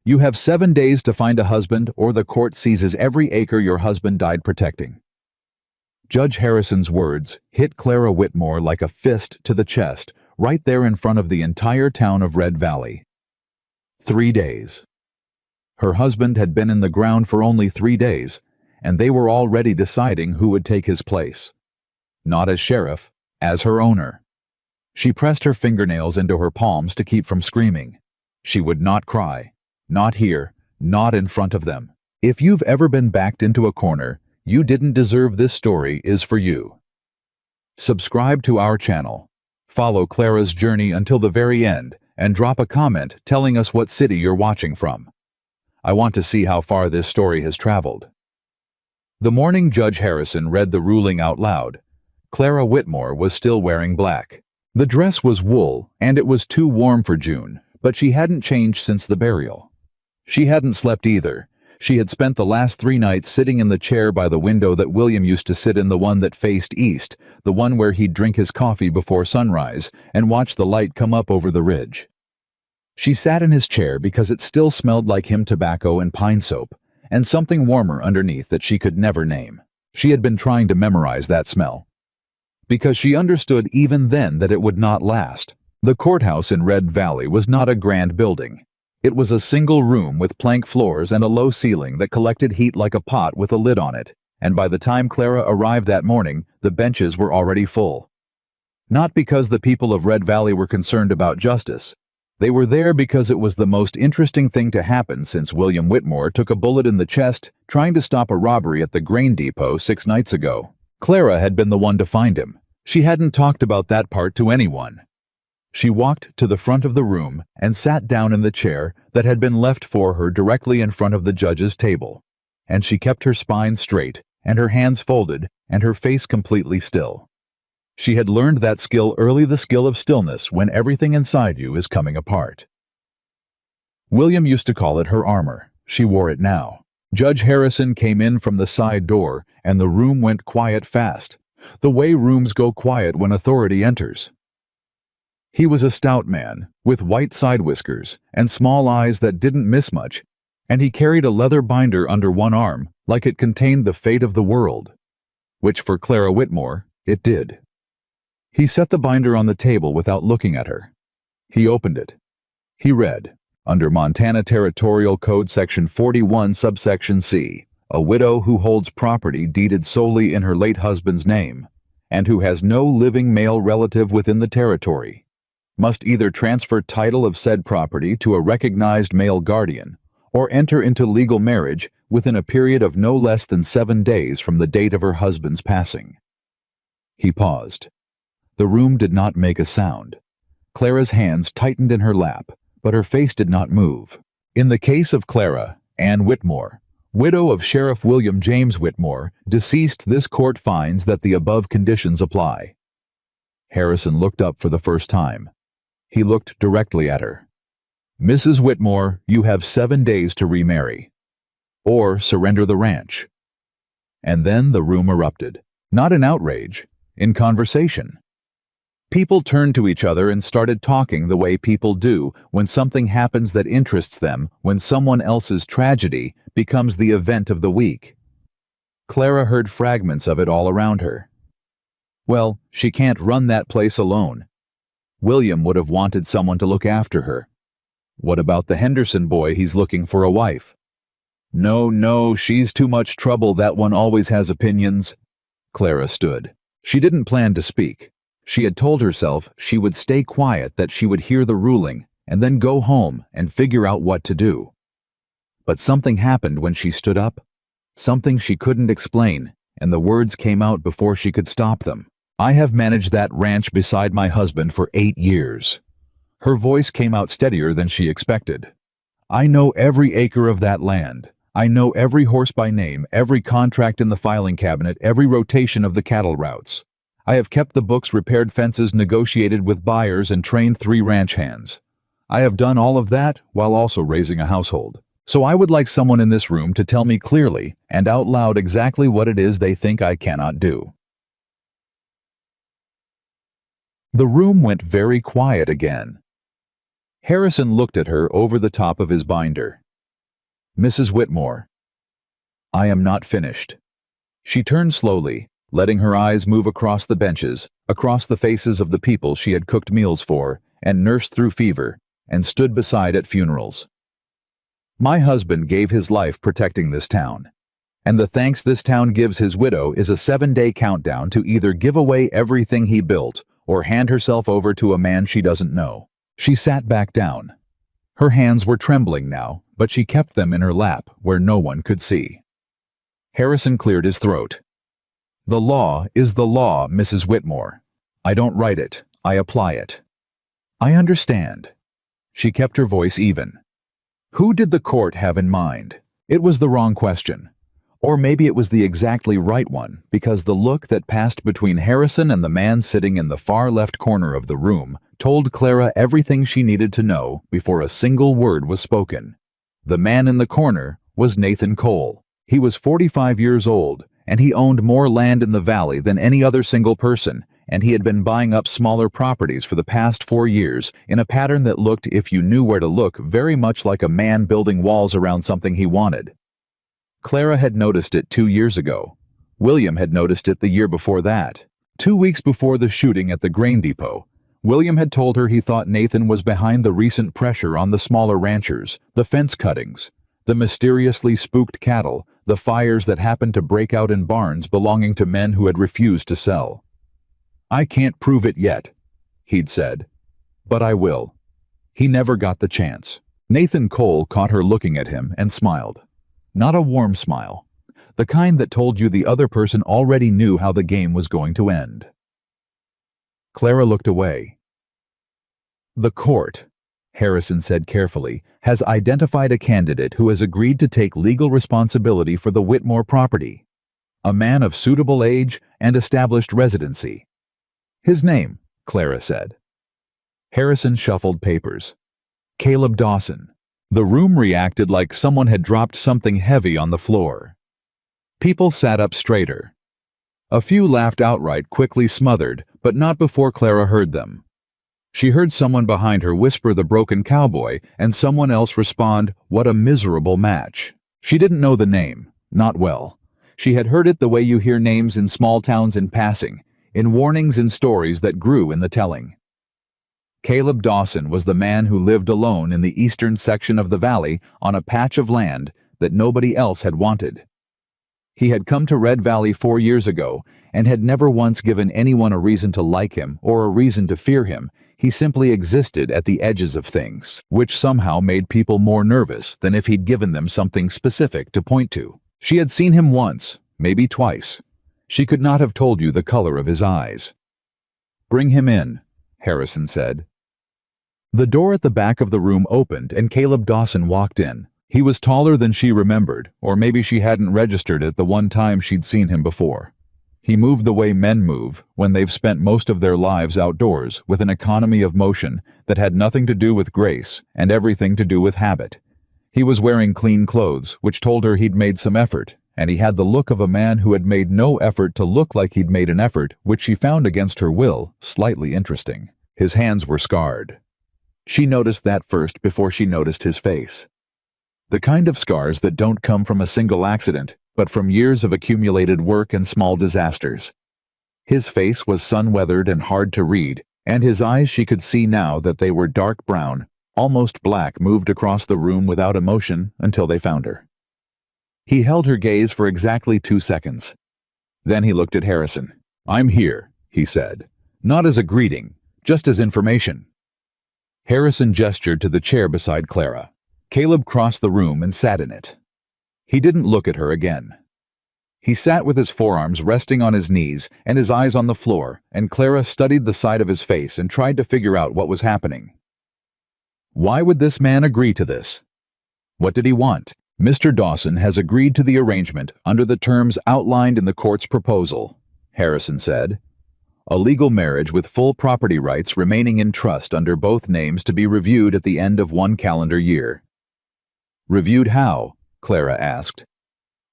You have 7 days to find a husband, or the court seizes every acre your husband died protecting." Judge Harrison's words hit Clara Whitmore like a fist to the chest, right there in front of the entire town of Red Valley. 3 days. Her husband had been in the ground for only 3 days, and they were already deciding who would take his place. Not as sheriff, as her owner. She pressed her fingernails into her palms to keep from screaming. She would not cry. Not here, not in front of them. If you've ever been backed into a corner, you didn't deserve this story is for you. Subscribe to our channel. Follow Clara's journey until the very end, and drop a comment telling us what city you're watching from. I want to see how far this story has traveled. The morning Judge Harrison read the ruling out loud, Clara Whitmore was still wearing black. The dress was wool, and it was too warm for June, but she hadn't changed since the burial. She hadn't slept either. She had spent the last 3 nights sitting in the chair by the window that William used to sit in, the one that faced east, the one where he'd drink his coffee before sunrise and watch the light come up over the ridge. She sat in his chair because it still smelled like him tobacco and pine soap, and something warmer underneath that she could never name. She had been trying to memorize that smell, because she understood even then that it would not last. The courthouse in Red Valley was not a grand building. It was a single room with plank floors and a low ceiling that collected heat like a pot with a lid on it, and by the time Clara arrived that morning, the benches were already full. Not because the people of Red Valley were concerned about justice. They were there because it was the most interesting thing to happen since William Whitmore took a bullet in the chest trying to stop a robbery at the grain depot 6 nights ago. Clara had been the one to find him. She hadn't talked about that part to anyone. She walked to the front of the room and sat down in the chair that had been left for her directly in front of the judge's table, and she kept her spine straight and her hands folded and her face completely still. She had learned that skill early, the skill of stillness when everything inside you is coming apart. William used to call it her armor. She wore it now. Judge Harrison came in from the side door, and the room went quiet fast, the way rooms go quiet when authority enters. He was a stout man, with white side whiskers and small eyes that didn't miss much, and he carried a leather binder under one arm like it contained the fate of the world, which for Clara Whitmore, it did. He set the binder on the table without looking at her. He opened it. He read, under Montana Territorial Code Section 41 subsection C, a widow who holds property deeded solely in her late husband's name, and who has no living male relative within the territory, must either transfer title of said property to a recognized male guardian, or enter into legal marriage within a period of no less than 7 days from the date of her husband's passing. He paused. The room did not make a sound. Clara's hands tightened in her lap, but her face did not move. In the case of Clara Ann Whitmore, widow of Sheriff William James Whitmore, deceased, this court finds that the above conditions apply. Harrison looked up for the first time. He looked directly at her. "Mrs. Whitmore, you have 7 days to remarry, or surrender the ranch." And then the room erupted, not in outrage, in conversation. People turned to each other and started talking the way people do when something happens that interests them, when someone else's tragedy becomes the event of the week. Clara heard fragments of it all around her. Well, she can't run that place alone. William would have wanted someone to look after her. What about the Henderson boy? He's looking for a wife. No, she's too much trouble. That one always has opinions. Clara stood. She didn't plan to speak. She had told herself she would stay quiet, that she would hear the ruling, and then go home and figure out what to do. But something happened when she stood up. Something she couldn't explain, and the words came out before she could stop them. "I have managed that ranch beside my husband for 8 years. Her voice came out steadier than she expected. "I know every acre of that land. I know every horse by name, every contract in the filing cabinet, every rotation of the cattle routes. I have kept the books, repaired fences, negotiated with buyers, and trained 3 ranch hands. I have done all of that while also raising a household. So I would like someone in this room to tell me clearly and out loud exactly what it is they think I cannot do." The room went very quiet again. Harrison looked at her over the top of his binder. Mrs. Whitmore. I am not finished. She turned slowly, letting her eyes move across the benches, across the faces of the people she had cooked meals for and nursed through fever, and stood beside at funerals. My husband gave his life protecting this town, and the thanks this town gives his widow is a 7-day countdown to either give away everything he built or hand herself over to a man she doesn't know. She sat back down. Her hands were trembling now, but she kept them in her lap where no one could see. Harrison cleared his throat. The law is the law, Mrs. Whitmore. I don't write it, I apply it. I understand. She kept her voice even. Who did the court have in mind? It was the wrong question. Or maybe it was the exactly right one, because the look that passed between Harrison and the man sitting in the far left corner of the room told Clara everything she needed to know before a single word was spoken. The man in the corner was Nathan Cole. He was 45 years old, and he owned more land in the valley than any other single person, and he had been buying up smaller properties for the past 4 years in a pattern that looked, if you knew where to look, very much like a man building walls around something he wanted. Clara had noticed it 2 years ago. William had noticed it the year before that. 2 weeks before the shooting at the grain depot, William had told her he thought Nathan was behind the recent pressure on the smaller ranchers, the fence cuttings, the mysteriously spooked cattle, the fires that happened to break out in barns belonging to men who had refused to sell. I can't prove it yet, he'd said, but I will. He never got the chance. Nathan Cole caught her looking at him and smiled. Not a warm smile, the kind that told you the other person already knew how the game was going to end. Clara looked away. The court, Harrison said carefully, has identified a candidate who has agreed to take legal responsibility for the Whitmore property. A man of suitable age and established residency. His name, Clara said. Harrison shuffled papers. Caleb Dawson. The room reacted like someone had dropped something heavy on the floor. People sat up straighter. A few laughed outright, quickly smothered, but not before Clara heard them. She heard someone behind her whisper the broken cowboy, and someone else respond, "What a miserable match." She didn't know the name, not well. She had heard it the way you hear names in small towns in passing, in warnings and stories that grew in the telling. Caleb Dawson was the man who lived alone in the eastern section of the valley on a patch of land that nobody else had wanted. He had come to Red Valley 4 years ago and had never once given anyone a reason to like him or a reason to fear him. He simply existed at the edges of things, which somehow made people more nervous than if he'd given them something specific to point to. She had seen him once, maybe twice. She could not have told you the color of his eyes. "Bring him in," Harrison said. The door at the back of the room opened and Caleb Dawson walked in. He was taller than she remembered, or maybe she hadn't registered it the one time she'd seen him before. He moved the way men move when they've spent most of their lives outdoors, with an economy of motion that had nothing to do with grace and everything to do with habit. He was wearing clean clothes, which told her he'd made some effort, and he had the look of a man who had made no effort to look like he'd made an effort, which she found against her will slightly interesting. His hands were scarred. She noticed that first before she noticed his face. The kind of scars that don't come from a single accident, but from years of accumulated work and small disasters. His face was sun-weathered and hard to read, and his eyes, she could see now that they were dark brown, almost black, moved across the room without emotion until they found her. He held her gaze for exactly 2 seconds. Then he looked at Harrison. "I'm here," he said. "Not as a greeting, just as information." Harrison gestured to the chair beside Clara. Caleb crossed the room and sat in it. He didn't look at her again. He sat with his forearms resting on his knees and his eyes on the floor, and Clara studied the side of his face and tried to figure out what was happening. Why would this man agree to this? What did he want? "Mr. Dawson has agreed to the arrangement under the terms outlined in the court's proposal," Harrison said. "A legal marriage with full property rights remaining in trust under both names to be reviewed at the end of 1 calendar year." "Reviewed how?" Clara asked.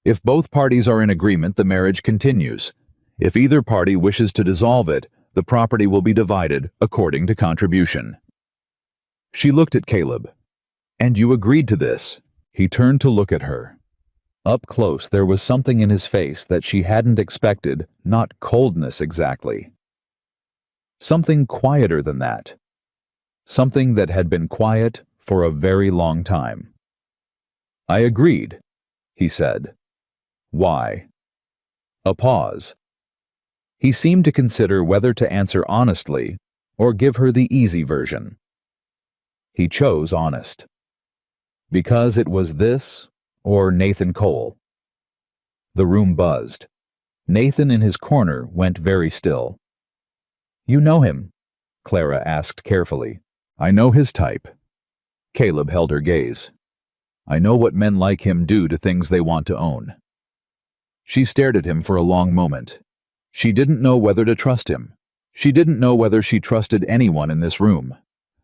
"If both parties are in agreement, the marriage continues. If either party wishes to dissolve it, the property will be divided according to contribution." She looked at Caleb. "And you agreed to this?" He turned to look at her. Up close, there was something in his face that she hadn't expected, not coldness exactly. Something quieter than that. Something that had been quiet for a very long time. "I agreed," he said. "Why?" A pause. He seemed to consider whether to answer honestly or give her the easy version. He chose honest. Because it was this or Nathan Cole. The room buzzed. Nathan in his corner went very still. "You know him?" Clara asked carefully. "I know his type." Caleb held her gaze. "I know what men like him do to things they want to own." She stared at him for a long moment. She didn't know whether to trust him. She didn't know whether she trusted anyone in this room.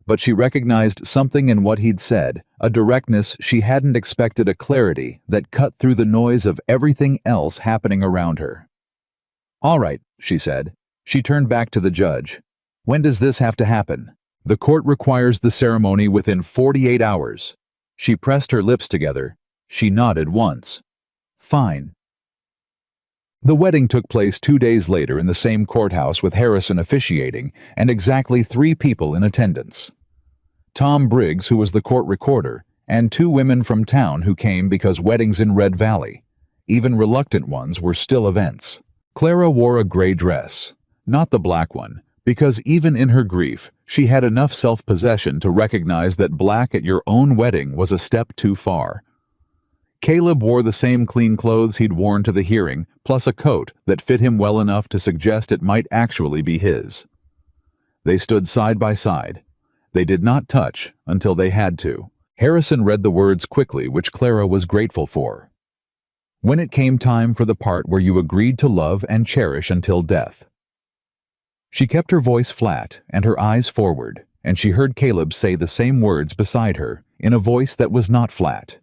But she recognized something in what he'd said, a directness she hadn't expected, a clarity that cut through the noise of everything else happening around her. "All right," she said. She turned back to the judge. "When does this have to happen?" "The court requires the ceremony within 48 hours. She pressed her lips together. She nodded once. "Fine." The wedding took place 2 days later in the same courthouse, with Harrison officiating and exactly 3 people in attendance. Tom Briggs, who was the court recorder, and 2 women from town who came because weddings in Red Valley, even reluctant ones, were still events. Clara wore a gray dress, not the black one, because even in her grief, she had enough self-possession to recognize that black at your own wedding was a step too far. Caleb wore the same clean clothes he'd worn to the hearing, plus a coat that fit him well enough to suggest it might actually be his. They stood side by side. They did not touch until they had to. Harrison read the words quickly, which Clara was grateful for. "When it came time for the part where you agreed to love and cherish until death." She kept her voice flat and her eyes forward, and she heard Caleb say the same words beside her, in a voice that was not flat.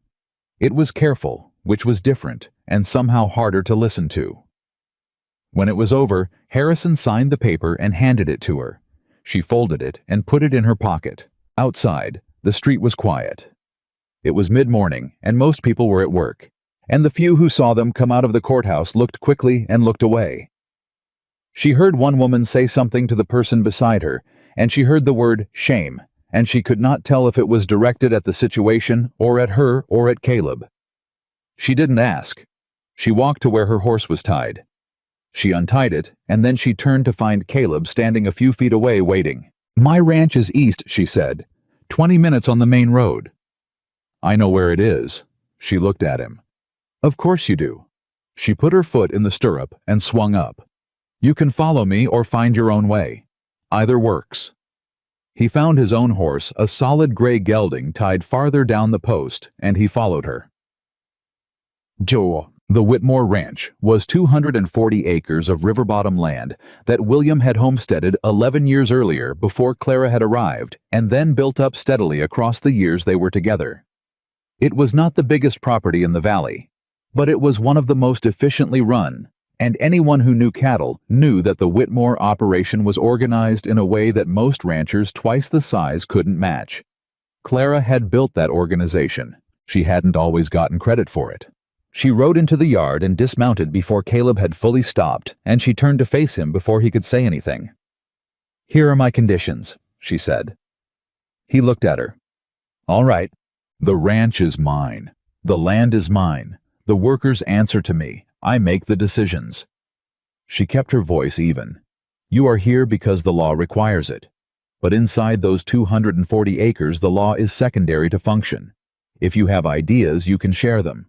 It was careful, which was different, and somehow harder to listen to. When it was over, Harrison signed the paper and handed it to her. She folded it and put it in her pocket. Outside, the street was quiet. It was mid-morning, and most people were at work, and the few who saw them come out of the courthouse looked quickly and looked away. She heard one woman say something to the person beside her, and she heard the word shame, and she could not tell if it was directed at the situation or at her or at Caleb. She didn't ask. She walked to where her horse was tied. She untied it, and then she turned to find Caleb standing a few feet away waiting. "My ranch is east," she said. 20 minutes on the main road." "I know where it is." She looked at him. "Of course you do." She put her foot in the stirrup and swung up. "You can follow me or find your own way. Either works." He found his own horse, a solid gray gelding tied farther down the post, and he followed her. The Whitmore Ranch was 240 acres of river bottom land that William had homesteaded 11 years earlier, before Clara had arrived, and then built up steadily across the years they were together. It was not the biggest property in the valley, but it was one of the most efficiently run, and anyone who knew cattle knew that the Whitmore operation was organized in a way that most ranchers twice the size couldn't match. Clara had built that organization. She hadn't always gotten credit for it. She rode into the yard and dismounted before Caleb had fully stopped, and she turned to face him before he could say anything. "Here are my conditions," she said. He looked at her. "All right. The ranch is mine. The land is mine. The workers answer to me. I make the decisions." She kept her voice even. "You are here because the law requires it. But inside those 240 acres, the law is secondary to function. If you have ideas, you can share them.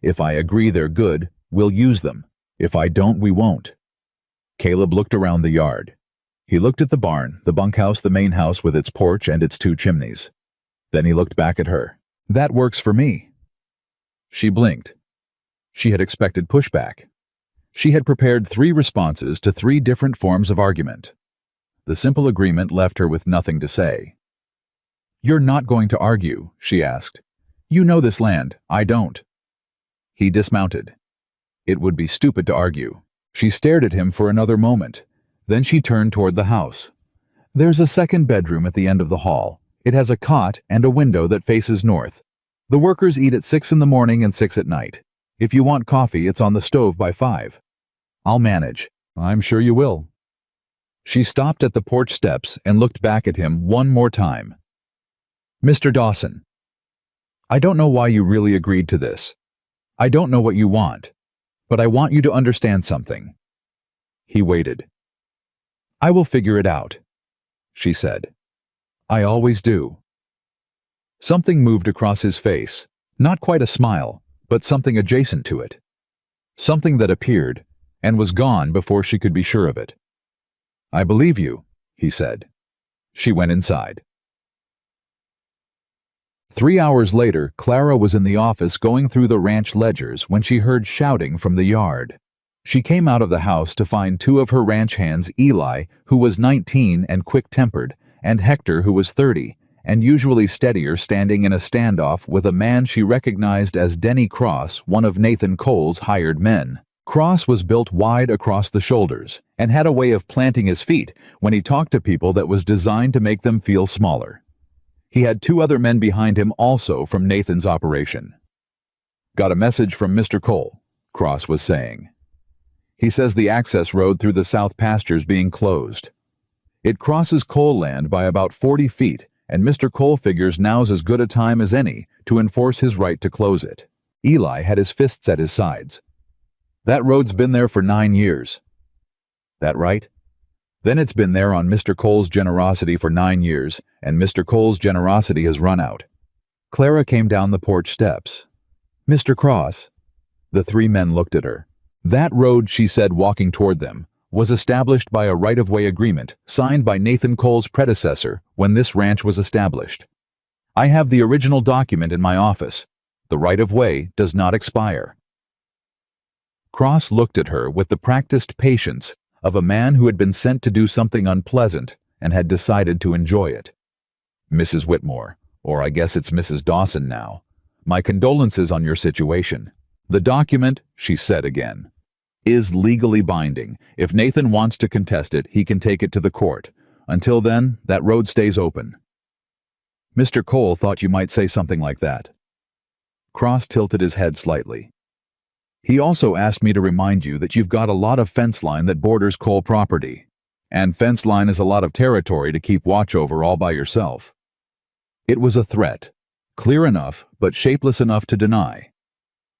If I agree they're good, we'll use them. If I don't, we won't." Caleb looked around the yard. He looked at the barn, the bunkhouse, the main house with its porch and its 2 chimneys. Then he looked back at her. "That works for me." She blinked. She had expected pushback. She had prepared 3 responses to 3 different forms of argument. The simple agreement left her with nothing to say. "You're not going to argue?" she asked. "You know this land. I don't." He dismounted. It would be stupid to argue. She stared at him for another moment. Then she turned toward the house. "There's a second bedroom at the end of the hall. It has a cot and a window that faces north. The workers eat at 6 in the morning and 6 at night. If you want coffee, it's on the stove by 5. I'll manage. I'm sure you will. She stopped at the porch steps and looked back at him one more time. Mr. Dawson, I don't know why you really agreed to this. I don't know what you want, but I want you to understand something. He waited. I will figure it out, she said. I always do. Something moved across his face, not quite a smile, but something adjacent to it. Something that appeared and was gone before she could be sure of it. I believe you, he said. She went inside. 3 hours later, Clara was in the office going through the ranch ledgers when she heard shouting from the yard. She came out of the house to find two of her ranch hands, Eli, who was 19 and quick-tempered, and Hector, who was 30, and usually steadier, standing in a standoff with a man she recognized as Denny Cross, one of Nathan Cole's hired men. Cross was built wide across the shoulders and had a way of planting his feet when he talked to people that was designed to make them feel smaller. He had two other men behind him also from Nathan's operation. Got a message from Mr. Cole, Cross was saying. He says the access road through the south pasture's being closed. It crosses Cole land by about 40 feet, and Mr. Cole figures now's as good a time as any to enforce his right to close it. Eli had his fists at his sides. That road's been there for 9 years. That right? Then it's been there on Mr. Cole's generosity for 9 years, and Mr. Cole's generosity has run out. Clara came down the porch steps. Mr. Cross. The three men looked at her. That road, she said, walking toward them, was established by a right-of-way agreement signed by Nathan Cole's predecessor when this ranch was established. I have the original document in my office. The right-of-way does not expire. Cross looked at her with the practiced patience of a man who had been sent to do something unpleasant and had decided to enjoy it. Mrs. Whitmore, or I guess it's Mrs. Dawson now, my condolences on your situation. The document, she said again, is legally binding. If Nathan wants to contest it, he can take it to the court. Until then, that road stays open. Mr. Cole thought you might say something like that. Cross tilted his head slightly. He also asked me to remind you that you've got a lot of fence line that borders Cole property, and fence line is a lot of territory to keep watch over all by yourself. It was a threat, clear enough but shapeless enough to deny.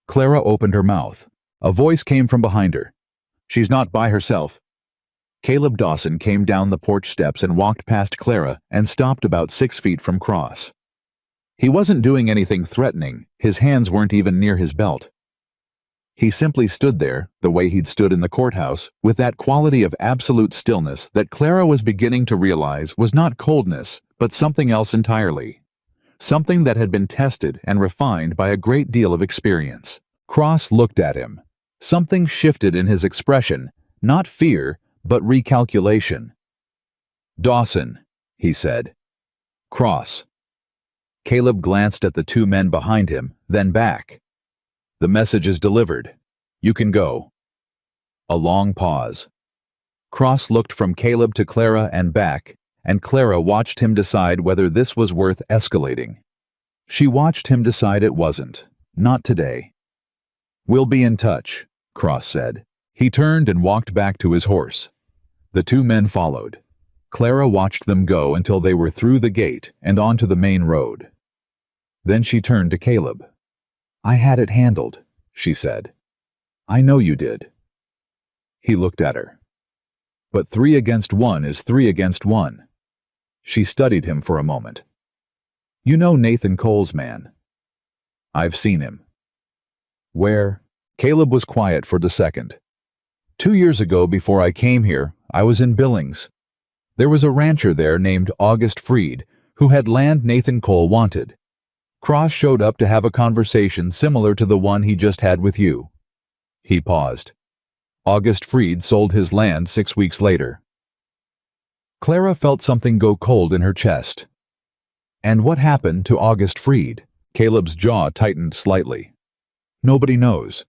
Clara opened her mouth. A voice came from behind her. She's not by herself. Caleb Dawson came down the porch steps and walked past Clara and stopped about 6 feet from Cross. He wasn't doing anything threatening. His hands weren't even near his belt. He simply stood there, the way he'd stood in the courthouse, with that quality of absolute stillness that Clara was beginning to realize was not coldness, but something else entirely. Something that had been tested and refined by a great deal of experience. Cross looked at him. Something shifted in his expression, not fear, but recalculation. Dawson, he said. Cross. Caleb glanced at the two men behind him, then back. The message is delivered. You can go. A long pause. Cross looked from Caleb to Clara and back, and Clara watched him decide whether this was worth escalating. She watched him decide it wasn't. Not today. We'll be in touch, Cross said. He turned and walked back to his horse. The two men followed. Clara watched them go until they were through the gate and onto the main road. Then she turned to Caleb. I had it handled, she said. I know you did. He looked at her. But 3 against 1 is 3 against 1. She studied him for a moment. You know Nathan Cole's man. I've seen him. Where? Caleb was quiet for a second. 2 years ago, before I came here, I was in Billings. There was a rancher there named August Freed who had land Nathan Cole wanted. Cross showed up to have a conversation similar to the one he just had with you. He paused. August Freed sold his land 6 weeks later. Clara felt something go cold in her chest. And what happened to August Freed? Caleb's jaw tightened slightly. Nobody knows.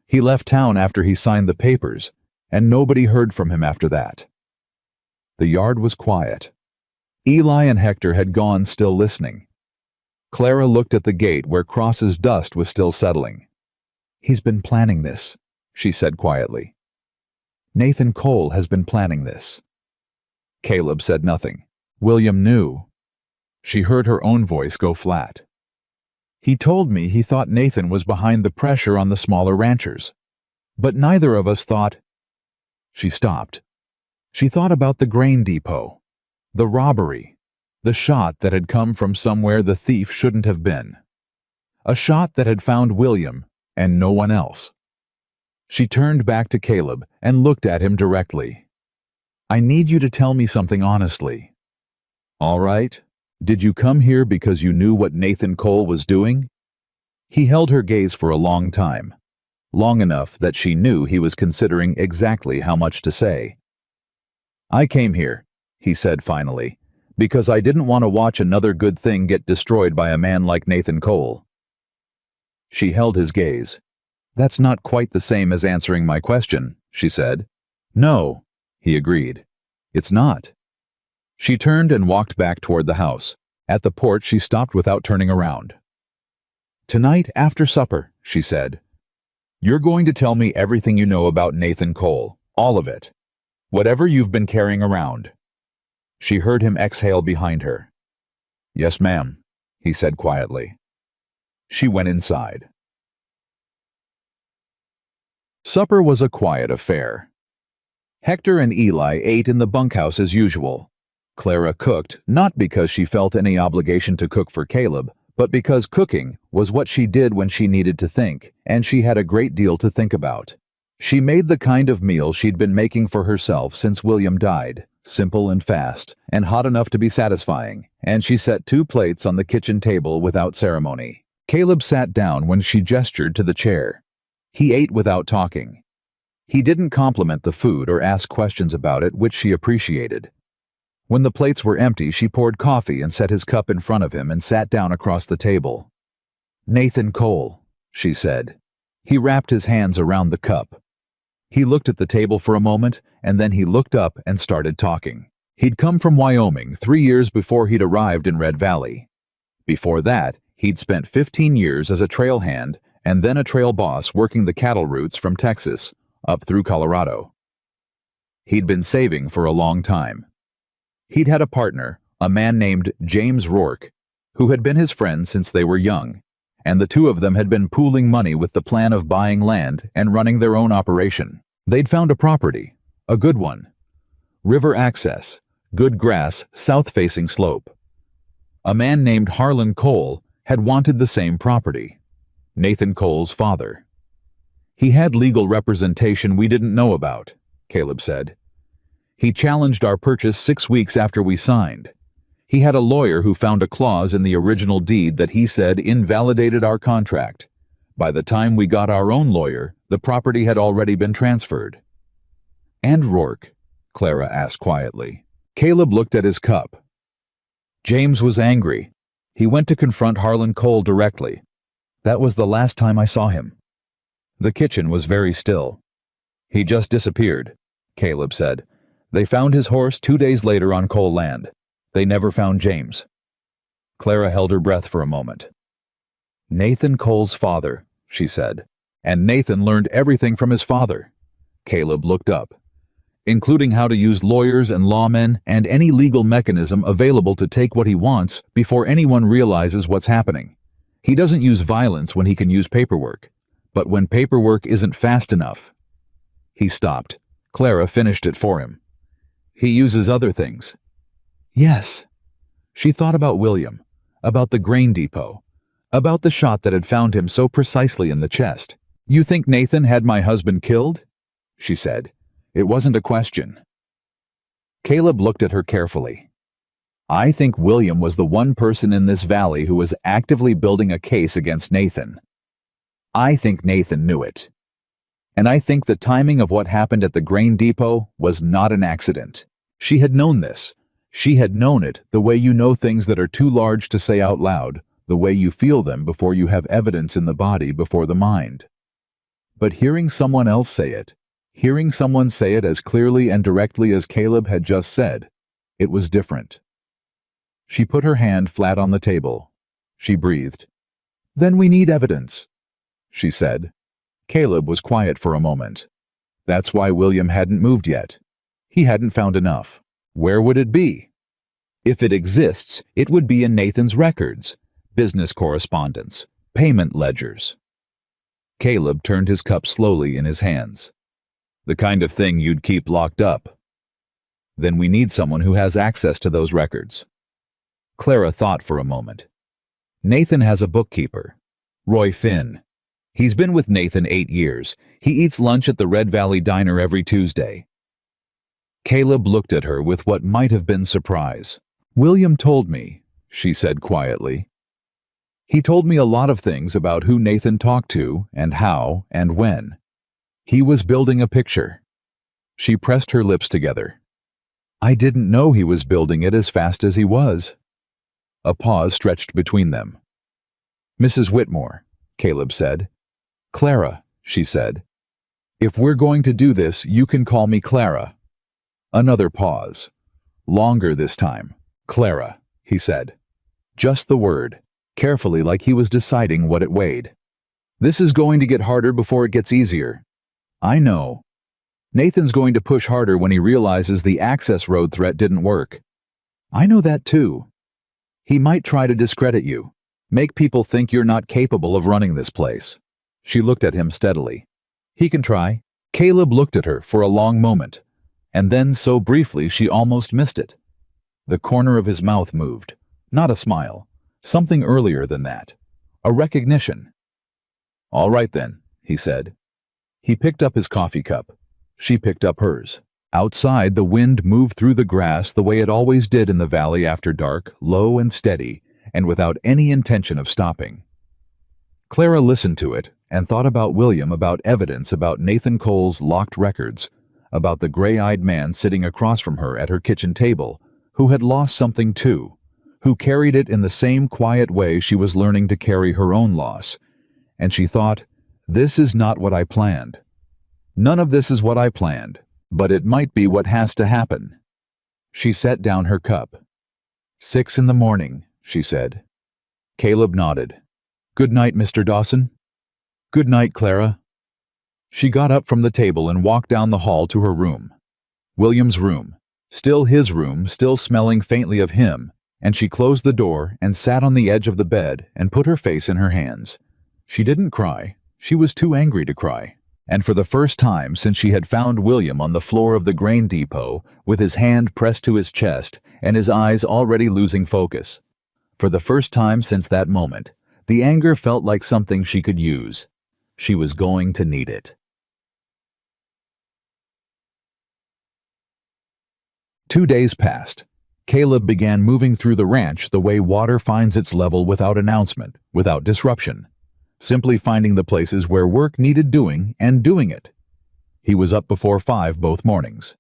He left town after he signed the papers, and nobody heard from him after that. The yard was quiet. Eli and Hector had gone, still listening. Clara looked at the gate where Cross's dust was still settling. "He's been planning this," she said quietly. "Nathan Cole has been planning this." Caleb said nothing. William knew. She heard her own voice go flat. "He told me he thought Nathan was behind the pressure on the smaller ranchers. But neither of us thought—" She stopped. She thought about the grain depot, the robbery, the shot that had come from somewhere the thief shouldn't have been. A shot that had found William and no one else. She turned back to Caleb and looked at him directly. "I need you to tell me something honestly." "All right. Did you come here because you knew what Nathan Cole was doing?" He held her gaze for a long time, long enough that she knew he was considering exactly how much to say. "I came here," he said finally, "because I didn't want to watch another good thing get destroyed by a man like Nathan Cole." She held his gaze. "That's not quite the same as answering my question," she said. "No," he agreed. "It's not." She turned and walked back toward the house. At the porch she stopped without turning around. "Tonight after supper," she said, "you're going to tell me everything you know about Nathan Cole, all of it. Whatever you've been carrying around." She heard him exhale behind her. "Yes, ma'am," he said quietly. She went inside. Supper was a quiet affair. Hector and Eli ate in the bunkhouse as usual. Clara cooked, not because she felt any obligation to cook for Caleb, but because cooking was what she did when she needed to think, and she had a great deal to think about. She made the kind of meal she'd been making for herself since William died, simple and fast, and hot enough to be satisfying, and she set 2 plates on the kitchen table without ceremony. Caleb sat down when she gestured to the chair. He ate without talking. He didn't compliment the food or ask questions about it, which she appreciated. When the plates were empty, she poured coffee and set his cup in front of him and sat down across the table. "Nathan Cole," she said. He wrapped his hands around the cup. He looked at the table for a moment, and then he looked up and started talking. He'd come from Wyoming 3 years before he'd arrived in Red Valley. Before that, he'd spent 15 years as a trail hand and then a trail boss working the cattle routes from Texas up through Colorado. He'd been saving for a long time. He'd had a partner, a man named James Rourke, who had been his friend since they were young, and the 2 of them had been pooling money with the plan of buying land and running their own operation. They'd found a property, a good one. River access, good grass, south-facing slope. A man named Harlan Cole had wanted the same property, Nathan Cole's father. "He had legal representation we didn't know about," Caleb said. "He challenged our purchase 6 weeks after we signed. He had a lawyer who found a clause in the original deed that he said invalidated our contract. By the time we got our own lawyer, the property had already been transferred." "And Rourke?" Clara asked quietly. Caleb looked at his cup. "James was angry. He went to confront Harlan Cole directly. That was the last time I saw him." The kitchen was very still. "He just disappeared," Caleb said. "They found his horse 2 days later on Cole land. They never found James." Clara held her breath for a moment. "Nathan Cole's father," she said. "And Nathan learned everything from his father." Caleb looked up. "Including how to use lawyers and lawmen and any legal mechanism available to take what he wants before anyone realizes what's happening. He doesn't use violence when he can use paperwork. But when paperwork isn't fast enough..." He stopped. Clara finished it for him. "He uses other things." "Yes." She thought about William, about the grain depot, about the shot that had found him so precisely in the chest. "You think Nathan had my husband killed?" she said. It wasn't a question. Caleb looked at her carefully. "I think William was the one person in this valley who was actively building a case against Nathan. I think Nathan knew it. And I think the timing of what happened at the grain depot was not an accident. She had known this. She had known it the way you know things that are too large to say out loud, the way you feel them before you have evidence in the body before the mind. But hearing someone else say it, hearing someone say it as clearly and directly as Caleb had just said, it was different. She put her hand flat on the table. she breathed. Then we need evidence, she said. Caleb was quiet for a moment. That's why William hadn't moved yet. He hadn't found enough. Where would it be? If it exists, it would be in Nathan's records, business correspondence, payment ledgers. Caleb turned his cup slowly in his hands. The kind of thing you'd keep locked up. Then we need someone who has access to those records. Clara thought for a moment. Nathan has a bookkeeper, Roy Finn. He's been with Nathan 8 years. He eats lunch at the Red Valley Diner every Tuesday. Caleb looked at her with what might have been surprise. William told me, she said quietly. He told me a lot of things about who Nathan talked to and how and when. He was building a picture. She pressed her lips together. I didn't know he was building it as fast as he was. A pause stretched between them. Mrs. Whitmore, Caleb said. Clara, she said. If we're going to do this, you can call me Clara. Another pause. Longer this time. Clara, he said. Just the word, carefully like he was deciding what it weighed. This is going to get harder before it gets easier. I know. Nathan's going to push harder when he realizes the access road threat didn't work. I know that too. He might try to discredit you, make people think you're not capable of running this place. She looked at him steadily. He can try. Caleb looked at her for a long moment, and then so briefly she almost missed it. The corner of his mouth moved, not a smile, something earlier than that, a recognition. All right then, he said. He picked up his coffee cup. She picked up hers. Outside, the wind moved through the grass the way it always did in the valley after dark, low and steady, and without any intention of stopping. Clara listened to it and thought about William, about evidence, about Nathan Cole's locked records, about the gray-eyed man sitting across from her at her kitchen table, who had lost something too, who carried it in the same quiet way she was learning to carry her own loss. And she thought, this is not what I planned. None of this is what I planned, but it might be what has to happen. She set down her cup. 6 a.m, she said. Caleb nodded. Good night, Mr. Dawson. Good night, Clara. She got up from the table and walked down the hall to her room. William's room, still his room, still smelling faintly of him, and she closed the door and sat on the edge of the bed and put her face in her hands. She didn't cry. She was too angry to cry. And for the first time since she had found William on the floor of the grain depot, with his hand pressed to his chest and his eyes already losing focus, for the first time since that moment, the anger felt like something she could use. She was going to need it. 2 days passed. Caleb began moving through the ranch the way water finds its level without announcement, without disruption. Simply finding the places where work needed doing and doing it. He was up before 5 both mornings.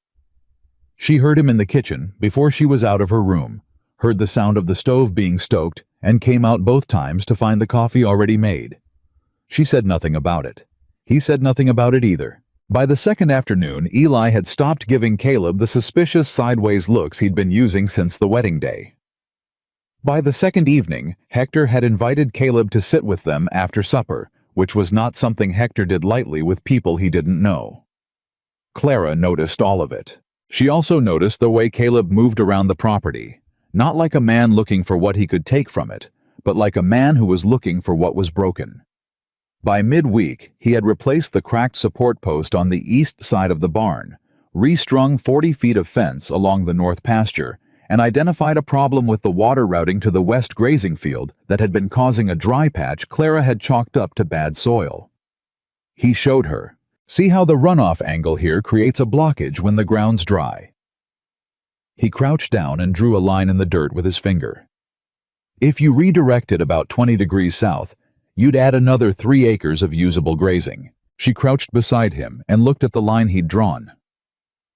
She heard him in the kitchen before she was out of her room, heard the sound of the stove being stoked, and came out both times to find the coffee already made. She said nothing about it. He said nothing about it either. By the second afternoon, Eli had stopped giving Caleb the suspicious sideways looks he'd been using since the wedding day. By the second evening, Hector had invited Caleb to sit with them after supper, which was not something Hector did lightly with people he didn't know. Clara noticed all of it. She also noticed the way Caleb moved around the property, not like a man looking for what he could take from it, but like a man who was looking for what was broken. By midweek, he had replaced the cracked support post on the east side of the barn, restrung 40 feet of fence along the north pasture, and identified a problem with the water routing to the west grazing field that had been causing a dry patch Clara had chalked up to bad soil. He showed her. See how the runoff angle here creates a blockage when the ground's dry. He crouched down and drew a line in the dirt with his finger. If you redirect it about 20 degrees south, you'd add another 3 acres of usable grazing. She crouched beside him and looked at the line he'd drawn.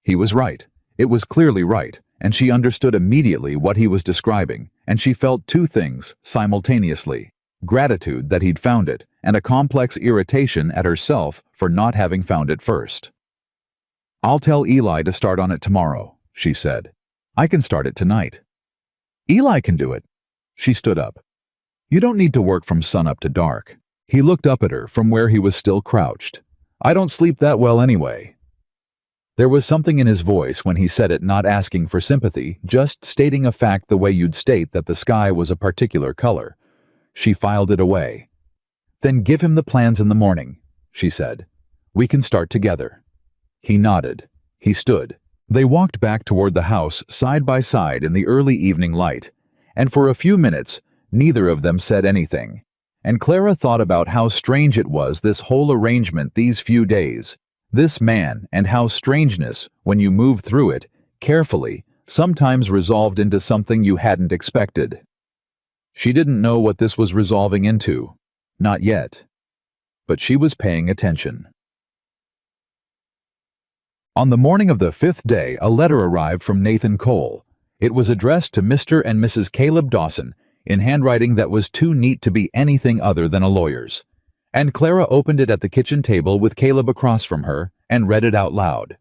He was right. It was clearly right, and she understood immediately what he was describing, and she felt 2 things simultaneously: gratitude that he'd found it, and a complex irritation at herself for not having found it first. I'll tell Eli to start on it tomorrow, she said. I can start it tonight. Eli can do it. She stood up. You don't need to work from sunup to dark. He looked up at her from where he was still crouched. I don't sleep that well anyway. There was something in his voice when he said it, not asking for sympathy, just stating a fact the way you'd state that the sky was a particular color. She filed it away. Then give him the plans in the morning, she said. We can start together. He nodded. He stood. They walked back toward the house side by side in the early evening light, and for a few minutes, neither of them said anything. And Clara thought about how strange it was, this whole arrangement these few days. This man, and how strangeness, when you moved through it, carefully, sometimes resolved into something you hadn't expected. She didn't know what this was resolving into. Not yet. But she was paying attention. On the morning of the 5th day, a letter arrived from Nathan Cole. It was addressed to Mr. and Mrs. Caleb Dawson, in handwriting that was too neat to be anything other than a lawyer's. And Clara opened it at the kitchen table with Caleb across from her and read it out loud.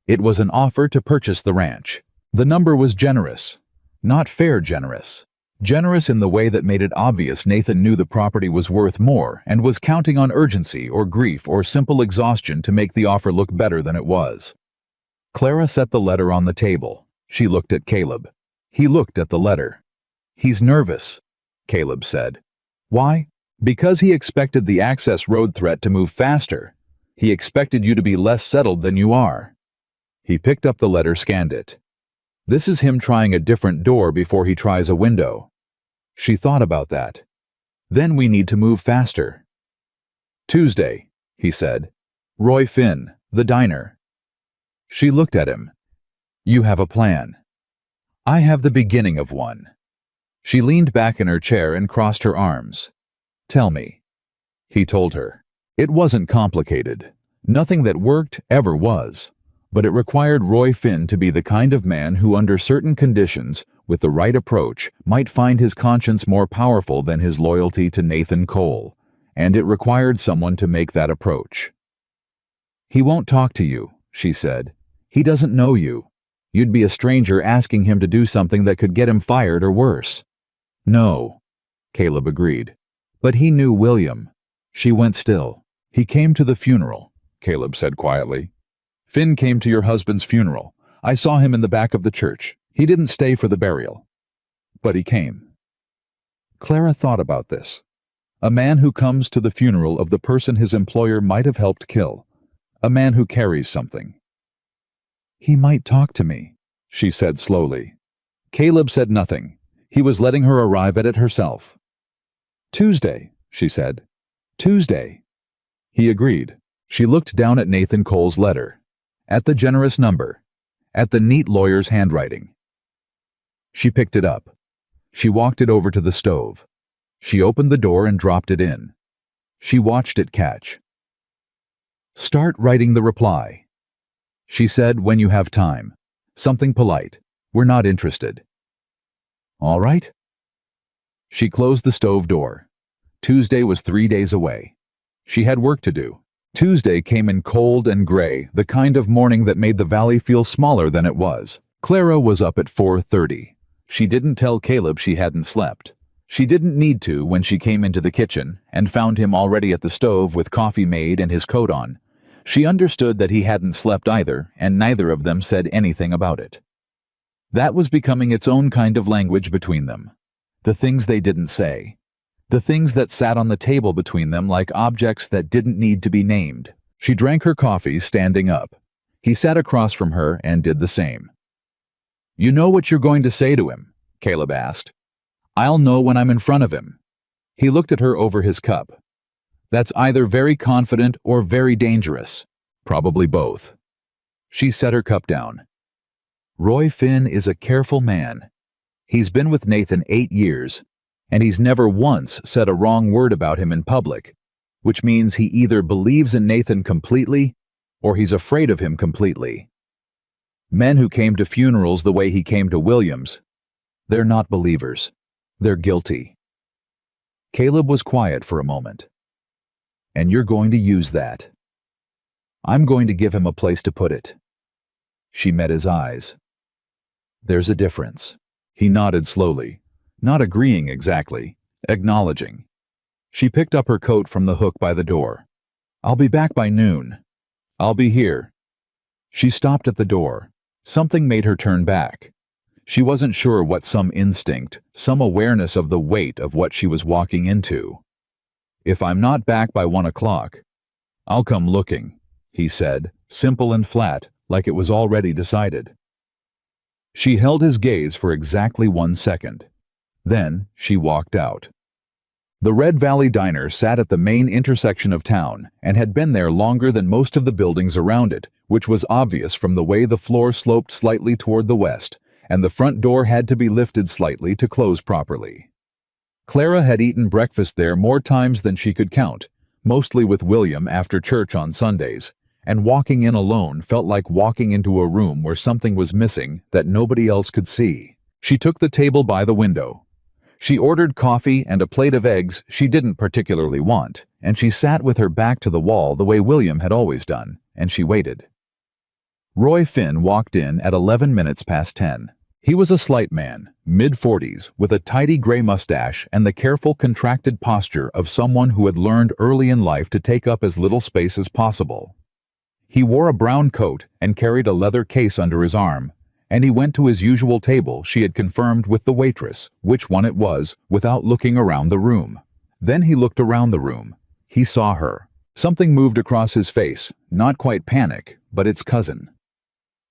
It was an offer to purchase the ranch. The number was generous. Not fair generous. Generous in the way that made it obvious Nathan knew the property was worth more and was counting on urgency or grief or simple exhaustion to make the offer look better than it was. Clara set the letter on the table. She looked at Caleb. He looked at the letter. He's nervous, Caleb said. Why? Because he expected the access road threat to move faster. He expected you to be less settled than you are. He picked up the letter, scanned it. This is him trying a different door before he tries a window. She thought about that. Then we need to move faster. Tuesday, he said. Roy Finn, the diner. She looked at him. You have a plan. I have the beginning of one. She leaned back in her chair and crossed her arms. Tell me. He told her. It wasn't complicated. Nothing that worked ever was. But it required Roy Finn to be the kind of man who, under certain conditions, with the right approach, might find his conscience more powerful than his loyalty to Nathan Cole. And it required someone to make that approach. He won't talk to you, she said. He doesn't know you. You'd be a stranger asking him to do something that could get him fired or worse. No, Caleb agreed. But he knew William. She went still. He came to the funeral, Caleb said quietly. Finn came to your husband's funeral. I saw him in the back of the church. He didn't stay for the burial. But he came. Clara thought about this. A man who comes to the funeral of the person his employer might have helped kill. A man who carries something. He might talk to me, she said slowly. Caleb said nothing. He was letting her arrive at it herself. Tuesday, she said. Tuesday. He agreed. She looked down at Nathan Cole's letter. At the generous number. At the neat lawyer's handwriting. She picked it up. She walked it over to the stove. She opened the door and dropped it in. She watched it catch. Start writing the reply. She said, when you have time. Something polite. We're not interested. All right? She closed the stove door. Tuesday was 3 days away. She had work to do. Tuesday came in cold and gray, the kind of morning that made the valley feel smaller than it was. Clara was up at 4:30. She didn't tell Caleb she hadn't slept. She didn't need to when she came into the kitchen and found him already at the stove with coffee made and his coat on. She understood that he hadn't slept either, and neither of them said anything about it. That was becoming its own kind of language between them. The things they didn't say. The things that sat on the table between them like objects that didn't need to be named. She drank her coffee standing up. He sat across from her and did the same. You know what you're going to say to him? Caleb asked. I'll know when I'm in front of him. He looked at her over his cup. That's either very confident or very dangerous. Probably both. She set her cup down. Roy Finn is a careful man. He's been with Nathan 8 years, and he's never once said a wrong word about him in public, which means he either believes in Nathan completely or he's afraid of him completely. Men who came to funerals the way he came to William's, they're not believers. They're guilty. Caleb was quiet for a moment. And you're going to use that. I'm going to give him a place to put it. She met his eyes. There's a difference. He nodded slowly, not agreeing exactly, acknowledging. She picked up her coat from the hook by the door. "I'll be back by noon. I'll be here." She stopped at the door. Something made her turn back. She wasn't sure what, some instinct, some awareness of the weight of what she was walking into. "If I'm not back by 1 o'clock, I'll come looking," he said, simple and flat, like it was already decided. She held his gaze for exactly 1 second. Then she walked out. The Red Valley Diner sat at the main intersection of town and had been there longer than most of the buildings around it, which was obvious from the way the floor sloped slightly toward the west, and the front door had to be lifted slightly to close properly. Clara had eaten breakfast there more times than she could count, mostly with William after church on Sundays, and walking in alone felt like walking into a room where something was missing that nobody else could see. She took the table by the window. She ordered coffee and a plate of eggs she didn't particularly want, and she sat with her back to the wall the way William had always done, and she waited. Roy Finn walked in at 11 minutes past 10. He was a slight man, mid-40s, with a tidy gray mustache and the careful, contracted posture of someone who had learned early in life to take up as little space as possible. He wore a brown coat and carried a leather case under his arm, and he went to his usual table. She had confirmed with the waitress which one it was without looking around the room. Then he looked around the room. He saw her. Something moved across his face, not quite panic, but its cousin.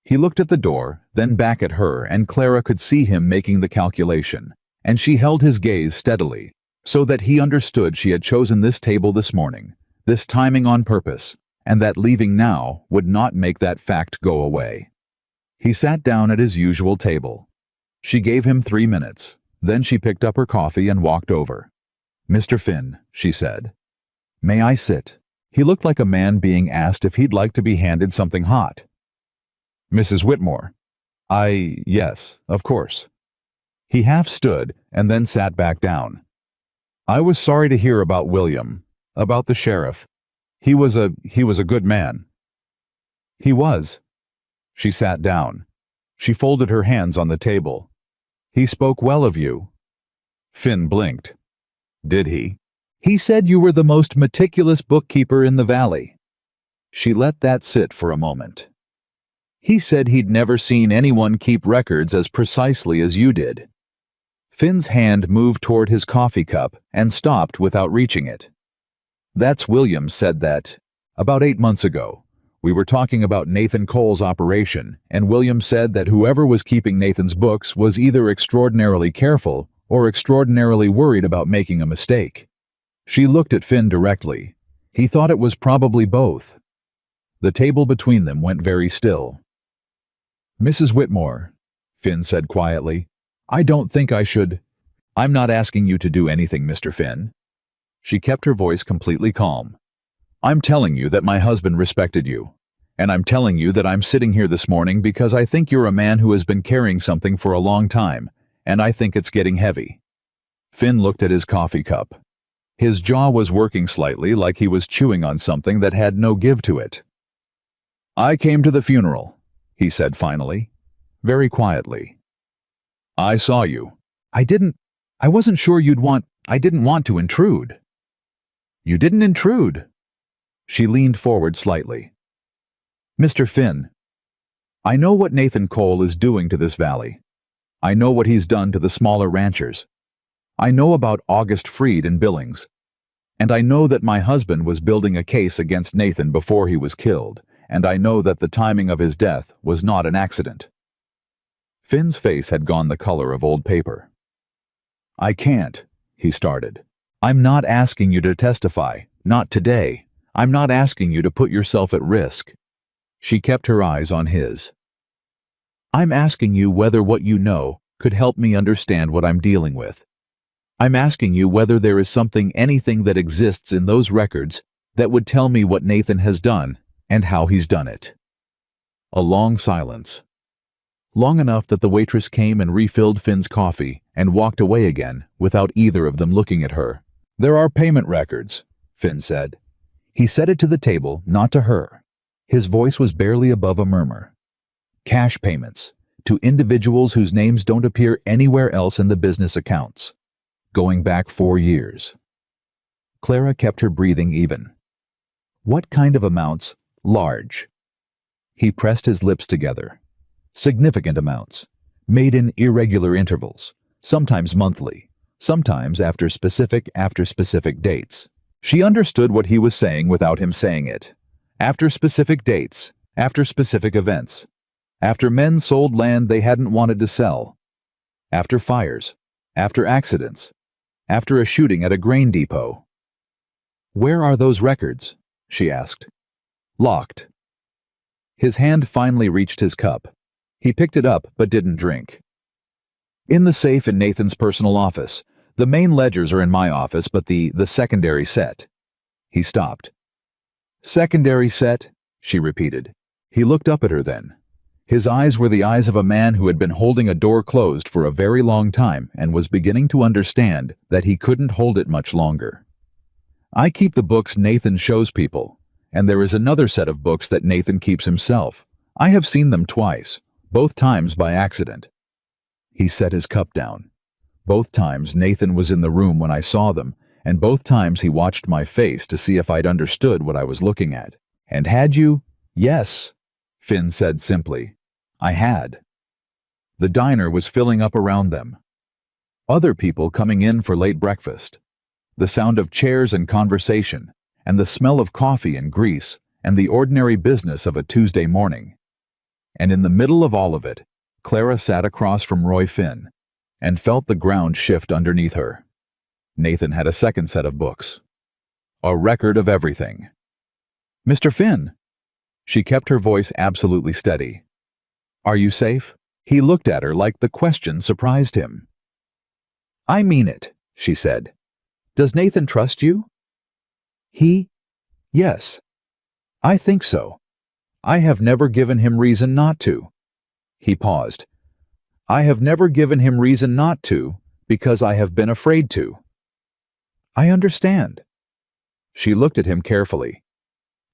He looked at the door, then back at her, and Clara could see him making the calculation, and she held his gaze steadily, so that he understood she had chosen this table this morning, this timing on purpose, and that leaving now would not make that fact go away. He sat down at his usual table. She gave him 3 minutes. Then she picked up her coffee and walked over. "Mr. Finn," she said. "May I sit?" He looked like a man being asked if he'd like to be handed something hot. "Mrs. Whitmore." Yes, of course." He half stood and then sat back down. "I was sorry to hear about William, about the sheriff. He was a good man." "He was." She sat down. She folded her hands on the table. "He spoke well of you." Finn blinked. "Did he?" "He said you were the most meticulous bookkeeper in the valley." She let that sit for a moment. "He said he'd never seen anyone keep records as precisely as you did." Finn's hand moved toward his coffee cup and stopped without reaching it. "That's William said that. About 8 months ago. We were talking about Nathan Cole's operation, and William said that whoever was keeping Nathan's books was either extraordinarily careful or extraordinarily worried about making a mistake." She looked at Finn directly. He thought it was probably both. The table between them went very still. "Mrs. Whitmore," Finn said quietly, "I don't think I should—" "I'm not asking you to do anything, Mr. Finn." She kept her voice completely calm. "I'm telling you that my husband respected you. And I'm telling you that I'm sitting here this morning because I think you're a man who has been carrying something for a long time, and I think it's getting heavy." Finn looked at his coffee cup. His jaw was working slightly, like he was chewing on something that had no give to it. "I came to the funeral," he said finally, very quietly. "I saw you. I wasn't sure I didn't want to intrude." "You didn't intrude." She leaned forward slightly. "Mr. Finn, I know what Nathan Cole is doing to this valley. I know what he's done to the smaller ranchers. I know about August Freed in Billings. And I know that my husband was building a case against Nathan before he was killed, and I know that the timing of his death was not an accident." Finn's face had gone the color of old paper. "I can't," he started. "I'm not asking you to testify, not today. I'm not asking you to put yourself at risk." She kept her eyes on his. "I'm asking you whether what you know could help me understand what I'm dealing with. I'm asking you whether there is anything that exists in those records that would tell me what Nathan has done and how he's done it." A long silence. Long enough that the waitress came and refilled Finn's coffee and walked away again without either of them looking at her. "There are payment records," Finn said. He said it to the table, not to her. His voice was barely above a murmur. "Cash payments, to individuals whose names don't appear anywhere else in the business accounts. going back 4 years. Clara kept her breathing even. What kind of amounts? Large. He pressed his lips together. Significant amounts, made in irregular intervals, sometimes monthly, sometimes after specific dates. She understood what he was saying without him saying it. After specific dates, after specific events, after men sold land they hadn't wanted to sell, after fires, after accidents, after a shooting at a grain depot. "Where are those records?" she asked. "Locked." His hand finally reached his cup. He picked it up but didn't drink. "In the safe in Nathan's personal office. The main ledgers are in my office, but the secondary set." He stopped. "Secondary set?" she repeated. He looked up at her then. His eyes were the eyes of a man who had been holding a door closed for a very long time and was beginning to understand that he couldn't hold it much longer. "I keep the books Nathan shows people, and there is another set of books that Nathan keeps himself. I have seen them twice, both times by accident." He set his cup down. "Both times Nathan was in the room when I saw them, and both times he watched my face to see if I'd understood what I was looking at." "And had you?" "Yes," Finn said simply. "I had." The diner was filling up around them. Other people coming in for late breakfast. The sound of chairs and conversation, and the smell of coffee and grease, and the ordinary business of a Tuesday morning. And in the middle of all of it, Clara sat across from Roy Finn, and felt the ground shift underneath her. Nathan had a second set of books. A record of everything. "Mr. Finn!" She kept her voice absolutely steady. "Are you safe?" He looked at her like the question surprised him. "I mean it," she said. "Does Nathan trust you?" Yes. I think so. I have never given him reason not to." He paused. "I have never given him reason not to because I have been afraid to." "I understand." She looked at him carefully.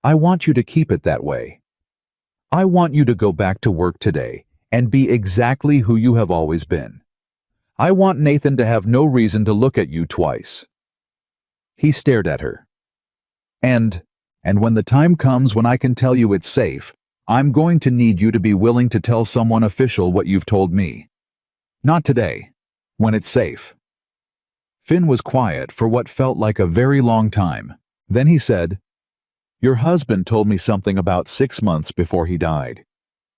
"I want you to keep it that way. I want you to go back to work today and be exactly who you have always been. I want Nathan to have no reason to look at you twice." He stared at her. And when the time comes when I can tell you it's safe, I'm going to need you to be willing to tell someone official what you've told me. Not today, when it's safe." Finn was quiet for what felt like a very long time. Then he said, "Your husband told me something about 6 months before he died.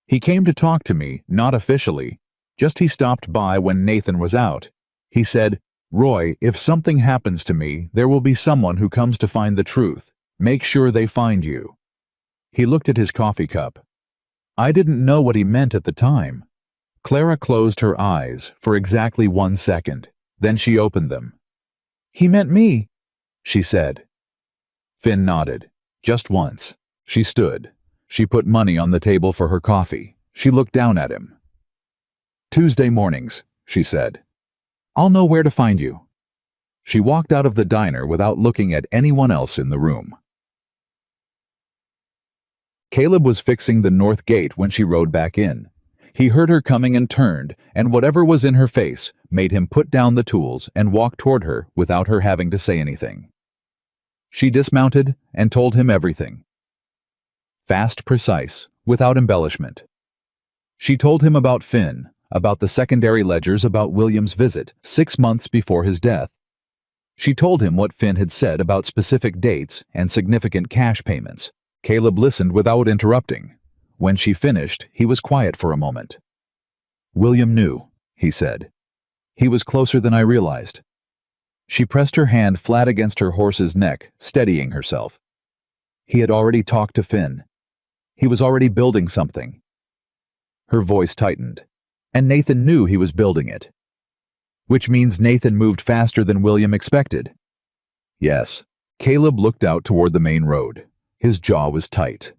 He came to talk to me, not officially, just he stopped by when Nathan was out. He said, 'Roy, if something happens to me, there will be someone who comes to find the truth. Make sure they find you.'" He looked at his coffee cup. I didn't know what he meant at the time. Clara closed her eyes for exactly 1 second. Then she opened them. "He meant me," she said. Finn nodded. Just once. She stood. She put money on the table for her coffee. She looked down at him. "Tuesday mornings," she said. "I'll know where to find you." She walked out of the diner without looking at anyone else in the room. Caleb was fixing the north gate when she rode back in. He heard her coming and turned, and whatever was in her face made him put down the tools and walk toward her without her having to say anything. She dismounted and told him everything. Fast, precise, without embellishment. She told him about Finn, about the secondary ledgers, about William's visit 6 months before his death. She told him what Finn had said about specific dates and significant cash payments. Caleb listened without interrupting. When she finished, he was quiet for a moment. "William knew," he said. "He was closer than I realized." She pressed her hand flat against her horse's neck, steadying herself. He had already talked to Finn. He was already building something. Her voice tightened. And Nathan knew he was building it. Which means Nathan moved faster than William expected. Yes. Caleb looked out toward the main road. His jaw was tight.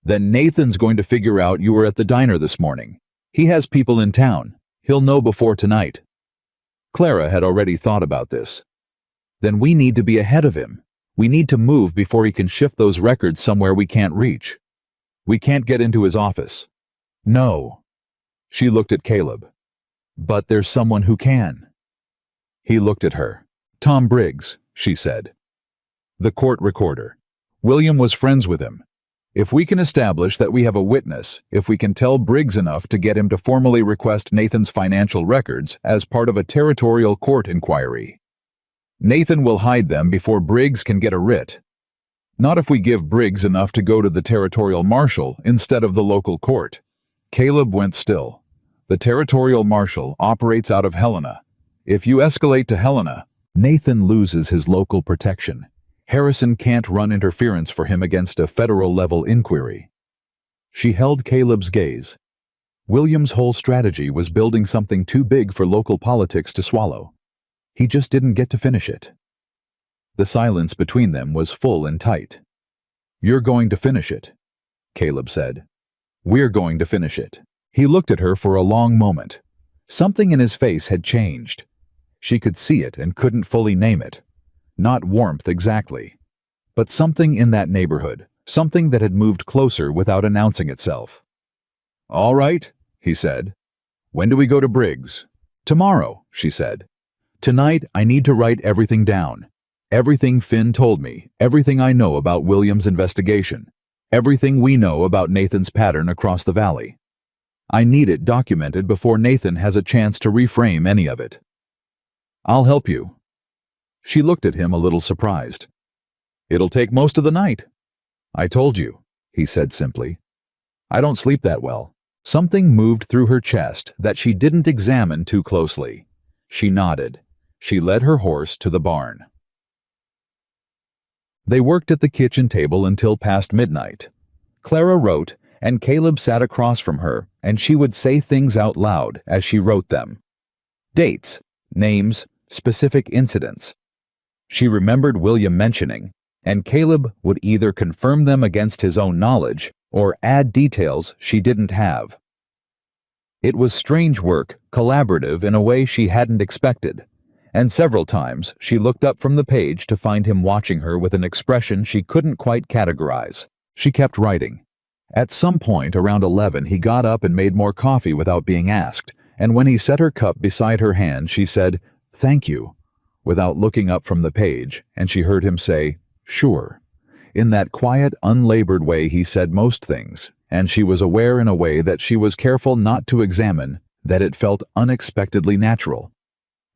"Then Nathan's going to figure out you were at the diner this morning. He has people in town. He'll know before tonight." Clara had already thought about this. "Then we need to be ahead of him. We need to move before he can shift those records somewhere we can't reach. We can't get into his office." "No." She looked at Caleb. "But there's someone who can." He looked at her. Tom Briggs, she said. The court recorder. William was friends with him. If we can establish that we have a witness, if we can tell Briggs enough to get him to formally request Nathan's financial records as part of a territorial court inquiry. Nathan will hide them before Briggs can get a writ. Not if we give Briggs enough to go to the territorial marshal instead of the local court. Caleb went still. The territorial marshal operates out of Helena. If you escalate to Helena, Nathan loses his local protection. Harrison can't run interference for him against a federal-level inquiry. She held Caleb's gaze. William's whole strategy was building something too big for local politics to swallow. He just didn't get to finish it. The silence between them was full and tight. You're going to finish it, Caleb said. We're going to finish it. He looked at her for a long moment. Something in his face had changed. She could see it and couldn't fully name it. Not warmth exactly, but something in that neighborhood, something that had moved closer without announcing itself. All right, he said. When do we go to Briggs? Tomorrow, she said. Tonight I need to write everything down. Everything Finn told me, everything I know about William's investigation, everything we know about Nathan's pattern across the valley. I need it documented before Nathan has a chance to reframe any of it. I'll help you. She looked at him a little surprised. It'll take most of the night. I told you, he said simply. I don't sleep that well. Something moved through her chest that she didn't examine too closely. She nodded. She led her horse to the barn. They worked at the kitchen table until past midnight. Clara wrote, and Caleb sat across from her, and she would say things out loud as she wrote them. Dates, names, specific incidents. She remembered William mentioning, and Caleb would either confirm them against his own knowledge or add details she didn't have. It was strange work, collaborative in a way she hadn't expected, and several times she looked up from the page to find him watching her with an expression she couldn't quite categorize. She kept writing. At some point around 11 he got up and made more coffee without being asked, and when he set her cup beside her hand she said, "Thank you," without looking up from the page, and she heard him say, "Sure," in that quiet, unlabored way he said most things, and she was aware in a way that she was careful not to examine that it felt unexpectedly natural.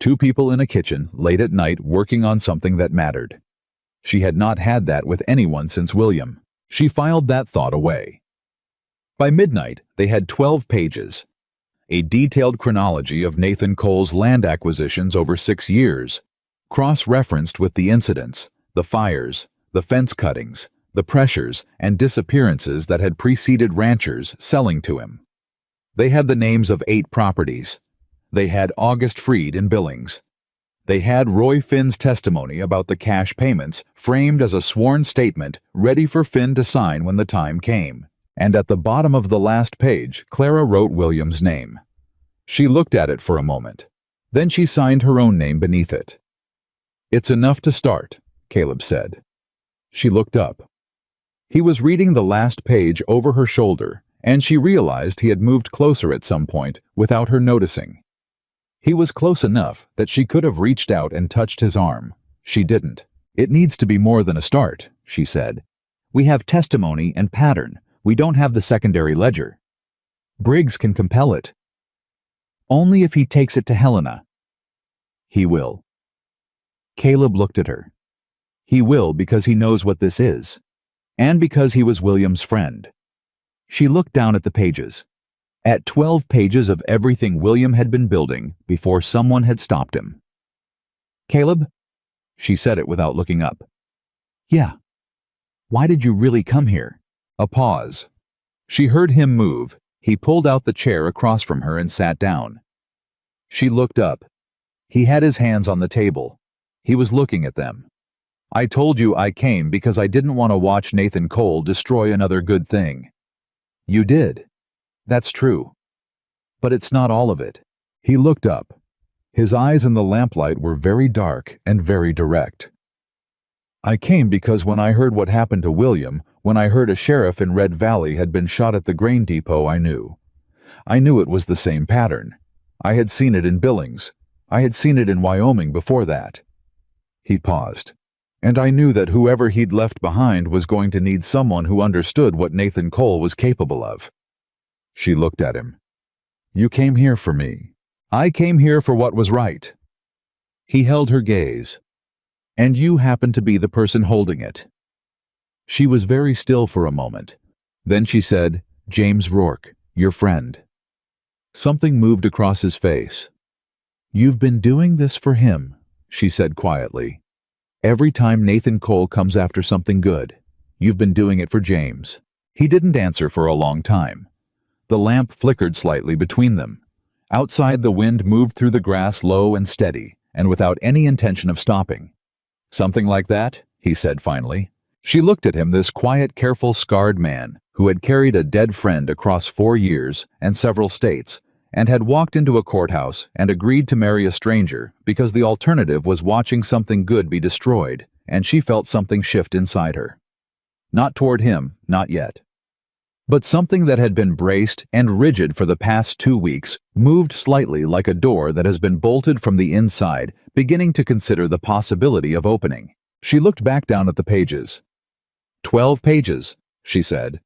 Two people in a kitchen, late at night, working on something that mattered. She had not had that with anyone since William. She filed that thought away. By midnight, they had 12 pages. A detailed chronology of Nathan Cole's land acquisitions over 6 years, cross-referenced with the incidents, the fires, the fence cuttings, the pressures and disappearances that had preceded ranchers selling to him. They had the names of 8 properties. They had August Freed in Billings. They had Roy Finn's testimony about the cash payments framed as a sworn statement ready for Finn to sign when the time came. And at the bottom of the last page, Clara wrote William's name. She looked at it for a moment. Then she signed her own name beneath it. It's enough to start, Caleb said. She looked up. He was reading the last page over her shoulder, and she realized he had moved closer at some point without her noticing. He was close enough that she could have reached out and touched his arm. She didn't. It needs to be more than a start, she said. We have testimony and pattern. We don't have the secondary ledger. Briggs can compel it. Only if he takes it to Helena. He will. Caleb looked at her. He will because he knows what this is, and because he was William's friend. She looked down at the pages. At 12 pages of everything William had been building before someone had stopped him. Caleb? She said it without looking up. Yeah. Why did you really come here? A pause. She heard him move. He pulled out the chair across from her and sat down. She looked up. He had his hands on the table. He was looking at them. I told you I came because I didn't want to watch Nathan Cole destroy another good thing. You did. That's true. But it's not all of it. He looked up. His eyes in the lamplight were very dark and very direct. I came because when I heard what happened to William, when I heard a sheriff in Red Valley had been shot at the grain depot, I knew. I knew it was the same pattern. I had seen it in Billings. I had seen it in Wyoming before that. He paused. And I knew that whoever he'd left behind was going to need someone who understood what Nathan Cole was capable of. She looked at him. You came here for me. I came here for what was right. He held her gaze. And you happened to be the person holding it. She was very still for a moment. Then she said, James Rourke, your friend. Something moved across his face. You've been doing this for him, she said quietly. Every time Nathan Cole comes after something good, you've been doing it for James. He didn't answer for a long time. The lamp flickered slightly between them. Outside, the wind moved through the grass low and steady, and without any intention of stopping. Something like that, he said finally. She looked at him, this quiet, careful, scarred man who had carried a dead friend across 4 years and several states, and had walked into a courthouse and agreed to marry a stranger because the alternative was watching something good be destroyed, and she felt something shift inside her. Not toward him, not yet. But something that had been braced and rigid for the past 2 weeks moved slightly like a door that has been bolted from the inside, beginning to consider the possibility of opening. She looked back down at the pages. 12 pages, she said.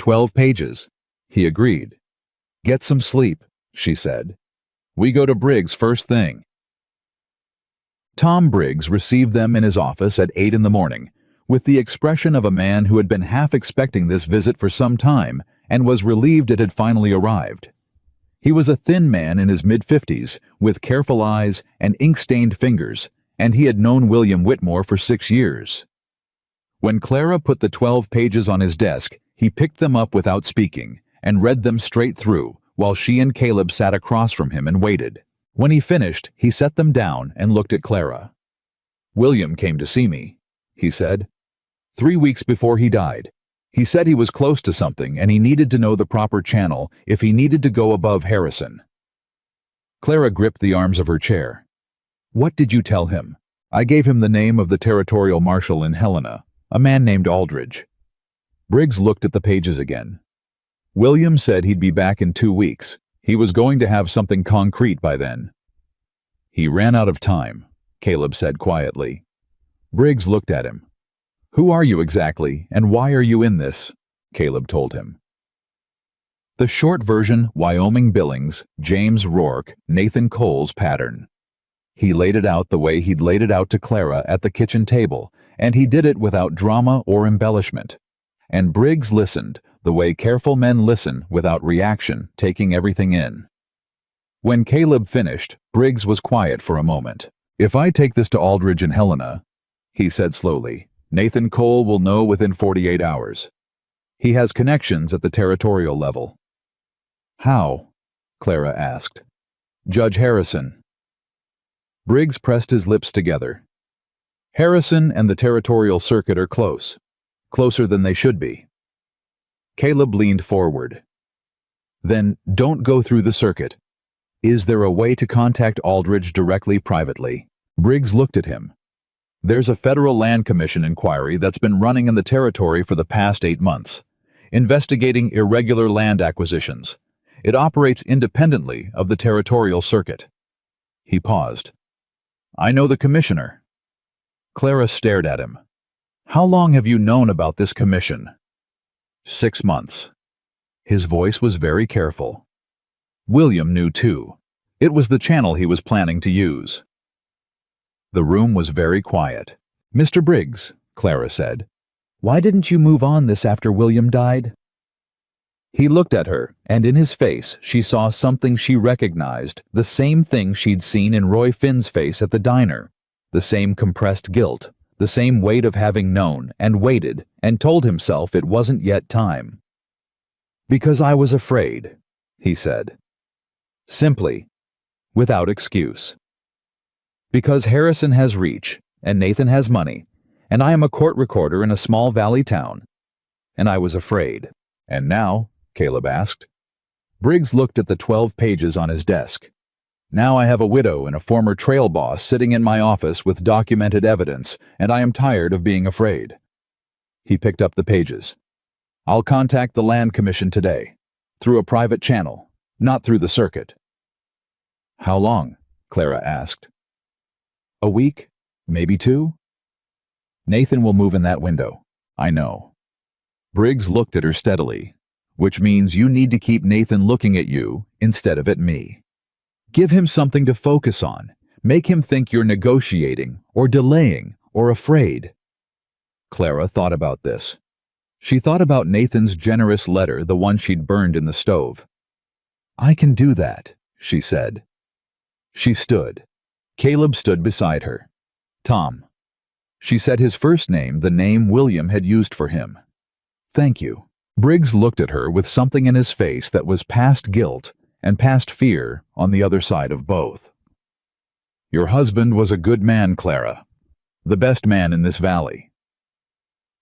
12 pages. He agreed. Get some sleep, she said. We go to Briggs first thing. Tom Briggs received them in his office at 8 in the morning, with the expression of a man who had been half expecting this visit for some time and was relieved it had finally arrived. He was a thin man in his mid-50s, with careful eyes and ink-stained fingers, and he had known William Whitmore for 6 years. When Clara put the 12 pages on his desk, he picked them up without speaking and read them straight through, while she and Caleb sat across from him and waited. When he finished, he set them down and looked at Clara. William came to see me, he said. 3 weeks before he died. He said he was close to something and he needed to know the proper channel if he needed to go above Harrison. Clara gripped the arms of her chair. What did you tell him? I gave him the name of the territorial marshal in Helena, a man named Aldridge. Briggs looked at the pages again. William said he'd be back in 2 weeks. He was going to have something concrete by then. He ran out of time, Caleb said quietly. Briggs looked at him. Who are you exactly, and why are you in this? Caleb told him. The short version, Wyoming Billings, James Rourke, Nathan Cole's pattern. He laid it out the way he'd laid it out to Clara at the kitchen table, and he did it without drama or embellishment. And Briggs listened, the way careful men listen without reaction, taking everything in. When Caleb finished, Briggs was quiet for a moment. If I take this to Aldridge and Helena, he said slowly, Nathan Cole will know within 48 hours. He has connections at the territorial level. How? Clara asked. Judge Harrison. Briggs pressed his lips together. Harrison and the territorial circuit are close. Closer than they should be. Caleb leaned forward. Then don't go through the circuit. Is there a way to contact Aldridge directly privately? Briggs looked at him. There's a federal land commission inquiry that's been running in the territory for the past 8 months, investigating irregular land acquisitions. It operates independently of the territorial circuit. He paused. I know the commissioner. Clara stared at him. How long have you known about this commission? 6 months. His voice was very careful. William knew too. It was the channel he was planning to use. The room was very quiet. Mr. Briggs, Clara said, why didn't you move on this after William died? He looked at her, and in his face she saw something she recognized, the same thing she'd seen in Roy Finn's face at the diner, the same compressed guilt, the same weight of having known and waited and told himself it wasn't yet time. Because I was afraid, he said. Simply, without excuse. Because Harrison has reach, and Nathan has money, and I am a court recorder in a small valley town. And I was afraid. And now? Caleb asked. Briggs looked at the 12 pages on his desk. Now I have a widow and a former trail boss sitting in my office with documented evidence, and I am tired of being afraid. He picked up the pages. I'll contact the Land Commission today, through a private channel, not through the circuit. How long? Clara asked. A week? Maybe 2? Nathan will move in that window. I know. Briggs looked at her steadily, which means you need to keep Nathan looking at you instead of at me. Give him something to focus on. Make him think you're negotiating or delaying or afraid. Clara thought about this. She thought about Nathan's generous letter, the one she'd burned in the stove. I can do that, she said. She stood. Caleb stood beside her. Tom. She said his first name, the name William had used for him. Thank you. Briggs looked at her with something in his face that was past guilt and past fear on the other side of both. Your husband was a good man, Clara. The best man in this valley.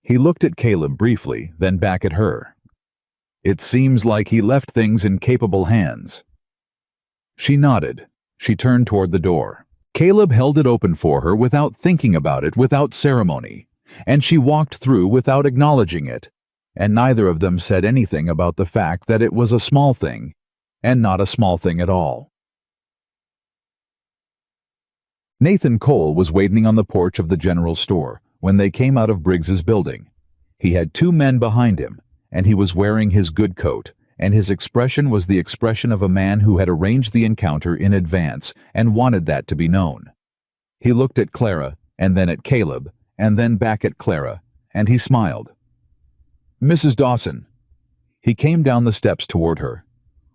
He looked at Caleb briefly, then back at her. It seems like he left things in capable hands. She nodded. She turned toward the door. Caleb held it open for her without thinking about it, without ceremony, and she walked through without acknowledging it, and neither of them said anything about the fact that it was a small thing, and not a small thing at all. Nathan Cole was waiting on the porch of the general store when they came out of Briggs's building. He had 2 men behind him, and he was wearing his good coat, and his expression was the expression of a man who had arranged the encounter in advance and wanted that to be known. He looked at Clara, and then at Caleb, and then back at Clara, and he smiled. Mrs. Dawson. He came down the steps toward her.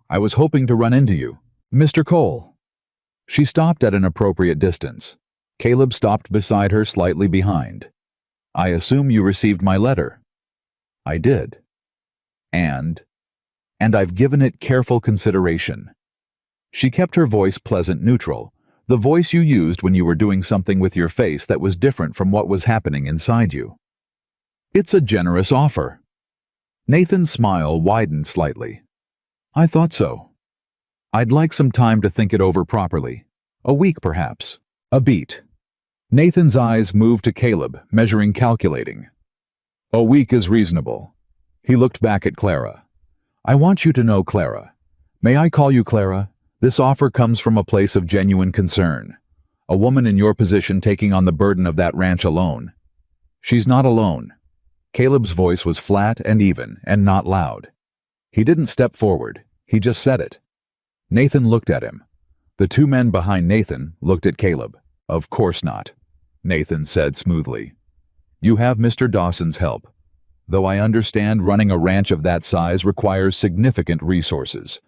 I was hoping to run into you. Mr. Cole. She stopped at an appropriate distance. Caleb stopped beside her, slightly behind. I assume you received my letter. I did. And I've given it careful consideration. She kept her voice pleasant neutral, the voice you used when you were doing something with your face that was different from what was happening inside you. It's a generous offer. Nathan's smile widened slightly. I thought so. I'd like some time to think it over properly. A week, perhaps. A beat. Nathan's eyes moved to Caleb, measuring, calculating. A week is reasonable. He looked back at Clara. I want you to know, Clara. May I call you Clara? This offer comes from a place of genuine concern. A woman in your position taking on the burden of that ranch alone. She's not alone. Caleb's voice was flat and even, and not loud. He didn't step forward. He just said it. Nathan looked at him. The 2 men behind Nathan looked at Caleb. Of course not, Nathan said smoothly. You have Mr. Dawson's help. Though I understand running a ranch of that size requires significant resources.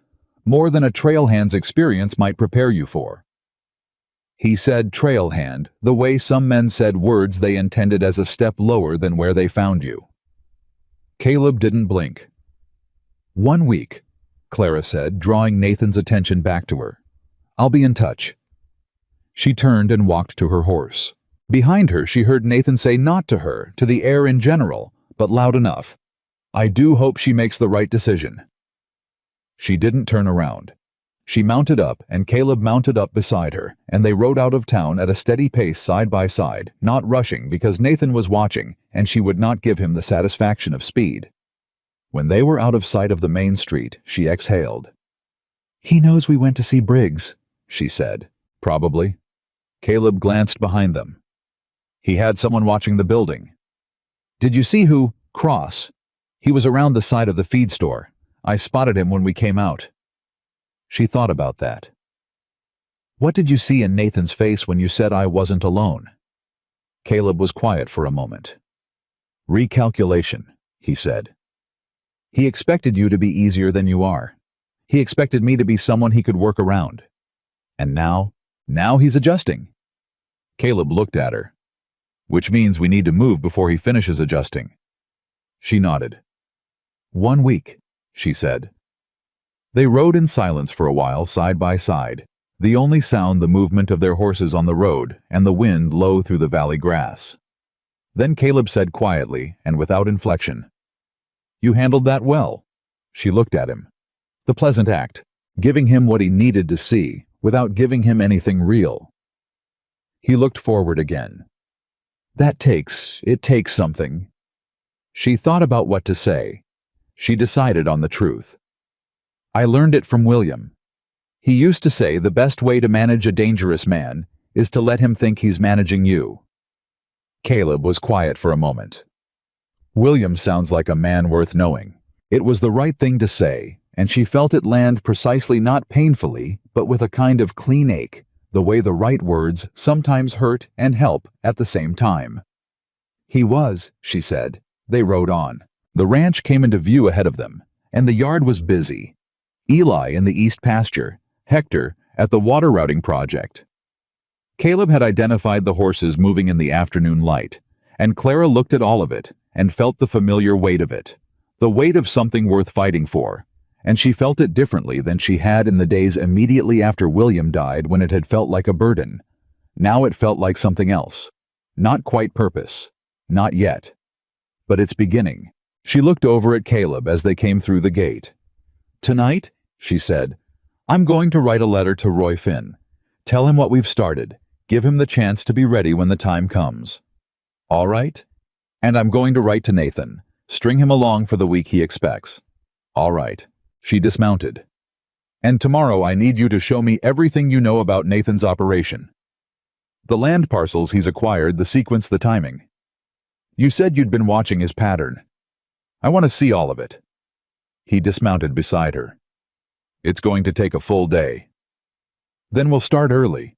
More than a trail hand's experience might prepare you for. He said trail hand, the way some men said words they intended as a step lower than where they found you. Caleb didn't blink. 1 week, Clara said, drawing Nathan's attention back to her. I'll be in touch. She turned and walked to her horse. Behind her, she heard Nathan say not to her, to the air in general, but loud enough. I do hope she makes the right decision. She didn't turn around. She mounted up, and Caleb mounted up beside her, and they rode out of town at a steady pace side by side, not rushing because Nathan was watching, and she would not give him the satisfaction of speed. When they were out of sight of the main street, she exhaled. He knows we went to see Briggs, she said. Probably. Caleb glanced behind them. He had someone watching the building. Did you see who? Cross. He was around the side of the feed store. I spotted him when we came out. She thought about that. What did you see in Nathan's face when you said I wasn't alone? Caleb was quiet for a moment. Recalculation, he said. He expected you to be easier than you are. He expected me to be someone he could work around. And now he's adjusting. Caleb looked at her. Which means we need to move before he finishes adjusting. She nodded. 1 week, she said. They rode in silence for a while, side by side, the only sound the movement of their horses on the road and the wind low through the valley grass. Then Caleb said quietly and without inflection, You handled that well. She looked at him. The pleasant act, giving him what he needed to see, without giving him anything real. He looked forward again. It takes something. She thought about what to say. She decided on the truth. I learned it from William. He used to say the best way to manage a dangerous man is to let him think he's managing you. Caleb was quiet for a moment. William sounds like a man worth knowing. It was the right thing to say, and she felt it land precisely not painfully, but with a kind of clean ache, the way the right words sometimes hurt and help at the same time. He was, she said. They rode on. The ranch came into view ahead of them, and the yard was busy. Eli in the east pasture, Hector at the water routing project. Caleb had identified the horses moving in the afternoon light, and Clara looked at all of it and felt the familiar weight of it, the weight of something worth fighting for, and she felt it differently than she had in the days immediately after William died when it had felt like a burden. Now it felt like something else. Not quite purpose. Not yet. But it's beginning. She looked over at Caleb as they came through the gate. "Tonight," she said, "I'm going to write a letter to Roy Finn. Tell him what we've started. Give him the chance to be ready when the time comes. All right? And I'm going to write to Nathan. String him along for the week he expects. All right." She dismounted. "And tomorrow I need you to show me everything you know about Nathan's operation. The land parcels he's acquired, the sequence, the timing. You said you'd been watching his pattern. I want to see all of it." He dismounted beside her. "It's going to take a full day." "Then we'll start early."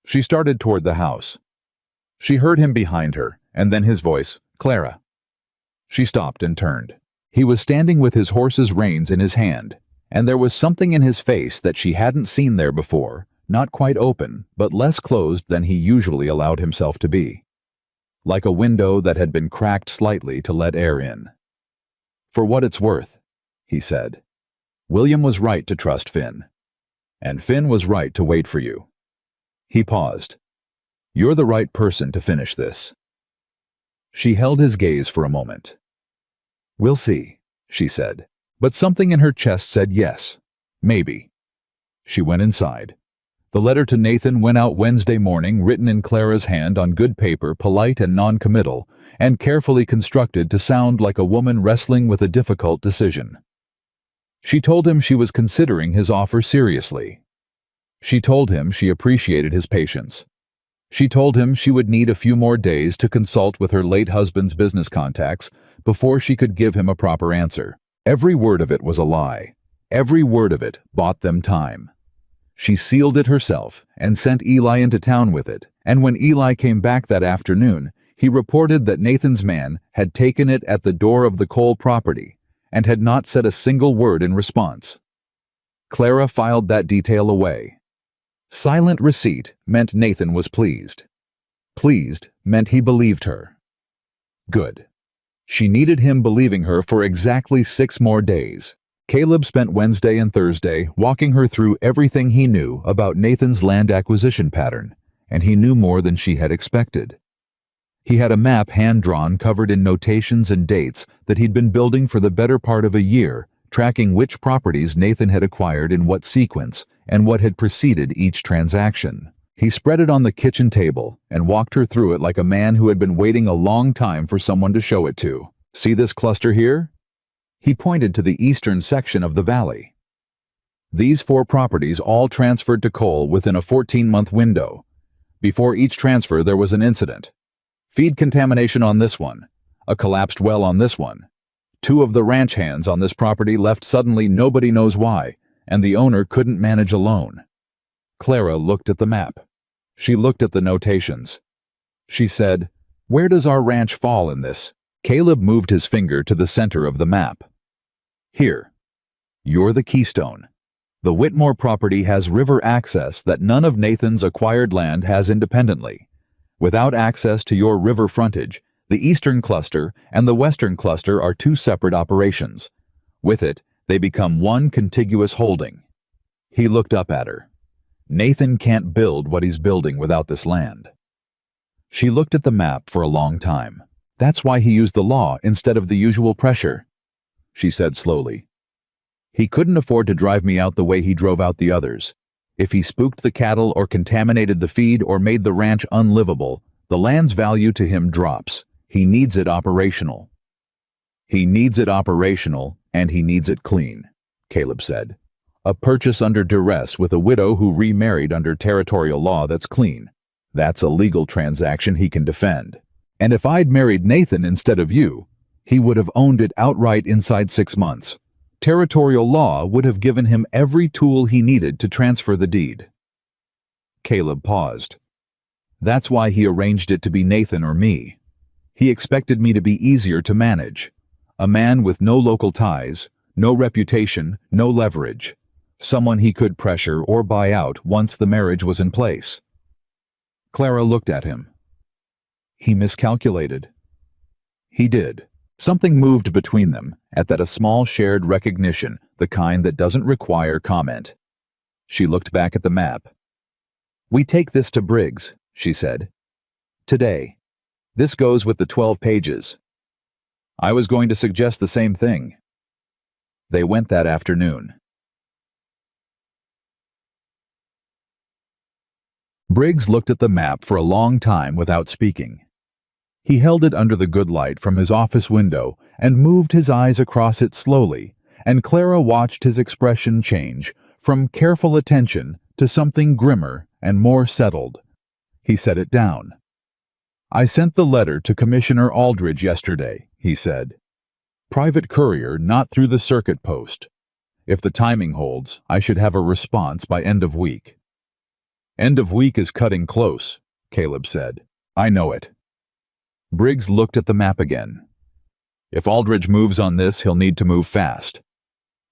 She started toward the house. She heard him behind her, and then his voice, "Clara." She stopped and turned. He was standing with his horse's reins in his hand, and there was something in his face that she hadn't seen there before, not quite open, but less closed than he usually allowed himself to be. Like a window that had been cracked slightly to let air in. "For what it's worth," he said. "William was right to trust Finn. And Finn was right to wait for you." He paused. "You're the right person to finish this." She held his gaze for a moment. "We'll see," she said. But something in her chest said yes, maybe. She went inside. The letter to Nathan went out Wednesday morning, written in Clara's hand on good paper, polite and non-committal, and carefully constructed to sound like a woman wrestling with a difficult decision. She told him she was considering his offer seriously. She told him she appreciated his patience. She told him she would need a few more days to consult with her late husband's business contacts before she could give him a proper answer. Every word of it was a lie. Every word of it bought them time. She sealed it herself and sent Eli into town with it, and when Eli came back that afternoon, he reported that Nathan's man had taken it at the door of the Cole property and had not said a single word in response. Clara filed that detail away. Silent receipt meant Nathan was pleased. Pleased meant he believed her. Good. She needed him believing her for exactly 6 more days. Caleb spent Wednesday and Thursday walking her through everything he knew about Nathan's land acquisition pattern, and he knew more than she had expected. He had a map hand-drawn covered in notations and dates that he'd been building for the better part of a year, tracking which properties Nathan had acquired in what sequence and what had preceded each transaction. He spread it on the kitchen table and walked her through it like a man who had been waiting a long time for someone to show it to. "See this cluster here?" He pointed to the eastern section of the valley. "These 4 properties all transferred to Cole within a 14-month window. Before each transfer there was an incident. Feed contamination on this one, a collapsed well on this one. 2 of the ranch hands on this property left suddenly, nobody knows why, and the owner couldn't manage alone." Clara looked at the map. She looked at the notations. She said, "Where does our ranch fall in this?" Caleb moved his finger to the center of the map. "Here. You're the keystone. The Whitmore property has river access that none of Nathan's acquired land has independently. Without access to your river frontage, the eastern cluster and the western cluster are 2 separate operations. With it, they become one contiguous holding." He looked up at her. "Nathan can't build what he's building without this land." She looked at the map for a long time. "That's why he used the law instead of the usual pressure," she said slowly. "He couldn't afford to drive me out the way he drove out the others. If he spooked the cattle or contaminated the feed or made the ranch unlivable, the land's value to him drops. He needs it operational." "He needs it operational, and he needs it clean," Caleb said. A purchase under duress with a widow who remarried under territorial law that's clean. That's a legal transaction he can defend. And if I'd married Nathan instead of you, he would have owned it outright inside 6 months. Territorial law would have given him every tool he needed to transfer the deed. Caleb paused. That's why he arranged it to be Nathan or me. He expected me to be easier to manage. A man with no local ties, no reputation, no leverage. Someone he could pressure or buy out once the marriage was in place. Clara looked at him. He miscalculated. He did. Something moved between them, at that a small shared recognition, the kind that doesn't require comment. She looked back at the map. We take this to Briggs, she said. Today. This goes with the 12 pages. I was going to suggest the same thing. They went that afternoon. Briggs looked at the map for a long time without speaking. He held it under the good light from his office window and moved his eyes across it slowly, and Clara watched his expression change from careful attention to something grimmer and more settled. He set it down. I sent the letter to Commissioner Aldridge yesterday, he said. Private courier, not through the circuit post. If the timing holds, I should have a response by end of week. End of week is cutting close, Caleb said. I know it. Briggs looked at the map again. If Aldridge moves on this, he'll need to move fast.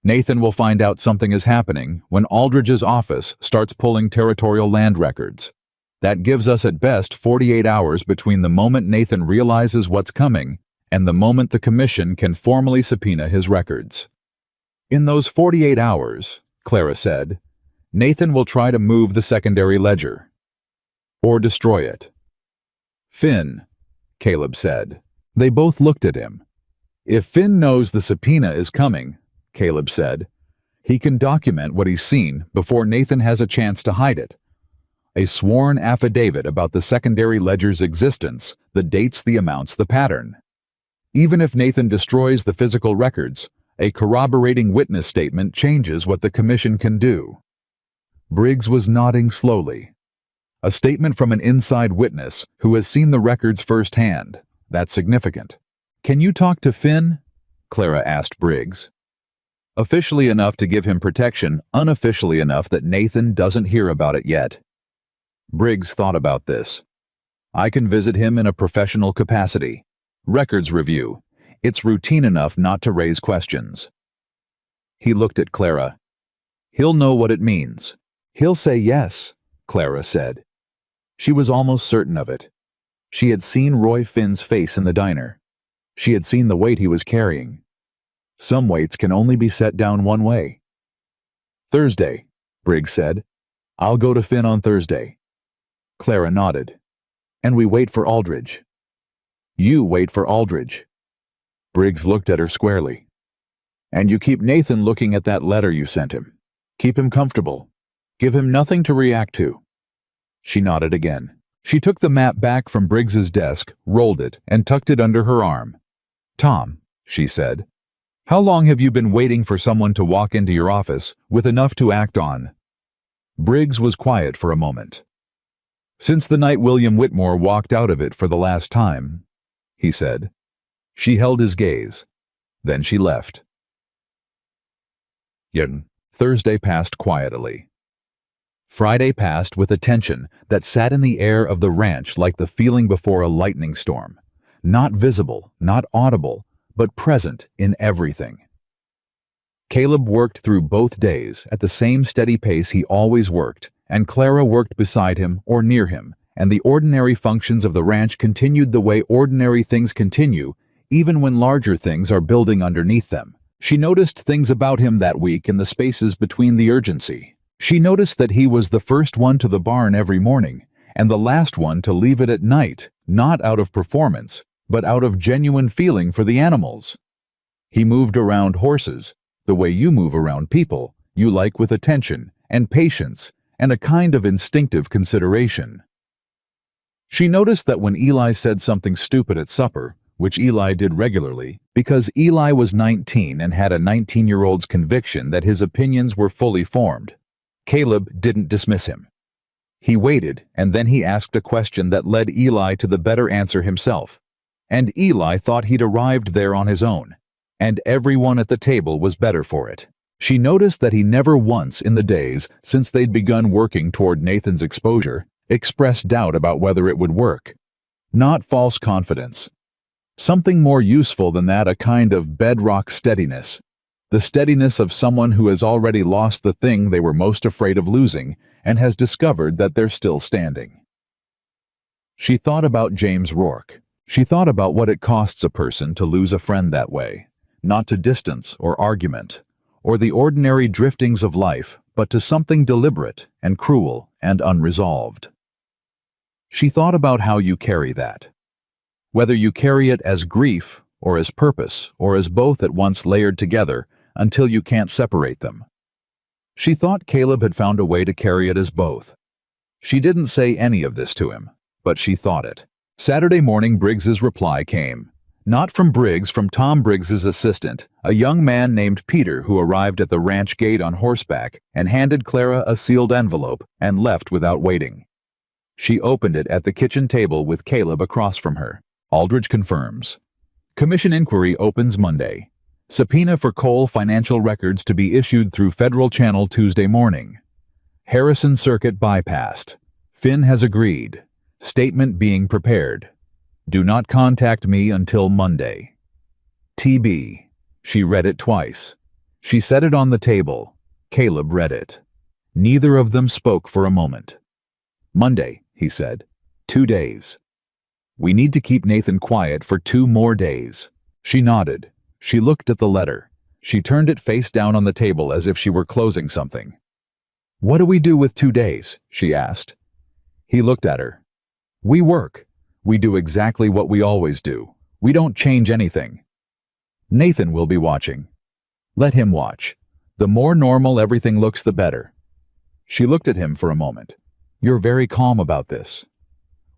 Nathan will find out something is happening when Aldridge's office starts pulling territorial land records. That gives us at best 48 hours between the moment Nathan realizes what's coming and the moment the commission can formally subpoena his records. In those 48 hours, Clara said, Nathan will try to move the secondary ledger. Or destroy it. Finn, Caleb said. They both looked at him. If Finn knows the subpoena is coming, Caleb said, he can document what he's seen before Nathan has a chance to hide it. A sworn affidavit about the secondary ledger's existence, the dates, the amounts, the pattern. Even if Nathan destroys the physical records, a corroborating witness statement changes what the commission can do. Briggs was nodding slowly. A statement from an inside witness who has seen the records firsthand. That's significant. Can you talk to Finn? Clara asked Briggs. Officially enough to give him protection, unofficially enough that Nathan doesn't hear about it yet. Briggs thought about this. I can visit him in a professional capacity. Records review. It's routine enough not to raise questions. He looked at Clara. He'll know what it means. He'll say yes, Clara said. She was almost certain of it. She had seen Roy Finn's face in the diner. She had seen the weight he was carrying. Some weights can only be set down one way. Thursday, Briggs said. I'll go to Finn on Thursday. Clara nodded. And we wait for Aldridge. You wait for Aldridge. Briggs looked at her squarely. And you keep Nathan looking at that letter you sent him. Keep him comfortable. Give him nothing to react to. She nodded again. She took the map back from Briggs's desk, rolled it, and tucked it under her arm. Tom, she said, how long have you been waiting for someone to walk into your office with enough to act on? Briggs was quiet for a moment. Since the night William Whitmore walked out of it for the last time, he said. She held his gaze. Then she left. Thursday passed quietly. Friday passed with a tension that sat in the air of the ranch like the feeling before a lightning storm. Not visible, not audible, but present in everything. Caleb worked through both days at the same steady pace he always worked, and Clara worked beside him or near him, and the ordinary functions of the ranch continued the way ordinary things continue, even when larger things are building underneath them. She noticed things about him that week in the spaces between the urgency. She noticed that he was the first one to the barn every morning, and the last one to leave it at night, not out of performance, but out of genuine feeling for the animals. He moved around horses, the way you move around people, you like with attention and patience and a kind of instinctive consideration. She noticed that when Eli said something stupid at supper, which Eli did regularly, Because Eli was 19 and had a 19-year-old's conviction that his opinions were fully formed, Caleb didn't dismiss him. He waited, and then he asked a question that led Eli to the better answer himself. And Eli thought he'd arrived there on his own, and everyone at the table was better for it. She noticed that he never once in the days since they'd begun working toward Nathan's exposure expressed doubt about whether it would work. Not false confidence. Something more useful than that, a kind of bedrock steadiness. The steadiness of someone who has already lost the thing they were most afraid of losing and has discovered that they're still standing. She thought about James Rourke. She thought about what it costs a person to lose a friend that way, not to distance or argument, or the ordinary driftings of life, but to something deliberate and cruel and unresolved. She thought about how you carry that. Whether you carry it as grief, or as purpose, or as both at once layered together until you can't separate them. She thought Caleb had found a way to carry it as both. She didn't say any of this to him, but she thought it. Saturday morning, Briggs's reply came. Not from Briggs, from Tom Briggs's assistant, a young man named Peter who arrived at the ranch gate on horseback and handed Clara a sealed envelope and left without waiting. She opened it at the kitchen table with Caleb across from her. Aldrich confirms. Commission inquiry opens Monday. Subpoena for Cole financial records to be issued through Federal Channel Tuesday morning. Harrison Circuit bypassed. Finn has agreed. Statement being prepared. Do not contact me until Monday. TB. She read it twice. She set it on the table. Caleb read it. Neither of them spoke for a moment. Monday, he said. 2 days. We need to keep Nathan quiet for 2 more days. She nodded. She looked at the letter. She turned it face down on the table as if she were closing something. What do we do with 2 days? She asked. He looked at her. We work. We do exactly what we always do. We don't change anything. Nathan will be watching. Let him watch. The more normal everything looks, the better. She looked at him for a moment. You're very calm about this.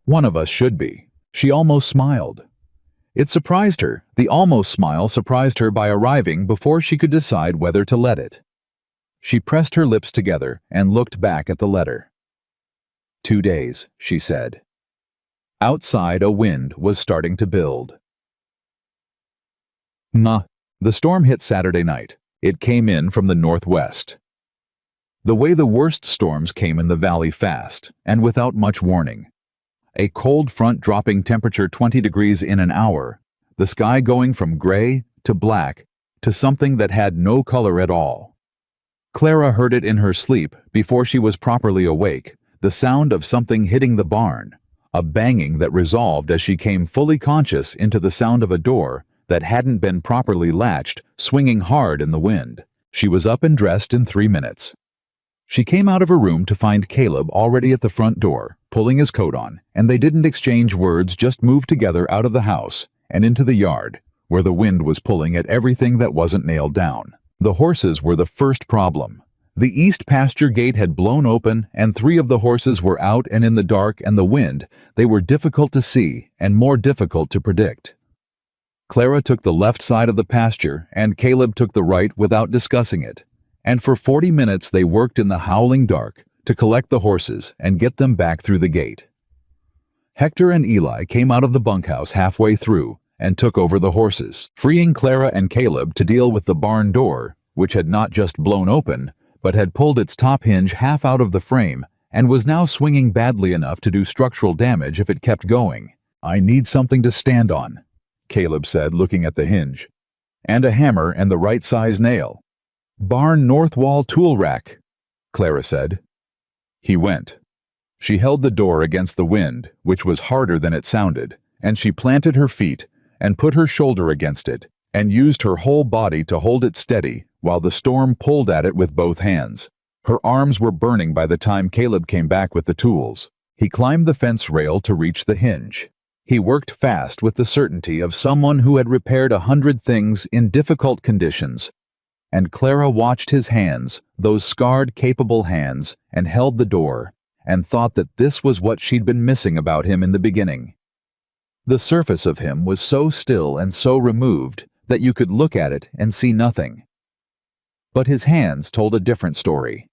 One of us should be. She almost smiled. It surprised her. The almost smile surprised her by arriving before she could decide whether to let it. She pressed her lips together and looked back at the letter. 2 days, she said. Outside, a wind was starting to build. The storm hit Saturday night. It came in from the northwest. The way the worst storms came in the valley fast, and without much warning. A cold front dropping temperature 20 degrees in an hour, the sky going from gray to black to something that had no color at all. Clara heard it in her sleep before she was properly awake, the sound of something hitting the barn, a banging that resolved as she came fully conscious into the sound of a door that hadn't been properly latched, swinging hard in the wind. She was up and dressed in 3 minutes. She came out of her room to find Caleb already at the front door, pulling his coat on, and they didn't exchange words, just moved together out of the house and into the yard, where the wind was pulling at everything that wasn't nailed down. The horses were the first problem. The east pasture gate had blown open, and 3 of the horses were out and in the dark and the wind. They were difficult to see and more difficult to predict. Clara took the left side of the pasture, and Caleb took the right without discussing it. And for 40 minutes they worked in the howling dark to collect the horses and get them back through the gate. Hector and Eli came out of the bunkhouse halfway through and took over the horses, freeing Clara and Caleb to deal with the barn door, which had not just blown open, but had pulled its top hinge half out of the frame and was now swinging badly enough to do structural damage if it kept going. I need something to stand on, Caleb said, looking at the hinge. And a hammer and the right size nail. Barn north wall tool rack, Clara said. He went. She held the door against the wind, which was harder than it sounded, and she planted her feet and put her shoulder against it and used her whole body to hold it steady while the storm pulled at it with both hands. Her arms were burning by the time Caleb came back with the tools. He climbed the fence rail to reach the hinge. He worked fast with the certainty of someone who had repaired 100 things in difficult conditions. And Clara watched his hands, those scarred, capable hands, and held the door, and thought that this was what she'd been missing about him in the beginning. The surface of him was so still and so removed, that you could look at it and see nothing. But his hands told a different story.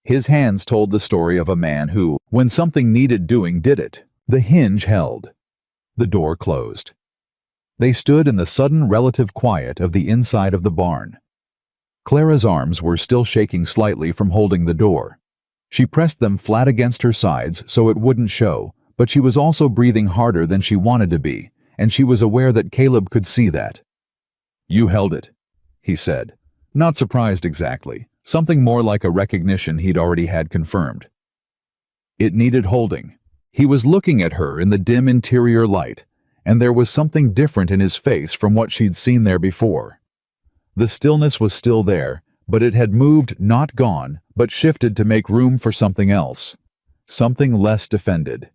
His hands told the story of a man who, when something needed doing, did it. The hinge held. The door closed. They stood in the sudden relative quiet of the inside of the barn. Clara's arms were still shaking slightly from holding the door. She pressed them flat against her sides so it wouldn't show, but she was also breathing harder than she wanted to be, and she was aware that Caleb could see that. "You held it," he said, not surprised exactly, something more like a recognition he'd already had confirmed. It needed holding. He was looking at her in the dim interior light, and there was something different in his face from what she'd seen there before. The stillness was still there, but it had moved, not gone, but shifted to make room for something else. Something less defended.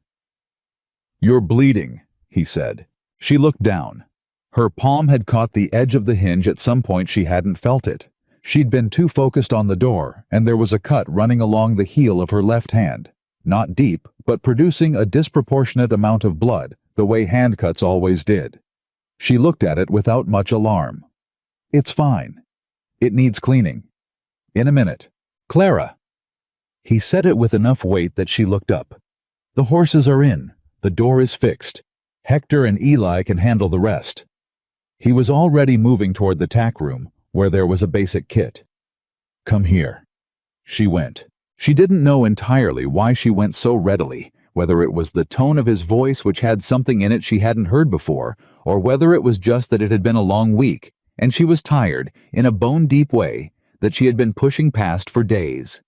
"You're bleeding," he said. She looked down. Her palm had caught the edge of the hinge at some point she hadn't felt it. She'd been too focused on the door, and there was a cut running along the heel of her left hand. Not deep, but producing a disproportionate amount of blood, the way hand cuts always did. She looked at it without much alarm. "It's fine. It needs cleaning. In a minute. Clara." He said it with enough weight that she looked up. "The horses are in. The door is fixed. Hector and Eli can handle the rest." He was already moving toward the tack room, where there was a basic kit. "Come here." She went. She didn't know entirely why she went so readily, whether it was the tone of his voice which had something in it she hadn't heard before, or whether it was just that it had been a long week, and she was tired, in a bone-deep way, that she had been pushing past for days.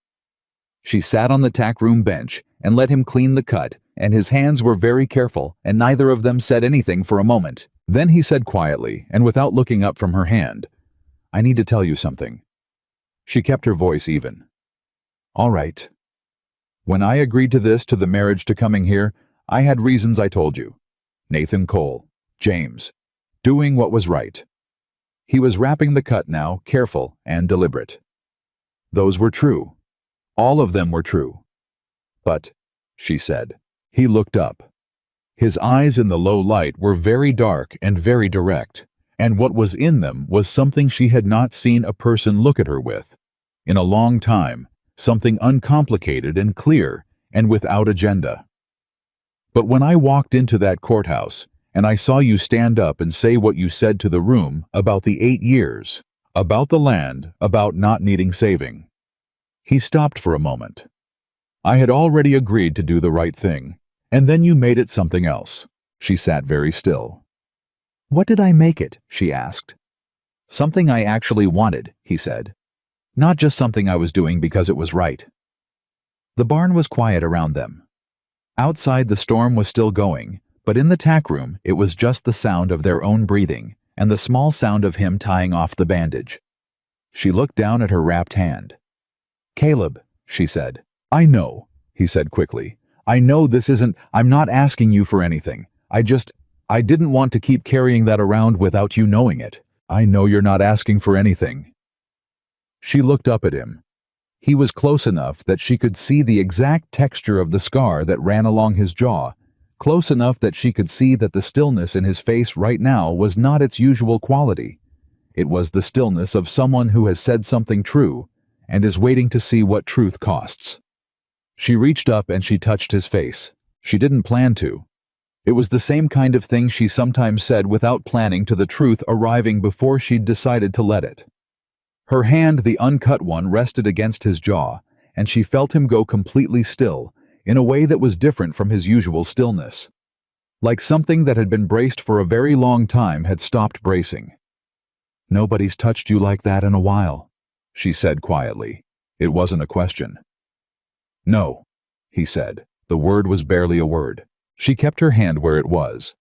She sat on the tack room bench and let him clean the cut, and his hands were very careful, and neither of them said anything for a moment. Then he said quietly, and without looking up from her hand, "I need to tell you something." She kept her voice even. "All right. When I agreed to this, to the marriage, to coming here, I had reasons I told you. Nathan Cole, James, doing what was right." He was wrapping the cut now, careful and deliberate. "Those were true. All of them were true. But," she said. He looked up. His eyes in the low light were very dark and very direct, and what was in them was something she had not seen a person look at her with in a long time, something uncomplicated and clear and without agenda. "But when I walked into that courthouse, and I saw you stand up and say what you said to the room about the 8 years, about the land, about not needing saving." He stopped for a moment. "I had already agreed to do the right thing, and then you made it something else." She sat very still. "What did I make it?" she asked. "Something I actually wanted," he said. "Not just something I was doing because it was right." The barn was quiet around them. Outside the storm was still going, but in the tack room it was just the sound of their own breathing and the small sound of him tying off the bandage. She looked down at her wrapped hand. "Caleb," she said. "I know," he said quickly. "I know this isn't, I'm not asking you for anything. I didn't want to keep carrying that around without you knowing it. I know you're not asking for anything." She looked up at him. He was close enough that she could see the exact texture of the scar that ran along his jaw, close enough that she could see that the stillness in his face right now was not its usual quality. It was the stillness of someone who has said something true and is waiting to see what truth costs. She reached up and she touched his face. She didn't plan to. It was the same kind of thing she sometimes said without planning, to the truth arriving before she'd decided to let it. Her hand, the uncut one, rested against his jaw, and she felt him go completely still, in a way that was different from his usual stillness. Like something that had been braced for a very long time had stopped bracing. "Nobody's touched you like that in a while," she said quietly. It wasn't a question. "No," he said. The word was barely a word. She kept her hand where it was.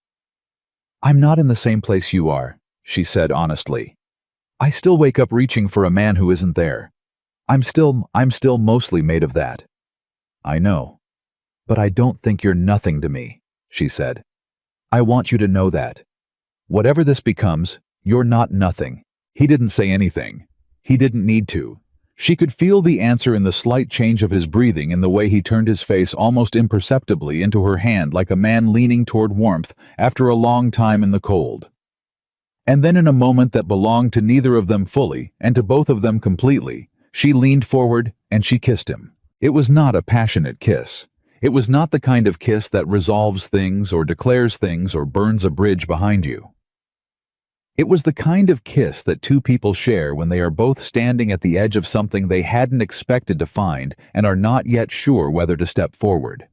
"I'm not in the same place you are," she said honestly. "I still wake up reaching for a man who isn't there. I'm still mostly made of that." "I know. But I don't think you're nothing to me," she said. "I want you to know that. Whatever this becomes, you're not nothing." He didn't say anything. He didn't need to. She could feel the answer in the slight change of his breathing, in the way he turned his face almost imperceptibly into her hand, like a man leaning toward warmth after a long time in the cold. And then in a moment that belonged to neither of them fully, and to both of them completely, she leaned forward and she kissed him. It was not a passionate kiss. It was not the kind of kiss that resolves things or declares things or burns a bridge behind you. It was the kind of kiss that two people share when they are both standing at the edge of something they hadn't expected to find and are not yet sure whether to step forward.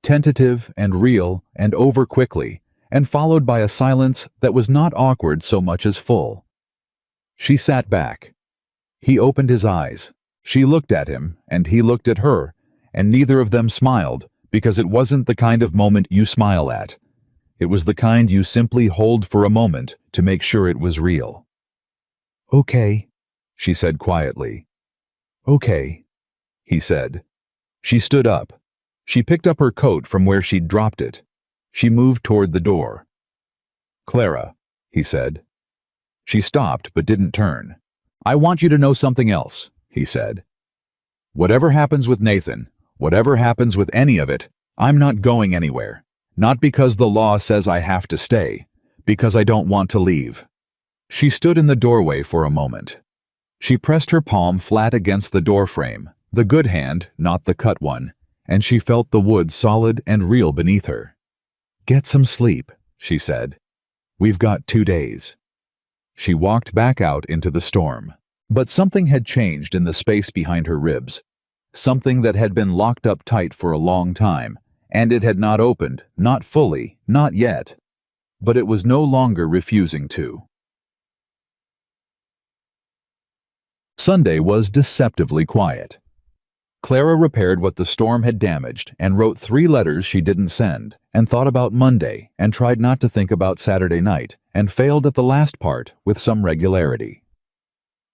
Tentative and real and over quickly, and followed by a silence that was not awkward so much as full. She sat back. He opened his eyes. She looked at him, and he looked at her, and neither of them smiled, because it wasn't the kind of moment you smile at. It was the kind you simply hold for a moment to make sure it was real. "Okay," she said quietly. "Okay," he said. She stood up. She picked up her coat from where she'd dropped it. She moved toward the door. "Clara," he said. She stopped but didn't turn. "I want you to know something else," he said. "Whatever happens with Nathan, whatever happens with any of it, I'm not going anywhere. Not because the law says I have to stay, because I don't want to leave." She stood in the doorway for a moment. She pressed her palm flat against the doorframe, the good hand, not the cut one, and she felt the wood solid and real beneath her. "Get some sleep," she said. "We've got 2 days." She walked back out into the storm. But something had changed in the space behind her ribs. Something that had been locked up tight for a long time, and it had not opened, not fully, not yet. But it was no longer refusing to. Sunday was deceptively quiet. Clara repaired what the storm had damaged and wrote 3 letters she didn't send, and thought about Monday and tried not to think about Saturday night, and failed at the last part with some regularity.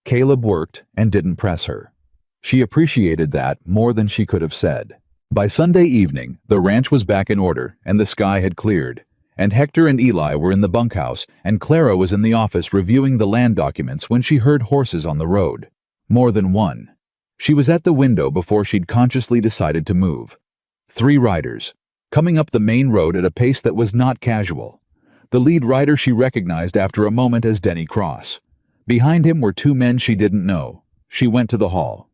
Caleb worked and didn't press her. She appreciated that more than she could have said. By Sunday evening, the ranch was back in order and the sky had cleared, and Hector and Eli were in the bunkhouse and Clara was in the office reviewing the land documents when she heard horses on the road. More than one. She was at the window before she'd consciously decided to move. 3 riders, coming up the main road at a pace that was not casual. The lead rider she recognized after a moment as Denny Cross. Behind him were 2 men she didn't know. She went to the hall.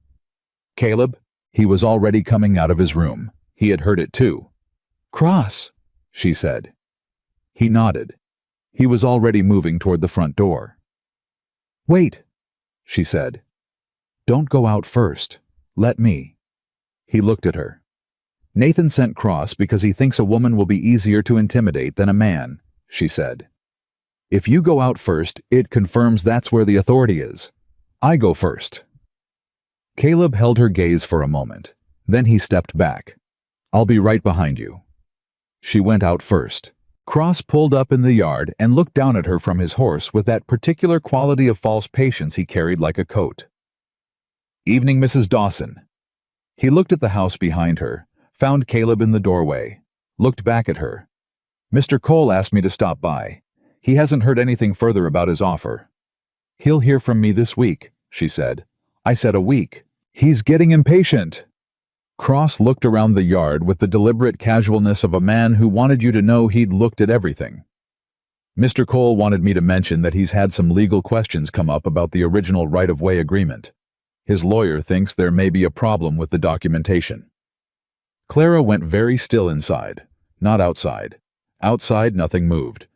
"Caleb?" He was already coming out of his room. He had heard it too. "Cross," she said. He nodded. He was already moving toward the front door. "Wait," she said. "Don't go out first. Let me." He looked at her. "Nathan sent Cross because he thinks a woman will be easier to intimidate than a man," she said. "If you go out first, it confirms that's where the authority is. I go first." Caleb held her gaze for a moment. Then he stepped back. "I'll be right behind you." She went out first. Cross pulled up in the yard and looked down at her from his horse with that particular quality of false patience he carried like a coat. "Evening, Mrs. Dawson." He looked at the house behind her, found Caleb in the doorway, looked back at her. "Mr. Cole asked me to stop by. He hasn't heard anything further about his offer." "He'll hear from me this week," she said. "I said a week." "He's getting impatient." Cross looked around the yard with the deliberate casualness of a man who wanted you to know he'd looked at everything. "Mr. Cole wanted me to mention that he's had some legal questions come up about the original right-of-way agreement. His lawyer thinks there may be a problem with the documentation." Clara went very still inside, not outside. Outside, nothing moved.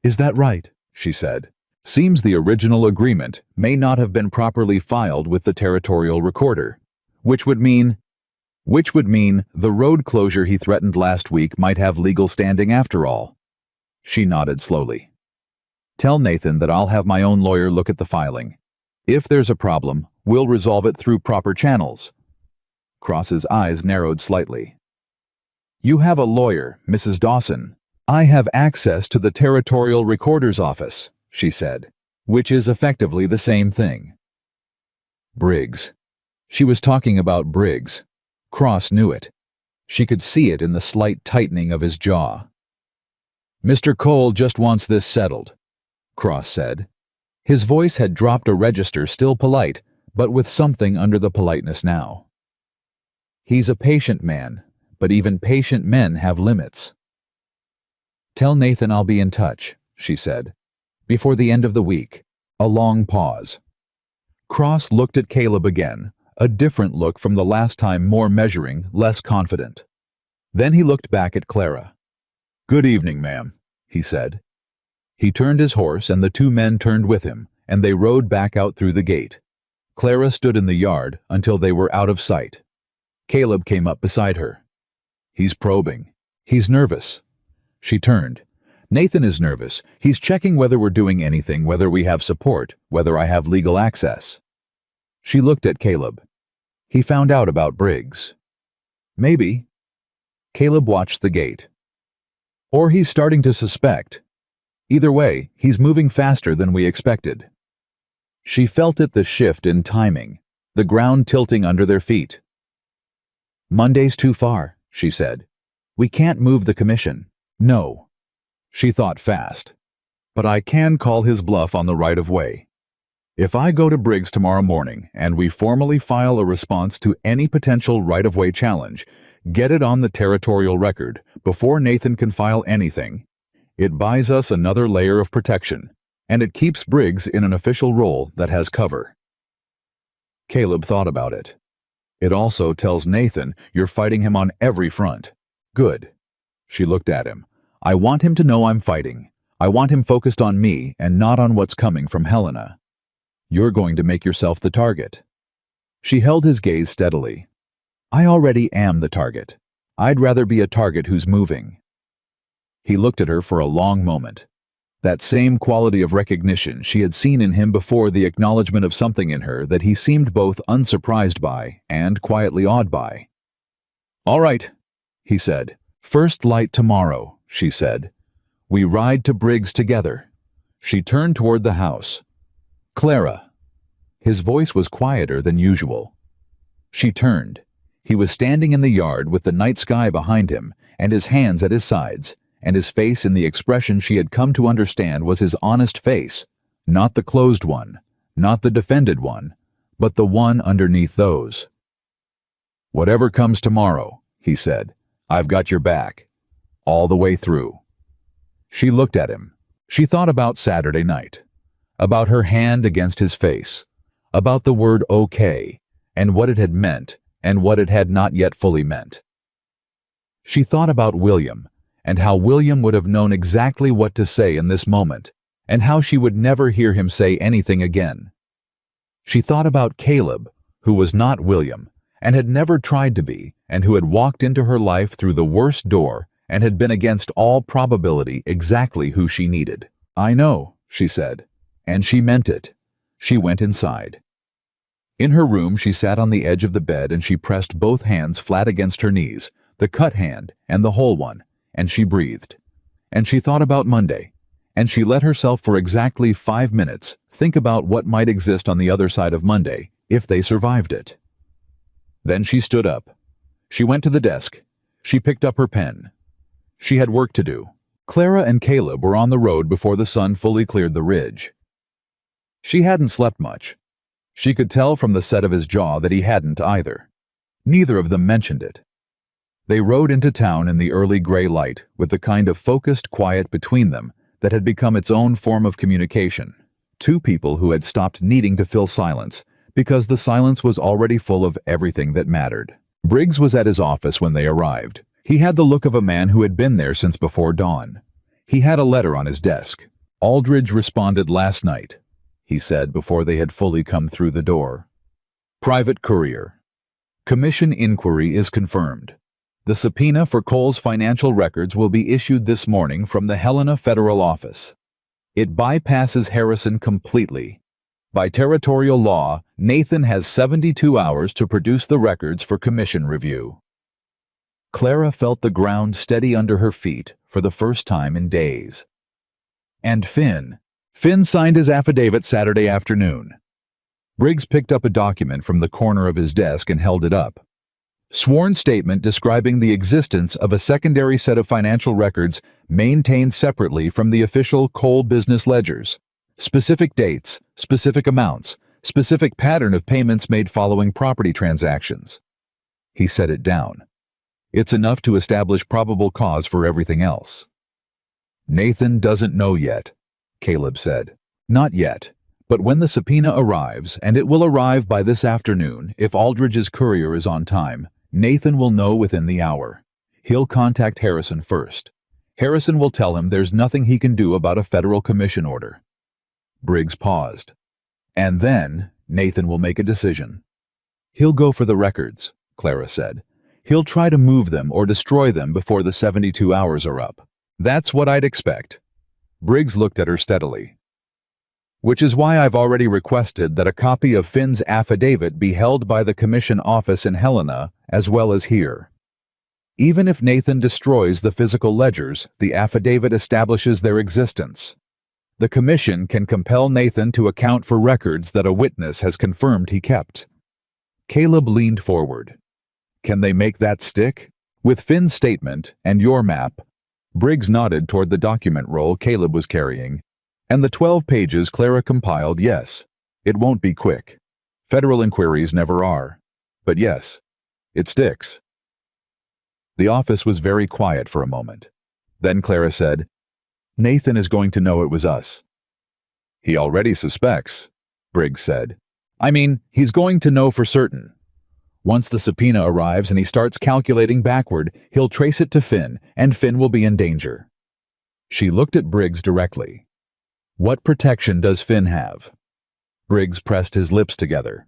"Is that right?" she said. "Seems the original agreement may not have been properly filed with the territorial recorder, which would mean the road closure he threatened last week might have legal standing after all." She nodded slowly. "Tell Nathan that I'll have my own lawyer look at the filing. If there's a problem, we'll resolve it through proper channels." Cross's eyes narrowed slightly. "You have a lawyer, Mrs. Dawson. I have access to the territorial recorder's office," she said, "which is effectively the same thing." Briggs. She was talking about Briggs. Cross knew it. She could see it in the slight tightening of his jaw. "Mr. Cole just wants this settled," Cross said. His voice had dropped a register, still polite, but with something under the politeness now. "He's a patient man, but even patient men have limits." "Tell Nathan I'll be in touch," she said. before the end of the week. A long pause. Cross looked at Caleb again, a different look from the last time, more measuring, less confident. Then he looked back at Clara. "Good evening, ma'am," he said. He turned his horse and the two men turned with him, and they rode back out through the gate. Clara stood in the yard until they were out of sight. Caleb came up beside her. "He's probing. He's nervous." She turned. "Nathan is nervous. He's checking whether we're doing anything, whether we have support, whether I have legal access." She looked at Caleb. "He found out about Briggs." "Maybe." Caleb watched the gate. "Or he's starting to suspect. Either way, he's moving faster than we expected." She felt it, the shift in timing, the ground tilting under their feet. "Monday's too far," she said. "We can't move the commission." "No." She thought fast. "But I can call his bluff on the right-of-way. If I go to Briggs tomorrow morning and we formally file a response to any potential right-of-way challenge, get it on the territorial record before Nathan can file anything, it buys us another layer of protection, and it keeps Briggs in an official role that has cover." Caleb thought about it. "It also tells Nathan you're fighting him on every front." "Good." She looked at him. "I want him to know I'm fighting. I want him focused on me and not on what's coming from Helena. You're going to make yourself the target." She held his gaze steadily. "I already am the target. I'd rather be a target who's moving." He looked at her for a long moment. That same quality of recognition she had seen in him before, the acknowledgement of something in her that he seemed both unsurprised by and quietly awed by. "All right," he said. "First light tomorrow," she said. "We ride to Briggs together." She turned toward the house. "Clara." His voice was quieter than usual. She turned. He was standing in the yard with the night sky behind him and his hands at his sides, and his face in the expression she had come to understand was his honest face, not the closed one, not the defended one, but the one underneath those. "Whatever comes tomorrow," he said, "I've got your back. All the way through." She looked at him. She thought about Saturday night, about her hand against his face, about the word okay, and what it had meant and what it had not yet fully meant. She thought about William, and how William would have known exactly what to say in this moment, and how she would never hear him say anything again. She thought about Caleb, who was not William, and had never tried to be, and who had walked into her life through the worst door and had been against all probability exactly who she needed. "I know," she said, and she meant it. She went inside. In her room, she sat on the edge of the bed and she pressed both hands flat against her knees, the cut hand and the whole one, and she breathed. And she thought about Monday, and she let herself for exactly 5 minutes think about what might exist on the other side of Monday if they survived it. Then she stood up. She went to the desk. She picked up her pen. She had work to do. Clara and Caleb were on the road before the sun fully cleared the ridge. She hadn't slept much. She could tell from the set of his jaw that he hadn't either. Neither of them mentioned it. They rode into town in the early gray light with the kind of focused quiet between them that had become its own form of communication. Two people who had stopped needing to fill silence because the silence was already full of everything that mattered. Briggs was at his office when they arrived. He had the look of a man who had been there since before dawn. He had a letter on his desk. "Aldridge responded last night," he said before they had fully come through the door. "Private courier. Commission inquiry is confirmed. The subpoena for Cole's financial records will be issued this morning from the Helena Federal Office. It bypasses Harrison completely. By territorial law, Nathan has 72 hours to produce the records for commission review." Clara felt the ground steady under her feet for the first time in days. "And Finn." Finn signed his affidavit Saturday afternoon. Briggs picked up a document from the corner of his desk and held it up. Sworn statement describing the existence of a secondary set of financial records maintained separately from the official Cole business ledgers. Specific dates, specific amounts, specific pattern of payments made following property transactions. He set it down. It's enough to establish probable cause for everything else. "Nathan doesn't know yet. Caleb said. Not yet. But when the subpoena arrives, and it will arrive by this afternoon if Aldridge's courier is on time, Nathan will know within the hour. He'll contact Harrison first. Harrison will tell him there's nothing he can do about a federal commission order. Briggs paused. And then Nathan will make a decision. He'll go for the records, Clara said. He'll try to move them or destroy them before the 72 hours are up. That's what I'd expect. Briggs looked at her steadily. Which is why I've already requested that a copy of Finn's affidavit be held by the commission office in Helena as well as here. Even if Nathan destroys the physical ledgers, the affidavit establishes their existence. The commission can compel Nathan to account for records that a witness has confirmed he kept. Caleb leaned forward. Can they make that stick? With Finn's statement and your map, Briggs nodded toward the document roll Caleb was carrying. And the 12 pages Clara compiled, yes. It won't be quick. Federal inquiries never are. But yes, it sticks. The office was very quiet for a moment. Then Clara said, Nathan is going to know it was us. He already suspects, Briggs said. I mean, he's going to know for certain. Once the subpoena arrives and he starts calculating backward, he'll trace it to Finn, and Finn will be in danger. She looked at Briggs directly. What protection does Finn have? Briggs pressed his lips together.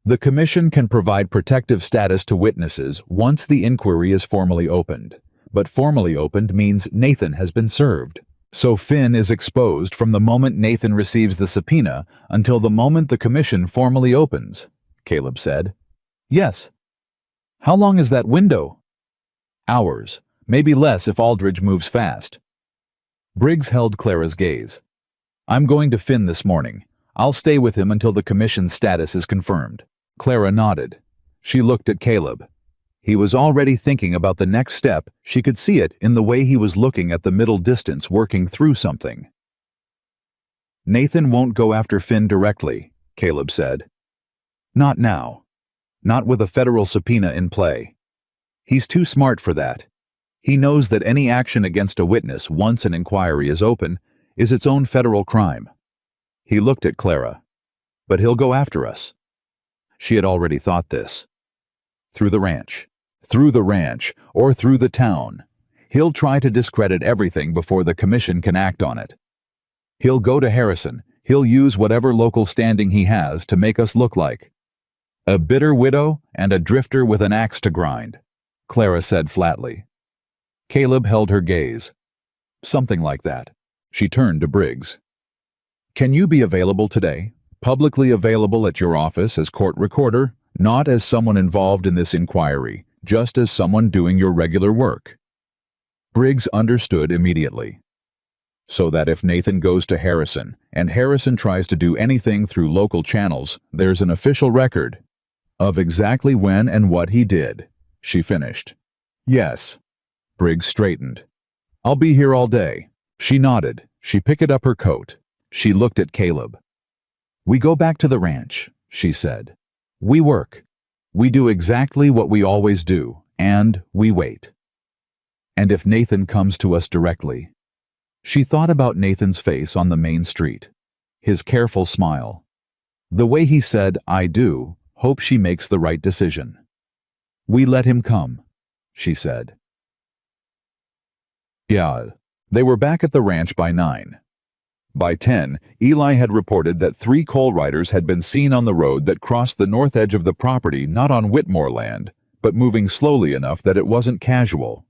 The commission can provide protective status to witnesses once the inquiry is formally opened. But formally opened means Nathan has been served. So Finn is exposed from the moment Nathan receives the subpoena until the moment the commission formally opens, Caleb said. Yes. How long is that window? Hours, maybe less if Aldridge moves fast. Briggs held Clara's gaze. I'm going to Finn this morning. I'll stay with him until the commission's status is confirmed. Clara nodded. She looked at Caleb. He was already thinking about the next step. She could see it in the way he was looking at the middle distance, working through something. Nathan won't go after Finn directly, Caleb said. Not now. Not with a federal subpoena in play. He's too smart for that. He knows that any action against a witness once an inquiry is open is its own federal crime. He looked at Clara. But he'll go after us. She had already thought this. Through the ranch, or through the town. He'll try to discredit everything before the commission can act on it. He'll go to Harrison. He'll use whatever local standing he has to make us look like a bitter widow and a drifter with an axe to grind, Clara said flatly. Caleb held her gaze. Something like that. She turned to Briggs. Can you be available today? Publicly available at your office as court recorder, not as someone involved in this inquiry, just as someone doing your regular work. Briggs understood immediately. So that if Nathan goes to Harrison, and Harrison tries to do anything through local channels, there's an official record of exactly when and what he did, she finished. Yes. Briggs straightened. I'll be here all day. She nodded. She picked up her coat. She looked at Caleb. We go back to the ranch, she said. We work. We do exactly what we always do, and we wait. And if Nathan comes to us directly. She thought about Nathan's face on the main street. His careful smile. The way he said, I do, hope she makes the right decision. We let him come, she said. Yeah. They were back at the ranch by 9. By 10, Eli had reported that 3 coal riders had been seen on the road that crossed the north edge of the property, not on Whitmore land, but moving slowly enough that it wasn't casual.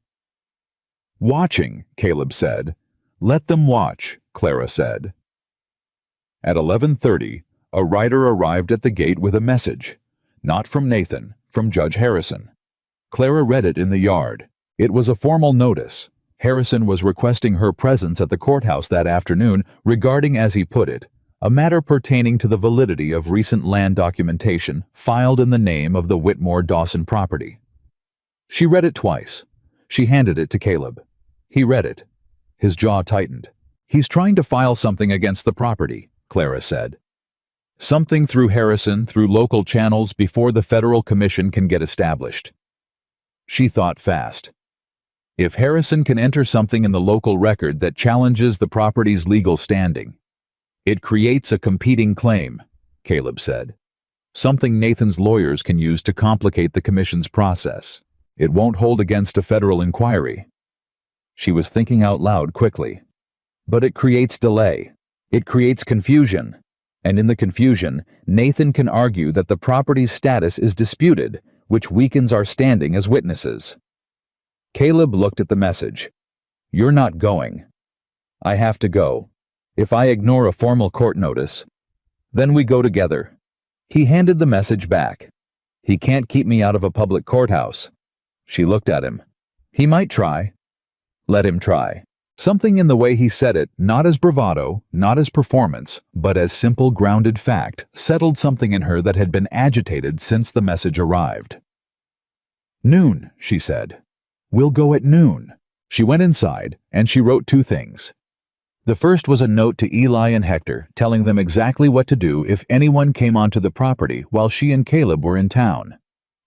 Watching, Caleb said. Let them watch, Clara said. At 11:30, a rider arrived at the gate with a message. Not from Nathan, from Judge Harrison. Clara read it in the yard. It was a formal notice. Harrison was requesting her presence at the courthouse that afternoon regarding, as he put it, a matter pertaining to the validity of recent land documentation filed in the name of the Whitmore Dawson property. She read it twice. She handed it to Caleb. He read it. His jaw tightened. He's trying to file something against the property, Clara said. Something through Harrison, through local channels before the federal commission can get established. She thought fast. If Harrison can enter something in the local record that challenges the property's legal standing, It creates a competing claim, Caleb said. Something Nathan's lawyers can use to complicate the commission's process. It won't hold against a federal inquiry. She was thinking out loud quickly. But it creates delay. It creates confusion. And in the confusion, Nathan can argue that the property's status is disputed, which weakens our standing as witnesses. Caleb looked at the message. You're not going. I have to go. If I ignore a formal court notice, then we go together. He handed the message back. He can't keep me out of a public courthouse. She looked at him. He might try. Let him try. Something in the way he said it, not as bravado, not as performance, but as simple grounded fact, settled something in her that had been agitated since the message arrived. Noon, she said. We'll go at noon. She went inside, and she wrote 2 things. The first was a note to Eli and Hector, telling them exactly what to do if anyone came onto the property while she and Caleb were in town.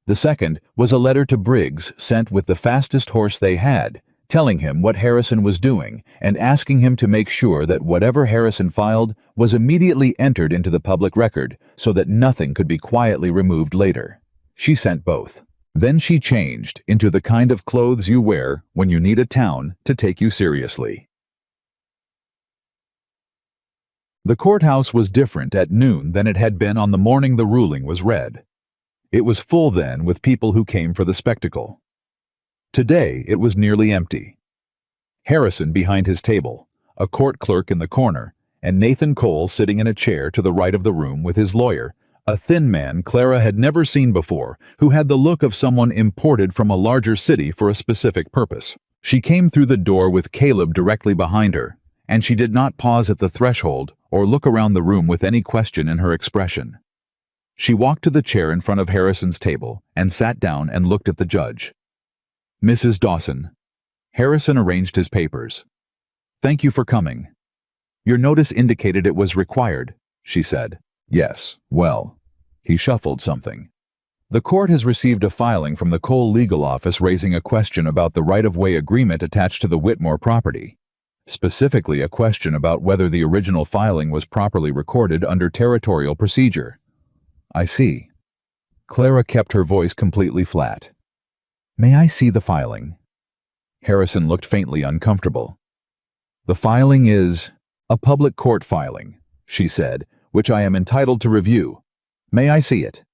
The second was a letter to Briggs sent with the fastest horse they had, telling him what Harrison was doing and asking him to make sure that whatever Harrison filed was immediately entered into the public record so that nothing could be quietly removed later. She sent both. Then she changed into the kind of clothes you wear when you need a town to take you seriously. The courthouse was different at noon than it had been on the morning the ruling was read. It was full then with people who came for the spectacle. Today it was nearly empty. Harrison behind his table, a court clerk in the corner, and Nathan Cole sitting in a chair to the right of the room with his lawyer, a thin man Clara had never seen before, who had the look of someone imported from a larger city for a specific purpose. She came through the door with Caleb directly behind her, and she did not pause at the threshold or look around the room with any question in her expression. She walked to the chair in front of Harrison's table and sat down and looked at the judge. Mrs. Dawson. Harrison arranged his papers. Thank you for coming. Your notice indicated it was required, she said. Yes, well. He shuffled something. The court has received a filing from the Cole legal office raising a question about the right-of-way agreement attached to the Whitmore property. Specifically a question about whether the original filing was properly recorded under territorial procedure. I see. Clara kept her voice completely flat. May I see the filing? Harrison looked faintly uncomfortable. The filing is a public court filing, she said, which I am entitled to review. May I see it?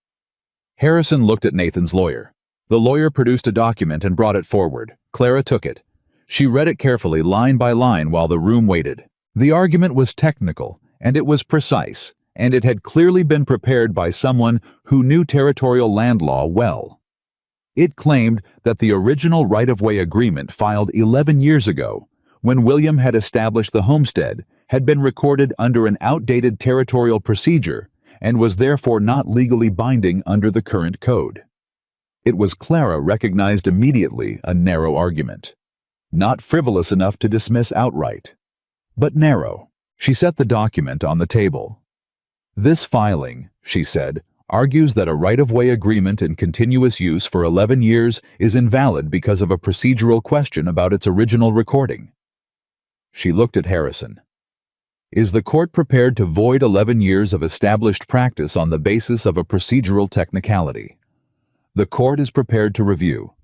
Harrison looked at Nathan's lawyer. The lawyer produced a document and brought it forward. Clara took it. She read it carefully line by line while the room waited. The argument was technical, and it was precise, and it had clearly been prepared by someone who knew territorial land law well. It claimed that the original right-of-way agreement filed 11 years ago, when William had established the homestead, had been recorded under an outdated territorial procedure and was therefore not legally binding under the current code. It was Clara recognized immediately a narrow argument. Not frivolous enough to dismiss outright, but narrow. She set the document on the table. This filing, she said, argues that a right-of-way agreement in continuous use for 11 years is invalid because of a procedural question about its original recording. She looked at Harrison. Is the court prepared to void 11 years of established practice on the basis of a procedural technicality? The court is prepared to review.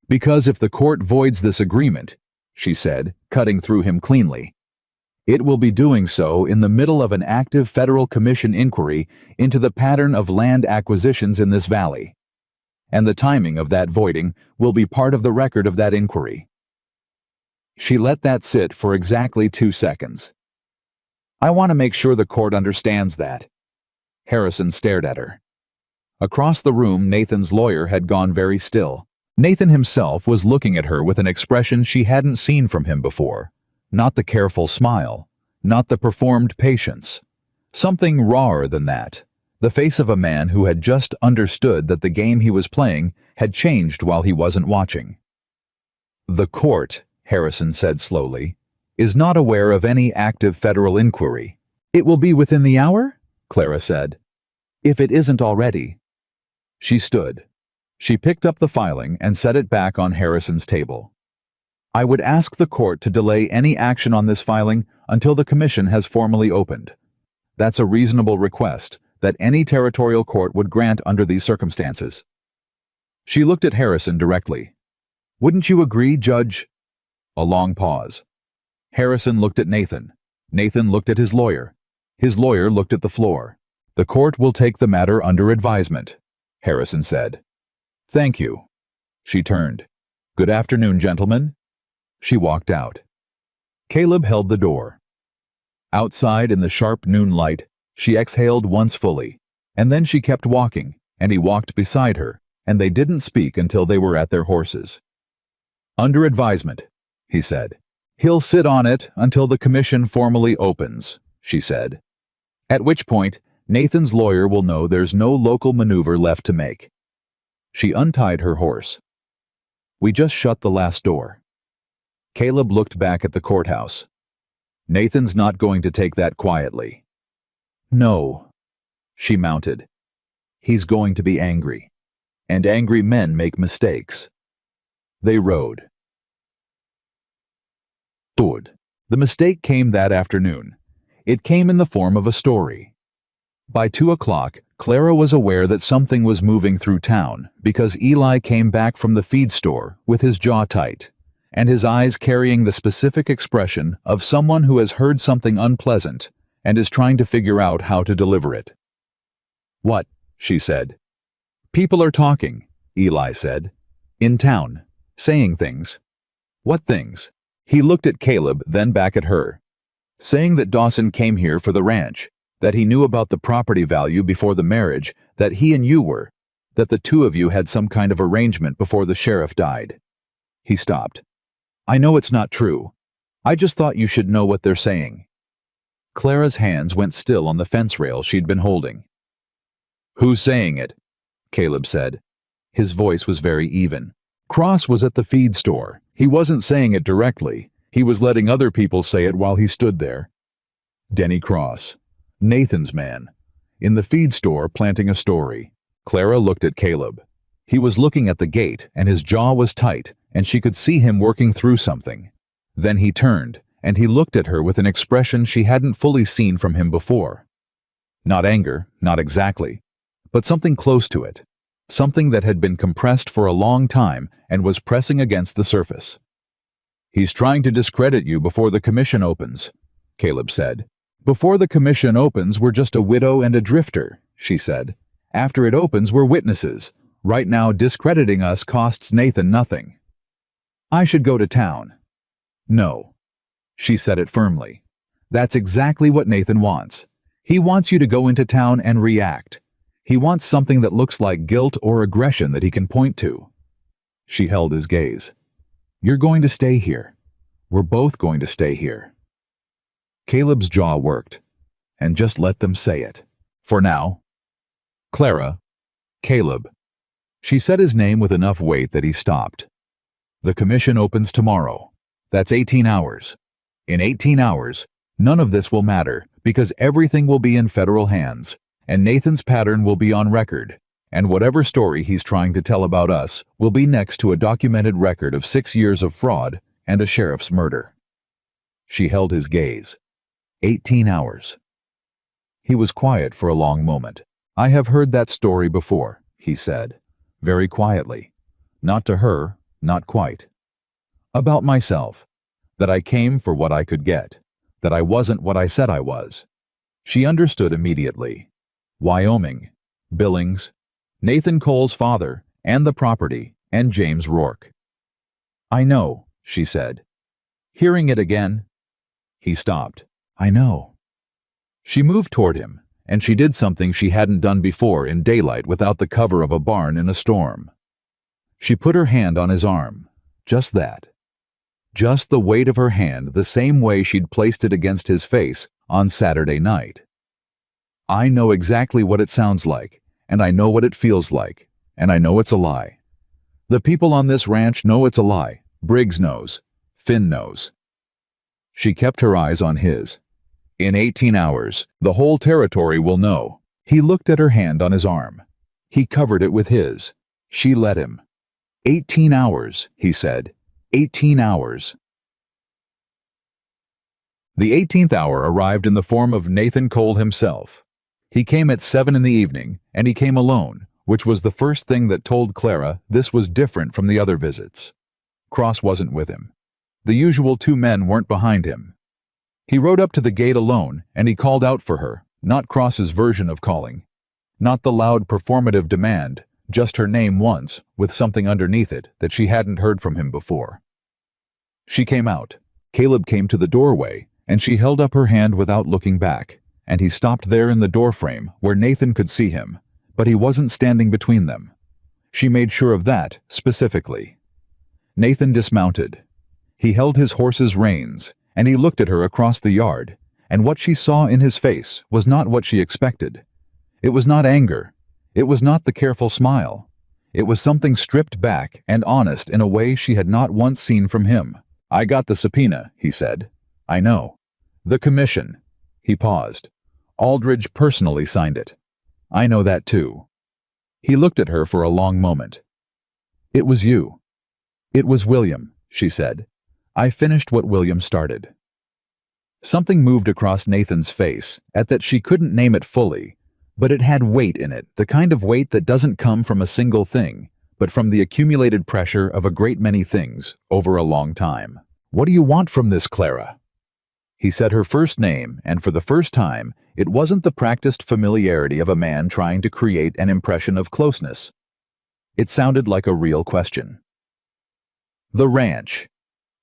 Because if the court voids this agreement, she said, cutting through him cleanly, it will be doing so in the middle of an active federal commission inquiry into the pattern of land acquisitions in this valley. And the timing of that voiding will be part of the record of that inquiry. She let that sit for exactly 2 seconds. I want to make sure the court understands that. Harrison stared at her. Across the room, Nathan's lawyer had gone very still. Nathan himself was looking at her with an expression she hadn't seen from him before. Not the careful smile, not the performed patience. Something rawer than that. The face of a man who had just understood that the game he was playing had changed while he wasn't watching. The court, Harrison said slowly, is not aware of any active federal inquiry. It will be within the hour? Clara said. If it isn't already. She stood. She picked up the filing and set it back on Harrison's table. I would ask the court to delay any action on this filing until the commission has formally opened. That's a reasonable request that any territorial court would grant under these circumstances. She looked at Harrison directly. Wouldn't you agree, Judge? A long pause. Harrison looked at Nathan. Nathan looked at his lawyer. His lawyer looked at the floor. The court will take the matter under advisement, Harrison said. Thank you. She turned. Good afternoon, gentlemen. She walked out. Caleb held the door. Outside in the sharp noon light, she exhaled once fully, and then she kept walking, and he walked beside her, and they didn't speak until they were at their horses. Under advisement, he said. He'll sit on it until the commission formally opens, she said. At which point, Nathan's lawyer will know there's no local maneuver left to make. She untied her horse. We just shut the last door. Caleb looked back at the courthouse. Nathan's not going to take that quietly. No, she mounted. He's going to be angry. And angry men make mistakes. They rode. The mistake came that afternoon. It came in the form of a story. By 2 o'clock, Clara was aware that something was moving through town because Eli came back from the feed store with his jaw tight, and his eyes carrying the specific expression of someone who has heard something unpleasant and is trying to figure out how to deliver it. What? She said. People are talking, Eli said. In town. Saying things. What things? He looked at Caleb, then back at her. Saying that Dawson came here for the ranch, that he knew about the property value before the marriage, that he and you were, that the two of you had some kind of arrangement before the sheriff died. He stopped. I know it's not true. I just thought you should know what they're saying. Clara's hands went still on the fence rail she'd been holding. Who's saying it? Caleb said. His voice was very even. Cross was at the feed store. He wasn't saying it directly. He was letting other people say it while he stood there. Denny Cross. Nathan's man. In the feed store planting a story. Clara looked at Caleb. He was looking at the gate, and his jaw was tight, and she could see him working through something. Then he turned, and he looked at her with an expression she hadn't fully seen from him before. Not anger, not exactly, but something close to it. Something that had been compressed for a long time and was pressing against the surface. He's trying to discredit you before the commission opens, Caleb said. Before the commission opens, we're just a widow and a drifter, she said. After it opens, we're witnesses. Right now, discrediting us costs Nathan nothing. I should go to town. No. She said it firmly. That's exactly what Nathan wants. He wants you to go into town and react. He wants something that looks like guilt or aggression that he can point to. She held his gaze. You're going to stay here. We're both going to stay here. Caleb's jaw worked. And just let them say it. For now. Clara. Caleb. She said his name with enough weight that he stopped. The commission opens tomorrow. That's 18 hours. In 18 hours, none of this will matter because everything will be in federal hands. And Nathan's pattern will be on record, and whatever story he's trying to tell about us will be next to a documented record of 6 years of fraud and a sheriff's murder. She held his gaze. 18 hours. He was quiet for a long moment. I have heard that story before, he said, very quietly. Not to her, not quite. About myself. That I came for what I could get. That I wasn't what I said I was. She understood immediately. Wyoming, Billings, Nathan Cole's father, and the property, and James Rourke. I know, she said. Hearing it again, he stopped. I know. She moved toward him, and she did something she hadn't done before in daylight without the cover of a barn in a storm. She put her hand on his arm, just that. Just the weight of her hand, the same way she'd placed it against his face on Saturday night. I know exactly what it sounds like, and I know what it feels like, and I know it's a lie. The people on this ranch know it's a lie. Briggs knows. Finn knows. She kept her eyes on his. In 18 hours, the whole territory will know. He looked at her hand on his arm. He covered it with his. She let him. 18 hours, he said. 18 hours. The 18th hour arrived in the form of Nathan Cole himself. He came at 7 in the evening, and he came alone, which was the first thing that told Clara this was different from the other visits. Cross wasn't with him. The usual two men weren't behind him. He rode up to the gate alone, and he called out for her, not Cross's version of calling. Not the loud performative demand, just her name once, with something underneath it that she hadn't heard from him before. She came out. Caleb came to the doorway, and she held up her hand without looking back, and he stopped there in the doorframe where Nathan could see him, but he wasn't standing between them. She made sure of that, specifically. Nathan dismounted. He held his horse's reins, and he looked at her across the yard, and what she saw in his face was not what she expected. It was not anger. It was not the careful smile. It was something stripped back and honest in a way she had not once seen from him. "I got the subpoena," he said. "I know." "The commission." He paused. "Aldridge personally signed it." "I know that too." He looked at her for a long moment. "It was you." "It was William," she said. "I finished what William started." Something moved across Nathan's face, at that she couldn't name it fully, but it had weight in it, the kind of weight that doesn't come from a single thing, but from the accumulated pressure of a great many things over a long time. "What do you want from this, Clara?" He said her first name, and for the first time, it wasn't the practiced familiarity of a man trying to create an impression of closeness. It sounded like a real question. "The ranch.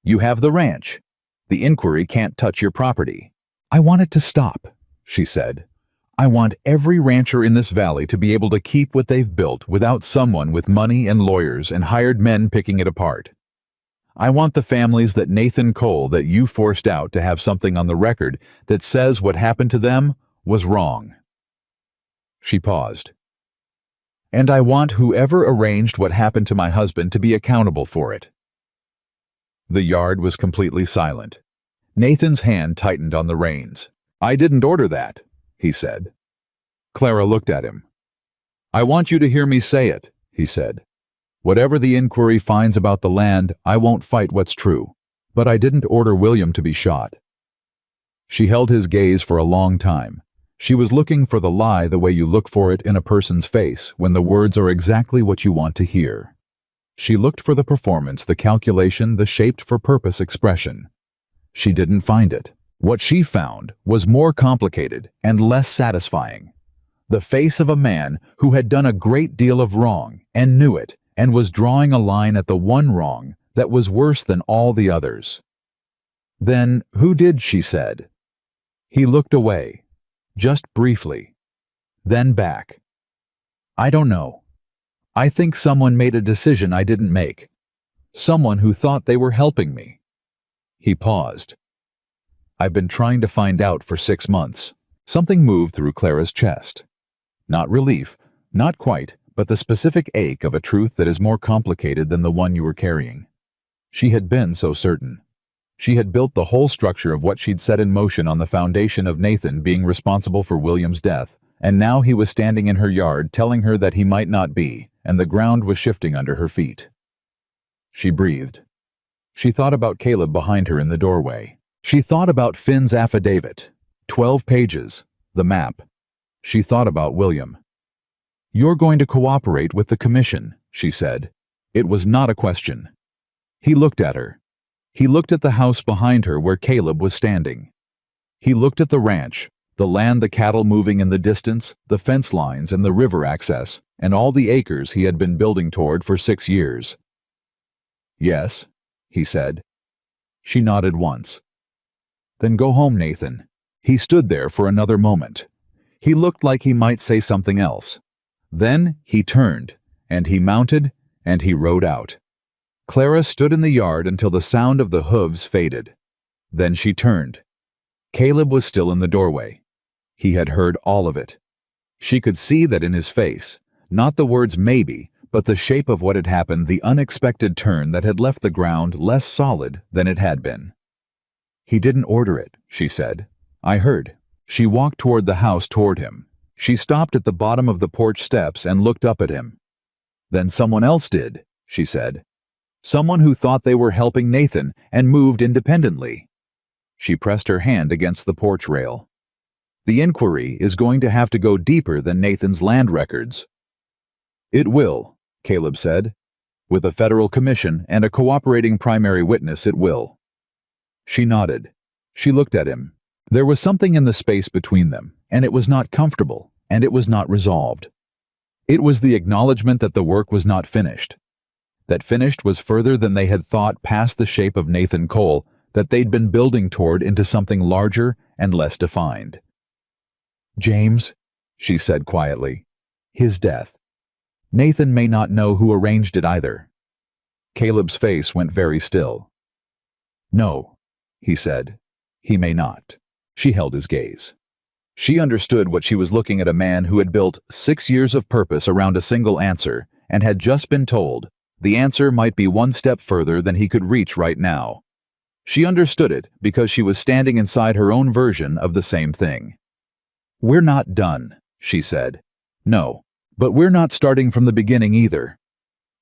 You have the ranch. The inquiry can't touch your property." "I want it to stop," she said. "I want every rancher in this valley to be able to keep what they've built without someone with money and lawyers and hired men picking it apart. I want the families that Nathan Cole that you forced out to have something on the record that says what happened to them was wrong." She paused. "And I want whoever arranged what happened to my husband to be accountable for it." The yard was completely silent. Nathan's hand tightened on the reins. "I didn't order that," he said. Clara looked at him. "I want you to hear me say it," he said. "Whatever the inquiry finds about the land, I won't fight what's true. But I didn't order William to be shot." She held his gaze for a long time. She was looking for the lie the way you look for it in a person's face when the words are exactly what you want to hear. She looked for the performance, the calculation, the shaped-for-purpose expression. She didn't find it. What she found was more complicated and less satisfying. The face of a man who had done a great deal of wrong and knew it and was drawing a line at the one wrong that was worse than all the others. "Then who did?" she said. He looked away, just briefly, then back. "I don't know. I think someone made a decision I didn't make. Someone who thought they were helping me." He paused. "I've been trying to find out for 6 months." Something moved through Clara's chest. Not relief, not quite, but the specific ache of a truth that is more complicated than the one you were carrying. She had been so certain. She had built the whole structure of what she'd set in motion on the foundation of Nathan being responsible for William's death, and now he was standing in her yard telling her that he might not be, and the ground was shifting under her feet. She breathed. She thought about Caleb behind her in the doorway. She thought about Finn's affidavit, 12 pages, the map. She thought about William. "You're going to cooperate with the commission," she said. It was not a question. He looked at her. He looked at the house behind her where Caleb was standing. He looked at the ranch, the land, the cattle moving in the distance, the fence lines and the river access, and all the acres he had been building toward for 6 years. "Yes," he said. She nodded once. "Then go home, Nathan." He stood there for another moment. He looked like he might say something else. Then he turned, and he mounted, and he rode out. Clara stood in the yard until the sound of the hooves faded. Then she turned. Caleb was still in the doorway. He had heard all of it. She could see that in his face, not the words maybe, but the shape of what had happened, the unexpected turn that had left the ground less solid than it had been. "He didn't order it," she said. "I heard." She walked toward the house toward him. She stopped at the bottom of the porch steps and looked up at him. "Then someone else did," she said. "Someone who thought they were helping Nathan and moved independently." She pressed her hand against the porch rail. The inquiry is going to have to go deeper than Nathan's land records. It will, Caleb said. With a federal commission and a cooperating primary witness, it will. She nodded. She looked at him. There was something in the space between them, and it was not comfortable, and it was not resolved. It was the acknowledgement that the work was not finished. That finished was further than they had thought, past the shape of Nathan Cole, that they'd been building toward, into something larger and less defined. James, she said quietly. His death. Nathan may not know who arranged it either. Caleb's face went very still. No, he said. He may not. She held his gaze. She understood what she was looking at: a man who had built 6 years of purpose around a single answer and had just been told the answer might be one step further than he could reach right now. She understood it because she was standing inside her own version of the same thing. We're not done, she said. No, but we're not starting from the beginning either.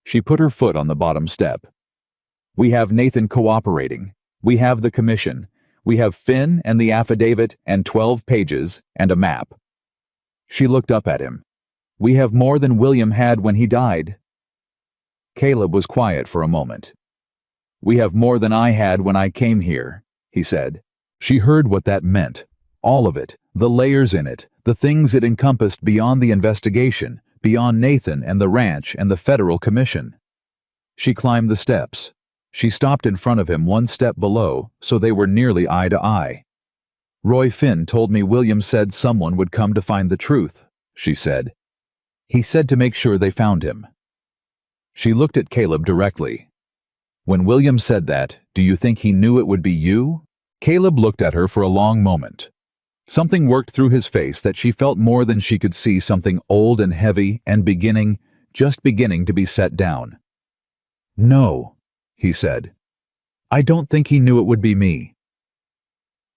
She put her foot on the bottom step. We have Nathan cooperating. We have the commission. We have Finn and the affidavit and 12 pages and a map. She looked up at him. We have more than William had when he died. Caleb was quiet for a moment. We have more than I had when I came here, he said. She heard what that meant. All of it, the layers in it, the things it encompassed beyond the investigation, beyond Nathan and the ranch and the federal commission. She climbed the steps. She stopped in front of him, one step below, so they were nearly eye to eye. Roy Finn told me William said someone would come to find the truth, she said. He said to make sure they found him. She looked at Caleb directly. When William said that, do you think he knew it would be you? Caleb looked at her for a long moment. Something worked through his face that she felt more than she could see, something old and heavy and just beginning to be set down. No, he said. I don't think he knew it would be me.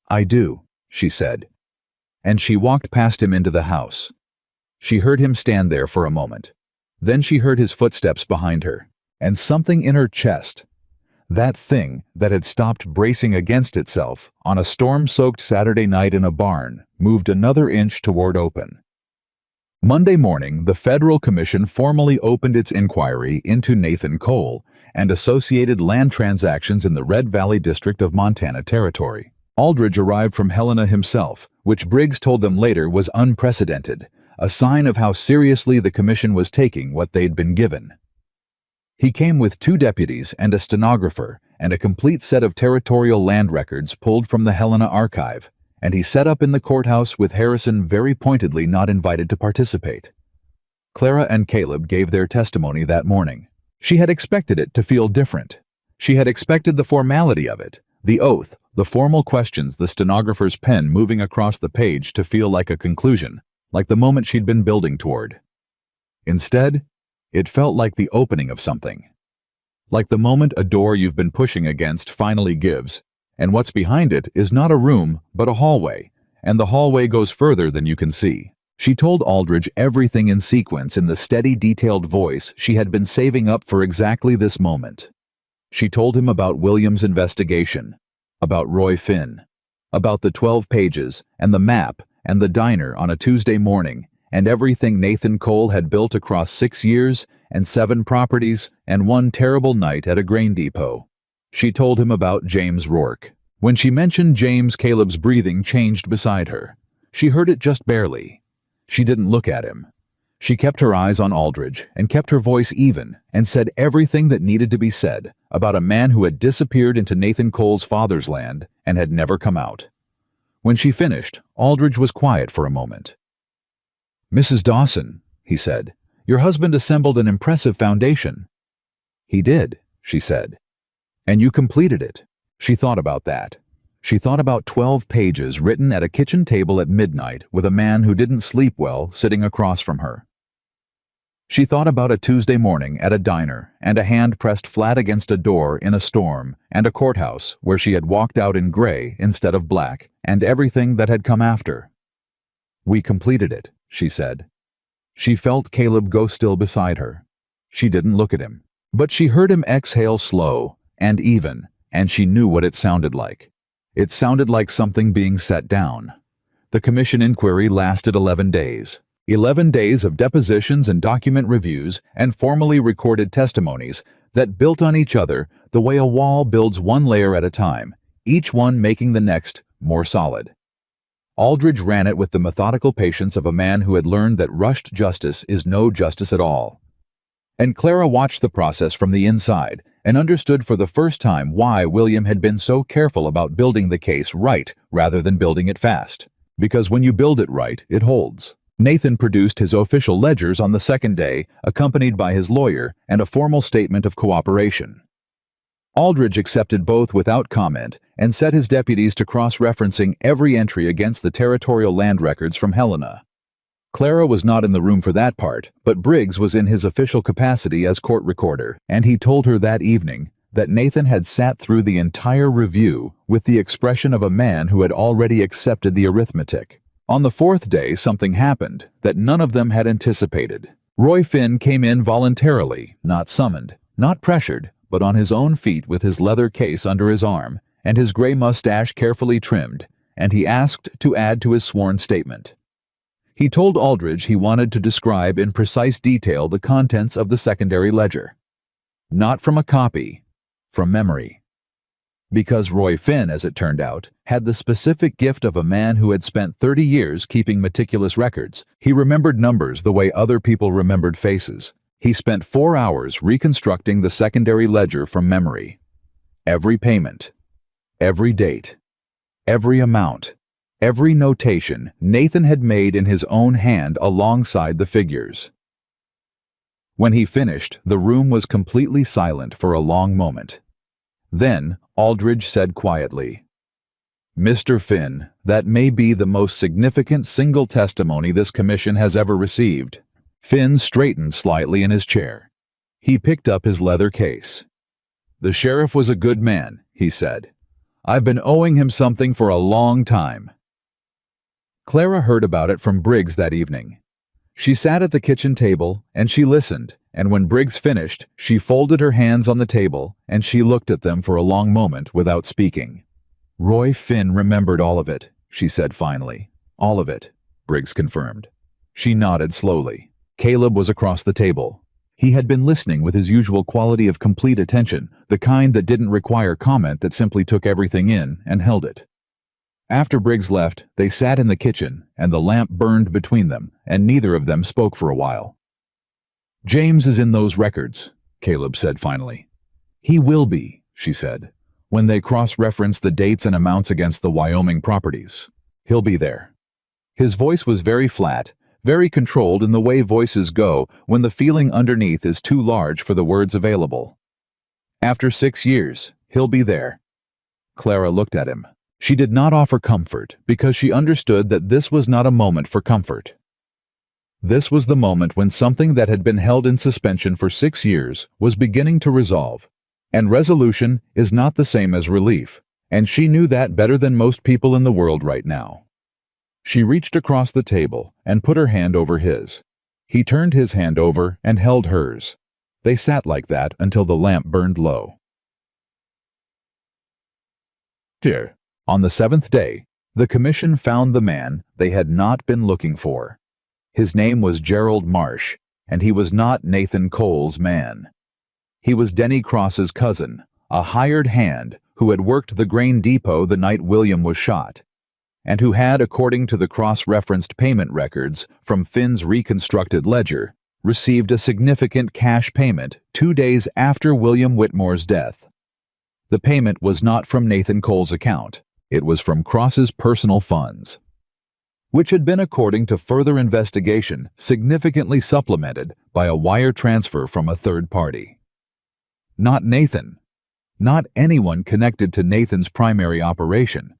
I do, she said. And she walked past him into the house. She heard him stand there for a moment. Then she heard his footsteps behind her, and something in her chest, that thing that had stopped bracing against itself on a storm-soaked Saturday night in a barn, moved another inch toward open. Monday morning, the Federal Commission formally opened its inquiry into Nathan Cole and associated land transactions in the Red Valley District of Montana Territory. Aldridge arrived from Helena himself, which Briggs told them later was unprecedented, a sign of how seriously the commission was taking what they'd been given. He came with 2 deputies and a stenographer and a complete set of territorial land records pulled from the Helena archive, and he set up in the courthouse with Harrison very pointedly not invited to participate. Clara and Caleb gave their testimony that morning. She had expected it to feel different. She had expected the formality of it, the oath, the formal questions, the stenographer's pen moving across the page to feel like a conclusion, like the moment she'd been building toward. Instead, it felt like the opening of something. Like the moment a door you've been pushing against finally gives, and what's behind it is not a room, but a hallway, and the hallway goes further than you can see. She told Aldridge everything in sequence in the steady, detailed voice she had been saving up for exactly this moment. She told him about William's investigation, about Roy Finn, about the 12 pages, and the map, and the diner on a Tuesday morning, and everything Nathan Cole had built across 6 years and 7 properties and 1 terrible night at a grain depot. She told him about James Rourke. When she mentioned James, Caleb's breathing changed beside her. She heard it just barely. She didn't look at him. She kept her eyes on Aldridge and kept her voice even and said everything that needed to be said about a man who had disappeared into Nathan Cole's father's land and had never come out. When she finished, Aldridge was quiet for a moment. Mrs. Dawson, he said, your husband assembled an impressive foundation. He did, she said. And you completed it. She thought about that. She thought about 12 pages written at a kitchen table at midnight with a man who didn't sleep well sitting across from her. She thought about a Tuesday morning at a diner and a hand pressed flat against a door in a storm and a courthouse where she had walked out in gray instead of black and everything that had come after. We completed it, she said. She felt Caleb go still beside her. She didn't look at him, but she heard him exhale slow and even, and she knew what it sounded like. It sounded like something being set down. The commission inquiry lasted 11 days. 11 days of depositions and document reviews and formally recorded testimonies that built on each other the way a wall builds one layer at a time, each one making the next more solid. Aldridge ran it with the methodical patience of a man who had learned that rushed justice is no justice at all. And Clara watched the process from the inside and understood for the first time why William had been so careful about building the case right rather than building it fast. Because when you build it right, it holds. Nathan produced his official ledgers on the second day, accompanied by his lawyer and a formal statement of cooperation. Aldridge accepted both without comment and set his deputies to cross-referencing every entry against the territorial land records from Helena. Clara was not in the room for that part, but Briggs was in his official capacity as court recorder, and he told her that evening that Nathan had sat through the entire review with the expression of a man who had already accepted the arithmetic. On the fourth day, something happened that none of them had anticipated. Roy Finn came in voluntarily, not summoned, not pressured, but on his own feet with his leather case under his arm and his gray mustache carefully trimmed, and he asked to add to his sworn statement. He told Aldridge he wanted to describe in precise detail the contents of the secondary ledger. Not from a copy, from memory. Because Roy Finn, as it turned out, had the specific gift of a man who had spent 30 years keeping meticulous records. He remembered numbers the way other people remembered faces. He spent 4 hours reconstructing the secondary ledger from memory. Every payment, every date, every amount, every notation Nathan had made in his own hand alongside the figures. When he finished, the room was completely silent for a long moment. Then Aldridge said quietly, "Mr. Finn, that may be the most significant single testimony this commission has ever received." Finn straightened slightly in his chair. He picked up his leather case. "The sheriff was a good man," he said. "I've been owing him something for a long time." Clara heard about it from Briggs that evening. She sat at the kitchen table and she listened, and when Briggs finished, she folded her hands on the table and she looked at them for a long moment without speaking. "Roy Finn remembered all of it," she said finally. "All of it," Briggs confirmed. She nodded slowly. Caleb was across the table. He had been listening with his usual quality of complete attention, the kind that didn't require comment, that simply took everything in and held it. After Briggs left, they sat in the kitchen, and the lamp burned between them, and neither of them spoke for a while. "James is in those records," Caleb said finally. "He will be," she said, "when they cross-reference the dates and amounts against the Wyoming properties. He'll be there." His voice was very flat, very controlled in the way voices go when the feeling underneath is too large for the words available. "After 6 years, he'll be there." Clara looked at him. She did not offer comfort because she understood that this was not a moment for comfort. This was the moment when something that had been held in suspension for 6 years was beginning to resolve, and resolution is not the same as relief, and she knew that better than most people in the world right now. She reached across the table and put her hand over his. He turned his hand over and held hers. They sat like that until the lamp burned low. Dear. On the 7th day, the commission found the man they had not been looking for. His name was Gerald Marsh, and he was not Nathan Cole's man. He was Denny Cross's cousin, a hired hand who had worked the grain depot the night William was shot, and who had, according to the cross-referenced payment records from Finn's reconstructed ledger, received a significant cash payment 2 days after William Whitmore's death. The payment was not from Nathan Cole's account. It was from Cross's personal funds, which had been, according to further investigation, significantly supplemented by a wire transfer from a third party. Not Nathan, not anyone connected to Nathan's primary operation,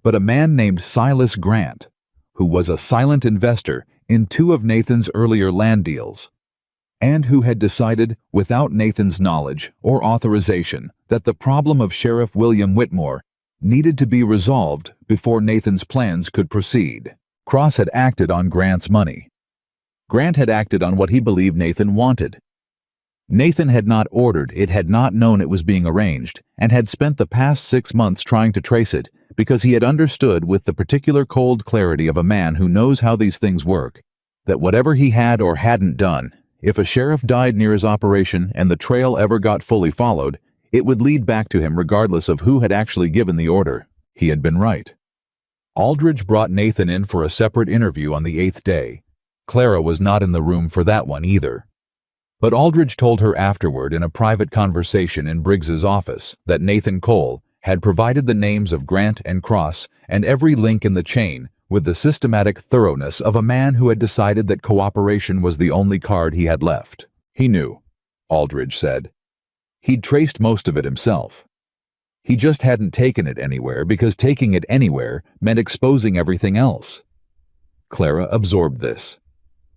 but a man named Silas Grant, who was a silent investor in 2 of Nathan's earlier land deals, and who had decided, without Nathan's knowledge or authorization, that the problem of Sheriff William Whitmore needed to be resolved before Nathan's plans could proceed. Cross had acted on Grant's money. Grant had acted on what he believed Nathan wanted. Nathan had not ordered, it had not known it was being arranged, and had spent the past 6 months trying to trace it, because he had understood with the particular cold clarity of a man who knows how these things work, that whatever he had or hadn't done, if a sheriff died near his operation and the trail ever got fully followed, it would lead back to him regardless of who had actually given the order. He had been right. Aldridge brought Nathan in for a separate interview on the 8th day. Clara was not in the room for that one either. But Aldridge told her afterward in a private conversation in Briggs's office that Nathan Cole had provided the names of Grant and Cross and every link in the chain with the systematic thoroughness of a man who had decided that cooperation was the only card he had left. He knew, Aldridge said. He'd traced most of it himself. He just hadn't taken it anywhere because taking it anywhere meant exposing everything else. Clara absorbed this.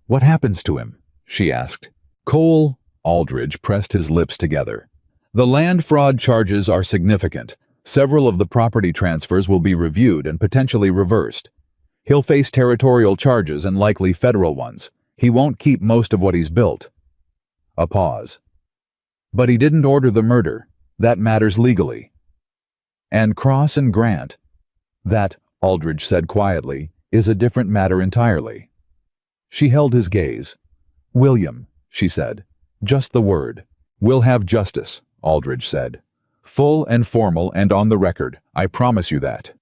"What happens to him?" she asked. Cole, Aldridge pressed his lips together. "The land fraud charges are significant. Several of the property transfers will be reviewed and potentially reversed. He'll face territorial charges and likely federal ones. He won't keep most of what he's built." A pause. "But he didn't order the murder. That matters legally." "And Cross and Grant?" "That," Aldridge said quietly, "is a different matter entirely." She held his gaze. "William," she said. "Just the word." "We'll have justice," Aldridge said. "Full and formal and on the record. I promise you that."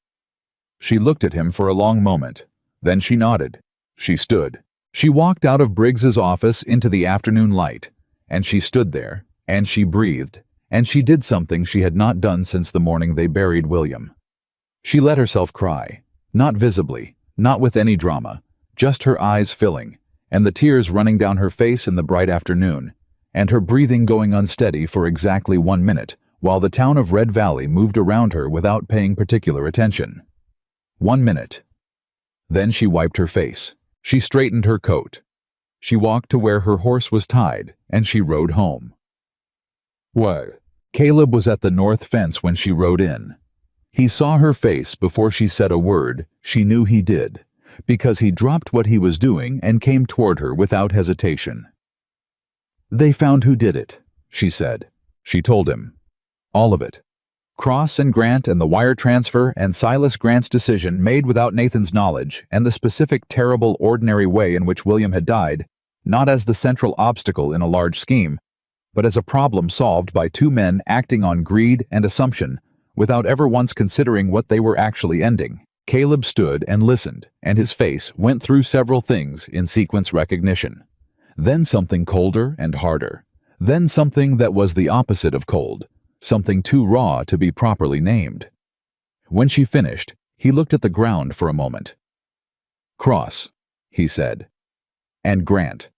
She looked at him for a long moment. Then she nodded. She stood. She walked out of Briggs's office into the afternoon light, and she stood there, and she breathed, and she did something she had not done since the morning they buried William. She let herself cry, not visibly, not with any drama, just her eyes filling, and the tears running down her face in the bright afternoon, and her breathing going unsteady for exactly 1 minute, while the town of Red Valley moved around her without paying particular attention. 1 minute. Then she wiped her face. She straightened her coat. She walked to where her horse was tied, and she rode home. What? Caleb was at the north fence when she rode in. He saw her face before she said a word. She knew he did, because he dropped what he was doing and came toward her without hesitation. "They found who did it," she said. She told him. All of it. Cross and Grant and the wire transfer and Silas Grant's decision made without Nathan's knowledge and the specific terrible ordinary way in which William had died, not as the central obstacle in a large scheme, but as a problem solved by two men acting on greed and assumption without ever once considering what they were actually ending. Caleb stood and listened, and his face went through several things in sequence recognition. Then something colder and harder. Then something that was the opposite of cold, something too raw to be properly named. When she finished, he looked at the ground for a moment. "Cross," he said, "and Grant,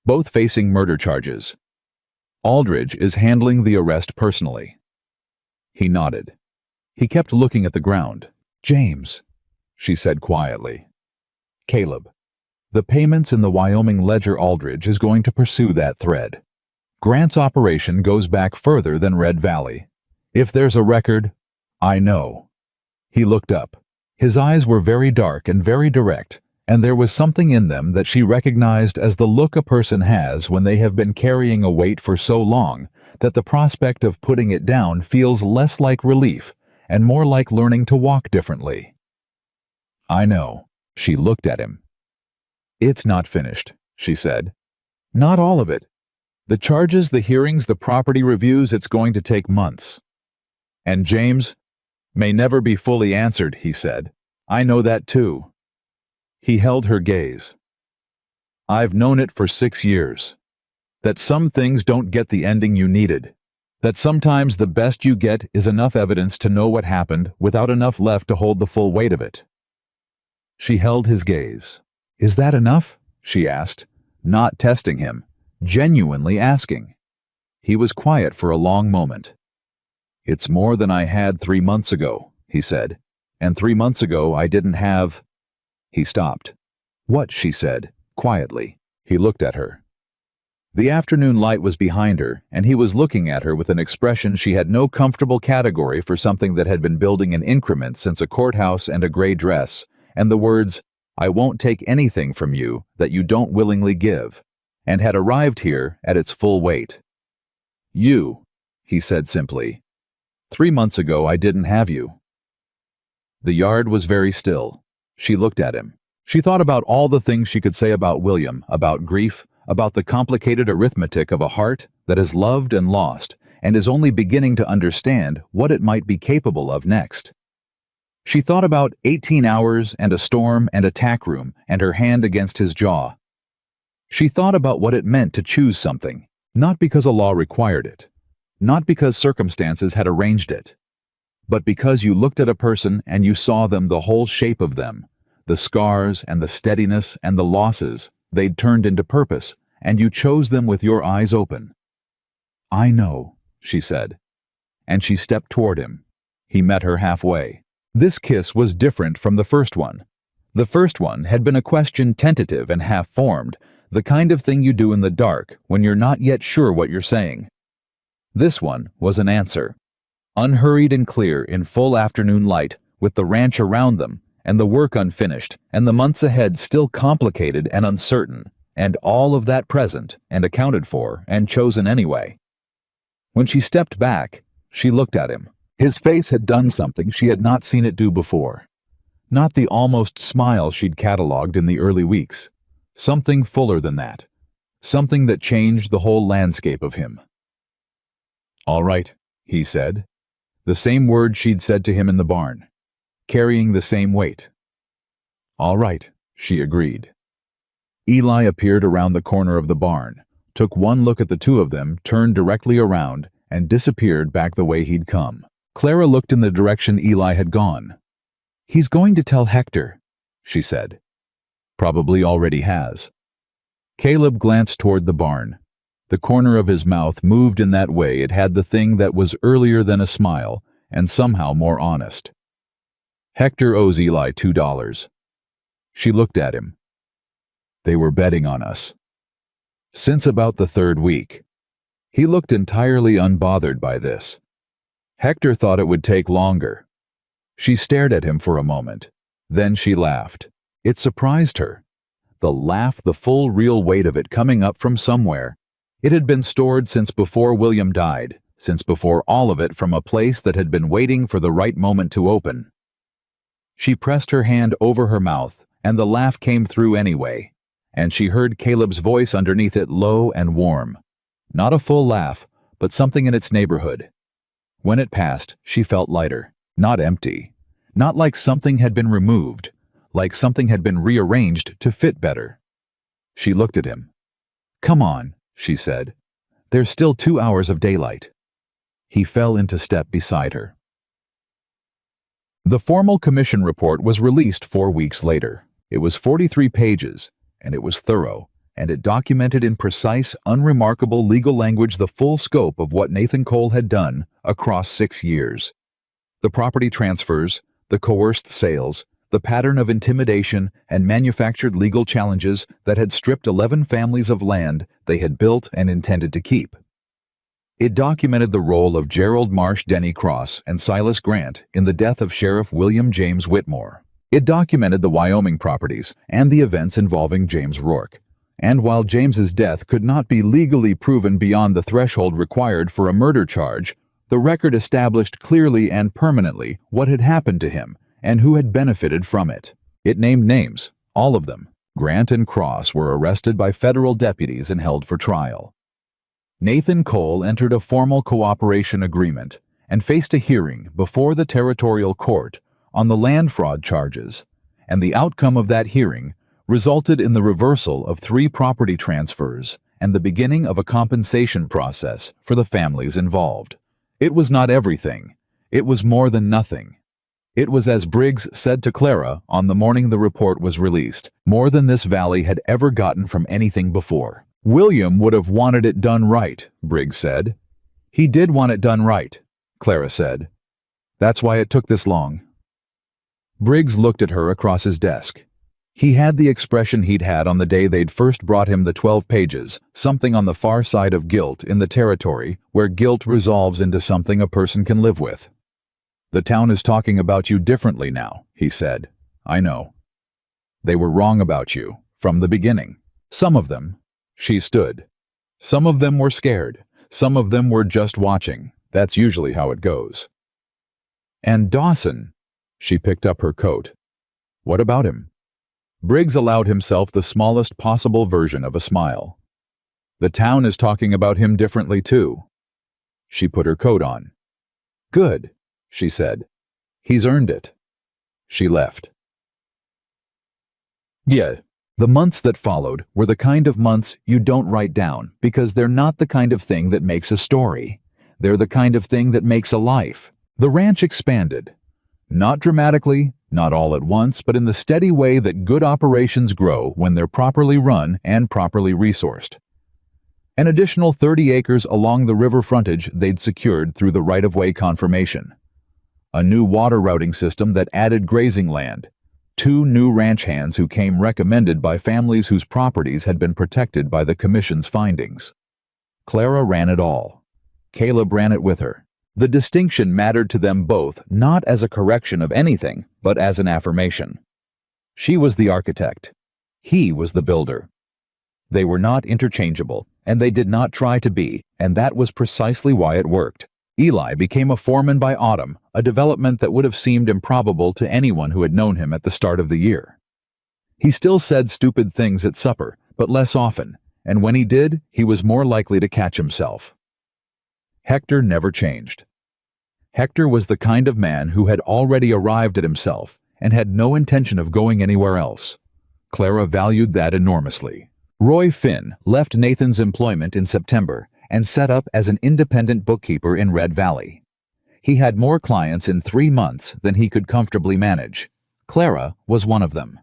both facing murder charges. Aldridge is handling the arrest personally." He nodded. He kept looking at the ground. "James," she said quietly. "Caleb, the payments in the Wyoming ledger. Aldridge is going to pursue that thread. Grant's operation goes back further than Red Valley. If there's a record, I know." He looked up. His eyes were very dark and very direct, and there was something in them that she recognized as the look a person has when they have been carrying a weight for so long that the prospect of putting it down feels less like relief and more like learning to walk differently. "I know." She looked at him. "It's not finished," she said. "Not all of it. The charges, the hearings, the property reviews, it's going to take months. And James may never be fully answered," he said. "I know that too." He held her gaze. "I've known it for 6 years. That some things don't get the ending you needed. That sometimes the best you get is enough evidence to know what happened without enough left to hold the full weight of it." She held his gaze. "Is that enough?" she asked, not testing him, genuinely asking. He was quiet for a long moment. "It's more than I had 3 months ago," he said. "And 3 months ago I didn't have—" He stopped. "What?" she said, quietly. He looked at her. The afternoon light was behind her, and he was looking at her with an expression she had no comfortable category for something that had been building in increments since a courthouse and a gray dress, and the words, "I won't take anything from you that you don't willingly give," and had arrived here at its full weight. You, he said simply. 3 months ago I didn't have you. The yard was very still. She looked at him. She thought about all the things she could say about William, about grief, about the complicated arithmetic of a heart that has loved and lost and is only beginning to understand what it might be capable of next. She thought about 18 hours and a storm and a tack room and her hand against his jaw. She thought about what it meant to choose something, not because a law required it, not because circumstances had arranged it, but because you looked at a person and you saw them, the whole shape of them, the scars and the steadiness and the losses they'd turned into purpose, and you chose them with your eyes open. I know, she said, and she stepped toward him. He met her halfway. This kiss was different from the first one. The first one had been a question, tentative and half-formed, the kind of thing you do in the dark when you're not yet sure what you're saying. This one was an answer, unhurried and clear in full afternoon light, with the ranch around them, and the work unfinished, and the months ahead still complicated and uncertain, and all of that present and accounted for and chosen anyway. When she stepped back, she looked at him. His face had done something she had not seen it do before. Not the almost smile she'd catalogued in the early weeks. Something fuller than that. Something that changed the whole landscape of him. All right, he said. The same word she'd said to him in the barn, carrying the same weight. All right, she agreed. Eli appeared around the corner of the barn, took one look at the two of them, turned directly around, and disappeared back the way he'd come. Clara looked in the direction Eli had gone. He's going to tell Hector, she said. Probably already has. Caleb glanced toward the barn. The corner of his mouth moved in that way it had the thing that was earlier than a smile, and somehow more honest. Hector owes Eli $2. She looked at him. They were betting on us. Since about the third week. He looked entirely unbothered by this. Hector thought it would take longer. She stared at him for a moment. Then she laughed. It surprised her. The laugh, the full real weight of it coming up from somewhere. It had been stored since before William died, since before all of it, from a place that had been waiting for the right moment to open. She pressed her hand over her mouth, and the laugh came through anyway, and she heard Caleb's voice underneath it, low and warm. Not a full laugh, but something in its neighborhood. When it passed, she felt lighter, not empty, not like something had been removed, like something had been rearranged to fit better. She looked at him. Come on, she said. There's still 2 hours of daylight. He fell into step beside her. The formal commission report was released 4 weeks later. It was 43 pages, and it was thorough, and it documented in precise, unremarkable legal language the full scope of what Nathan Cole had done across 6 years. The property transfers, the coerced sales, the pattern of intimidation and manufactured legal challenges that had stripped 11 families of land they had built and intended to keep. It documented the role of Gerald Marsh Denny Cross and Silas Grant in the death of Sheriff William James Whitmore. It documented the Wyoming properties and the events involving James Rourke. And while James's death could not be legally proven beyond the threshold required for a murder charge, the record established clearly and permanently what had happened to him and who had benefited from it. It named names, all of them. Grant and Cross were arrested by federal deputies and held for trial. Nathan Cole entered a formal cooperation agreement and faced a hearing before the territorial court on the land fraud charges, and the outcome of that hearing resulted in the reversal of 3 property transfers and the beginning of a compensation process for the families involved. It was not everything. It was more than nothing. It was, as Briggs said to Clara on the morning the report was released, more than this valley had ever gotten from anything before. William would have wanted it done right, Briggs said. He did want it done right, Clara said. That's why it took this long. Briggs looked at her across his desk. He had the expression he'd had on the day they'd first brought him the 12 pages, something on the far side of guilt in the territory where guilt resolves into something a person can live with. The town is talking about you differently now, he said. I know. They were wrong about you, from the beginning. Some of them. She stood. Some of them were scared. Some of them were just watching. That's usually how it goes. And Dawson. She picked up her coat. What about him? Briggs allowed himself the smallest possible version of a smile. The town is talking about him differently too. She put her coat on. Good, she said. He's earned it. She left. Yeah, the months that followed were the kind of months you don't write down because they're not the kind of thing that makes a story. They're the kind of thing that makes a life. The ranch expanded. Not dramatically, not all at once, but in the steady way that good operations grow when they're properly run and properly resourced. An additional 30 acres along the river frontage they'd secured through the right-of-way confirmation. A new water routing system that added grazing land. 2 new ranch hands who came recommended by families whose properties had been protected by the commission's findings. Clara ran it all. Caleb ran it with her. The distinction mattered to them both not as a correction of anything, but as an affirmation. She was the architect. He was the builder. They were not interchangeable, and they did not try to be, and that was precisely why it worked. Eli became a foreman by autumn, a development that would have seemed improbable to anyone who had known him at the start of the year. He still said stupid things at supper, but less often, and when he did, he was more likely to catch himself. Hector never changed. Hector was the kind of man who had already arrived at himself and had no intention of going anywhere else. Clara valued that enormously. Roy Finn left Nathan's employment in September and set up as an independent bookkeeper in Red Valley. He had more clients in 3 months than he could comfortably manage. Clara was one of them.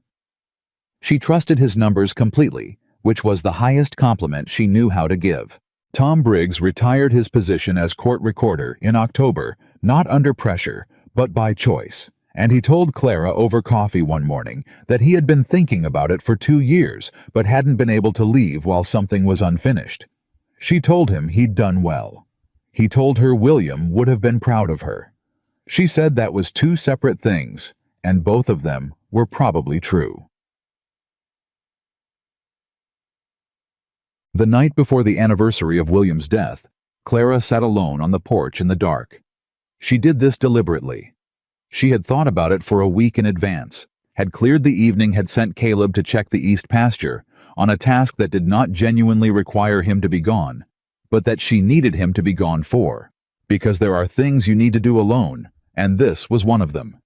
She trusted his numbers completely, which was the highest compliment she knew how to give. Tom Briggs retired his position as court recorder in October, not under pressure, but by choice, and he told Clara over coffee one morning that he had been thinking about it for 2 years, but hadn't been able to leave while something was unfinished. She told him he'd done well. He told her William would have been proud of her. She said that was 2 separate things, and both of them were probably true. The night before the anniversary of William's death, Clara sat alone on the porch in the dark. She did this deliberately. She had thought about it for a week in advance, had cleared the evening, had sent Caleb to check the east pasture, on a task that did not genuinely require him to be gone, but that she needed him to be gone for, because there are things you need to do alone, and this was one of them.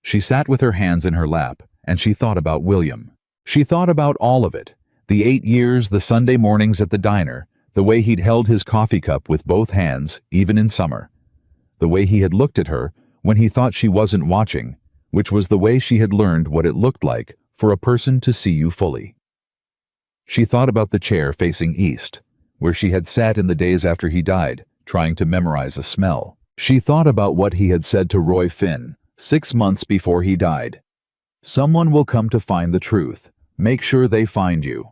She sat with her hands in her lap, and she thought about William. She thought about all of it. The 8 years, the Sunday mornings at the diner, the way he'd held his coffee cup with both hands, even in summer. The way he had looked at her when he thought she wasn't watching, which was the way she had learned what it looked like for a person to see you fully. She thought about the chair facing east, where she had sat in the days after he died, trying to memorize a smell. She thought about what he had said to Roy Finn 6 months before he died. Someone will come to find the truth. Make sure they find you.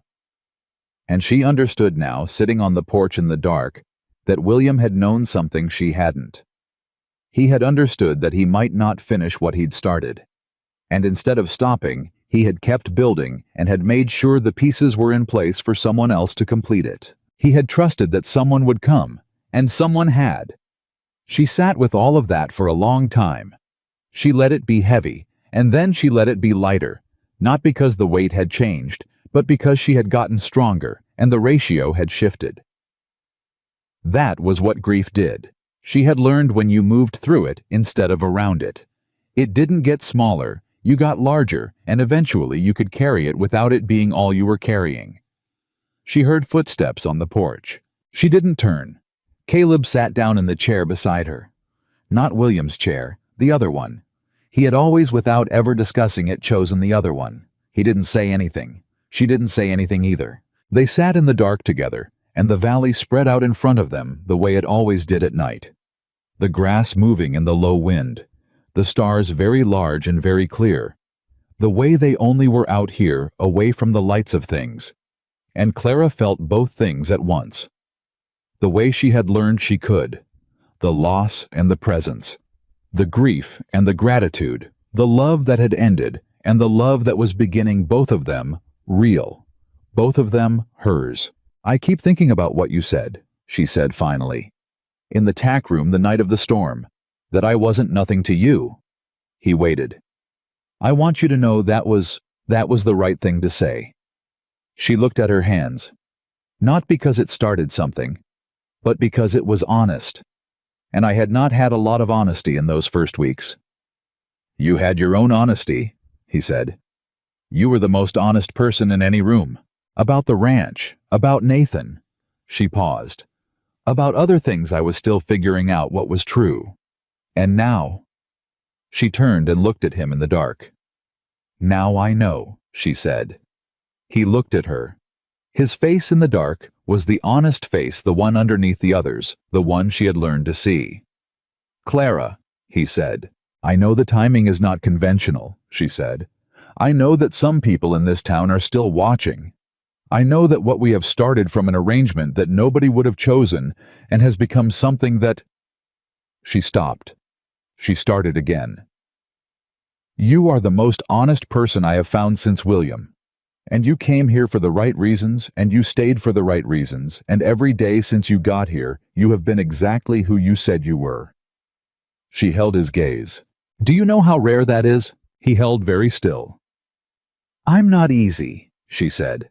And she understood now, sitting on the porch in the dark, that William had known something she hadn't. He had understood that he might not finish what he'd started. And instead of stopping, he had kept building and had made sure the pieces were in place for someone else to complete it. He had trusted that someone would come, and someone had. She sat with all of that for a long time. She let it be heavy, and then she let it be lighter, not because the weight had changed, but because she had gotten stronger and the ratio had shifted. That was what grief did. She had learned when you moved through it instead of around it. It didn't get smaller, you got larger, and eventually you could carry it without it being all you were carrying. She heard footsteps on the porch. She didn't turn. Caleb sat down in the chair beside her. Not William's chair, the other one. He had always, without ever discussing it, chosen the other one. He didn't say anything. She didn't say anything either. They sat in the dark together, and the valley spread out in front of them the way it always did at night. The grass moving in the low wind, the stars very large and very clear, the way they only were out here, away from the lights of things. And Clara felt both things at once. The way she had learned she could, the loss and the presence, the grief and the gratitude, the love that had ended, and the love that was beginning, both of them real, both of them hers. I keep thinking about what you said. she said finally. In the tack room the night of the storm. That I wasn't nothing to you. He waited. I want you to know that was the right thing to say. She looked at her hands. Not because it started something, but because it was honest. And I had not had a lot of honesty in those first weeks. You had your own honesty, he said. You were the most honest person in any room. About the ranch, about Nathan. She paused. About other things I was still figuring out what was true. And now... She turned and looked at him in the dark. Now I know, she said. He looked at her. His face in the dark was the honest face, the one underneath the others, the one she had learned to see. Clara, he said. I know the timing is not conventional, she said. I know that some people in this town are still watching. I know that what we have started from an arrangement that nobody would have chosen and has become something that... She stopped. She started again. You are the most honest person I have found since William. And you came here for the right reasons, and you stayed for the right reasons, and every day since you got here, you have been exactly who you said you were. She held his gaze. Do you know how rare that is? He held very still. I'm not easy, she said.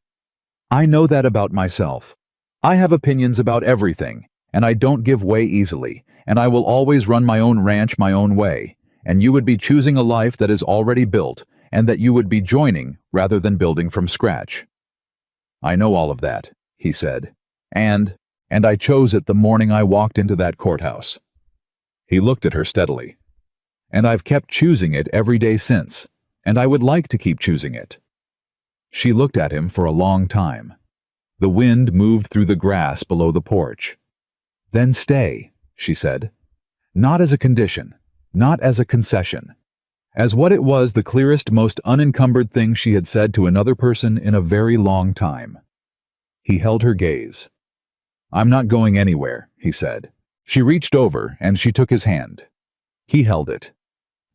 I know that about myself. I have opinions about everything, and I don't give way easily, and I will always run my own ranch my own way, and you would be choosing a life that is already built, and that you would be joining rather than building from scratch. I know all of that, he said, and I chose it the morning I walked into that courthouse. He looked at her steadily. And I've kept choosing it every day since, and I would like to keep choosing it. She looked at him for a long time. The wind moved through the grass below the porch. Then stay, she said. Not as a condition, not as a concession. As what it was, the clearest, most unencumbered thing she had said to another person in a very long time. He held her gaze. I'm not going anywhere, he said. She reached over and she took his hand. He held it.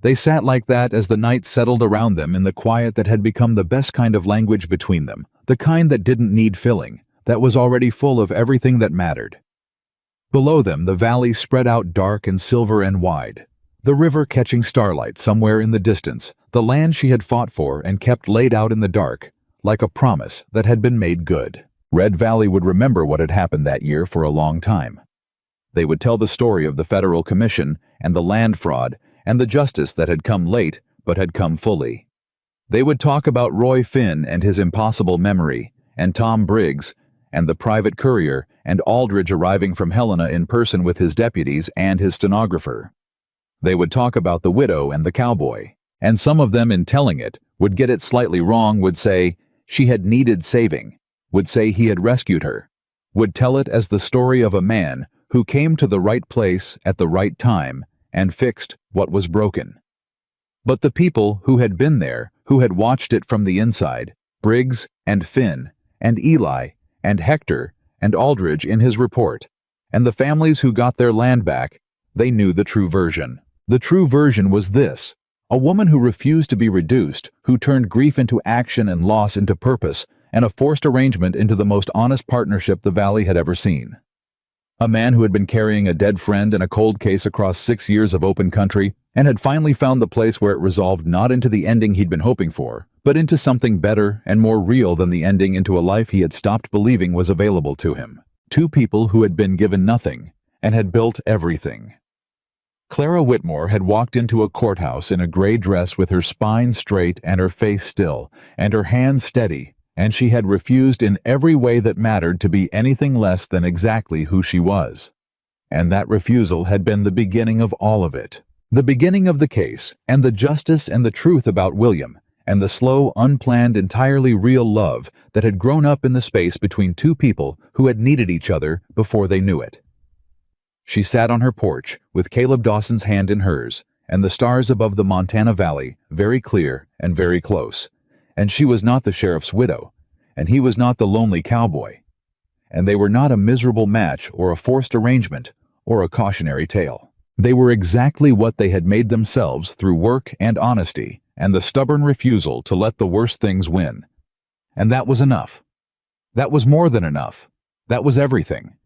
They sat like that as the night settled around them in the quiet that had become the best kind of language between them, the kind that didn't need filling, that was already full of everything that mattered. Below them, the valley spread out dark and silver and wide, the river catching starlight somewhere in the distance, the land she had fought for and kept laid out in the dark, like a promise that had been made good. Red Valley would remember what had happened that year for a long time. They would tell the story of the Federal Commission and the land fraud and the justice that had come late but had come fully. They would talk about Roy Finn and his impossible memory, and Tom Briggs, and the private courier, and Aldridge arriving from Helena in person with his deputies and his stenographer. They would talk about the widow and the cowboy, and some of them in telling it would get it slightly wrong, would say she had needed saving, would say he had rescued her, would tell it as the story of a man who came to the right place at the right time and fixed what was broken. But the people who had been there, who had watched it from the inside, Briggs and Finn and Eli and Hector and Aldridge in his report, and the families who got their land back, they knew the true version. The true version was this: a woman who refused to be reduced, who turned grief into action and loss into purpose, and a forced arrangement into the most honest partnership the Valley had ever seen. A man who had been carrying a dead friend in a cold case across 6 years of open country, and had finally found the place where it resolved not into the ending he'd been hoping for, but into something better and more real than the ending, into a life he had stopped believing was available to him. Two people who had been given nothing, and had built everything. Clara Whitmore had walked into a courthouse in a gray dress with her spine straight and her face still, and her hands steady, and she had refused in every way that mattered to be anything less than exactly who she was. And that refusal had been the beginning of all of it. The beginning of the case, and the justice and the truth about William, and the slow, unplanned, entirely real love that had grown up in the space between two people who had needed each other before they knew it. She sat on her porch, with Caleb Dawson's hand in hers, and the stars above the Montana Valley, very clear and very close. And she was not the sheriff's widow, and he was not the lonely cowboy. And they were not a miserable match or a forced arrangement or a cautionary tale. They were exactly what they had made themselves through work and honesty and the stubborn refusal to let the worst things win. And that was enough. That was more than enough. That was everything.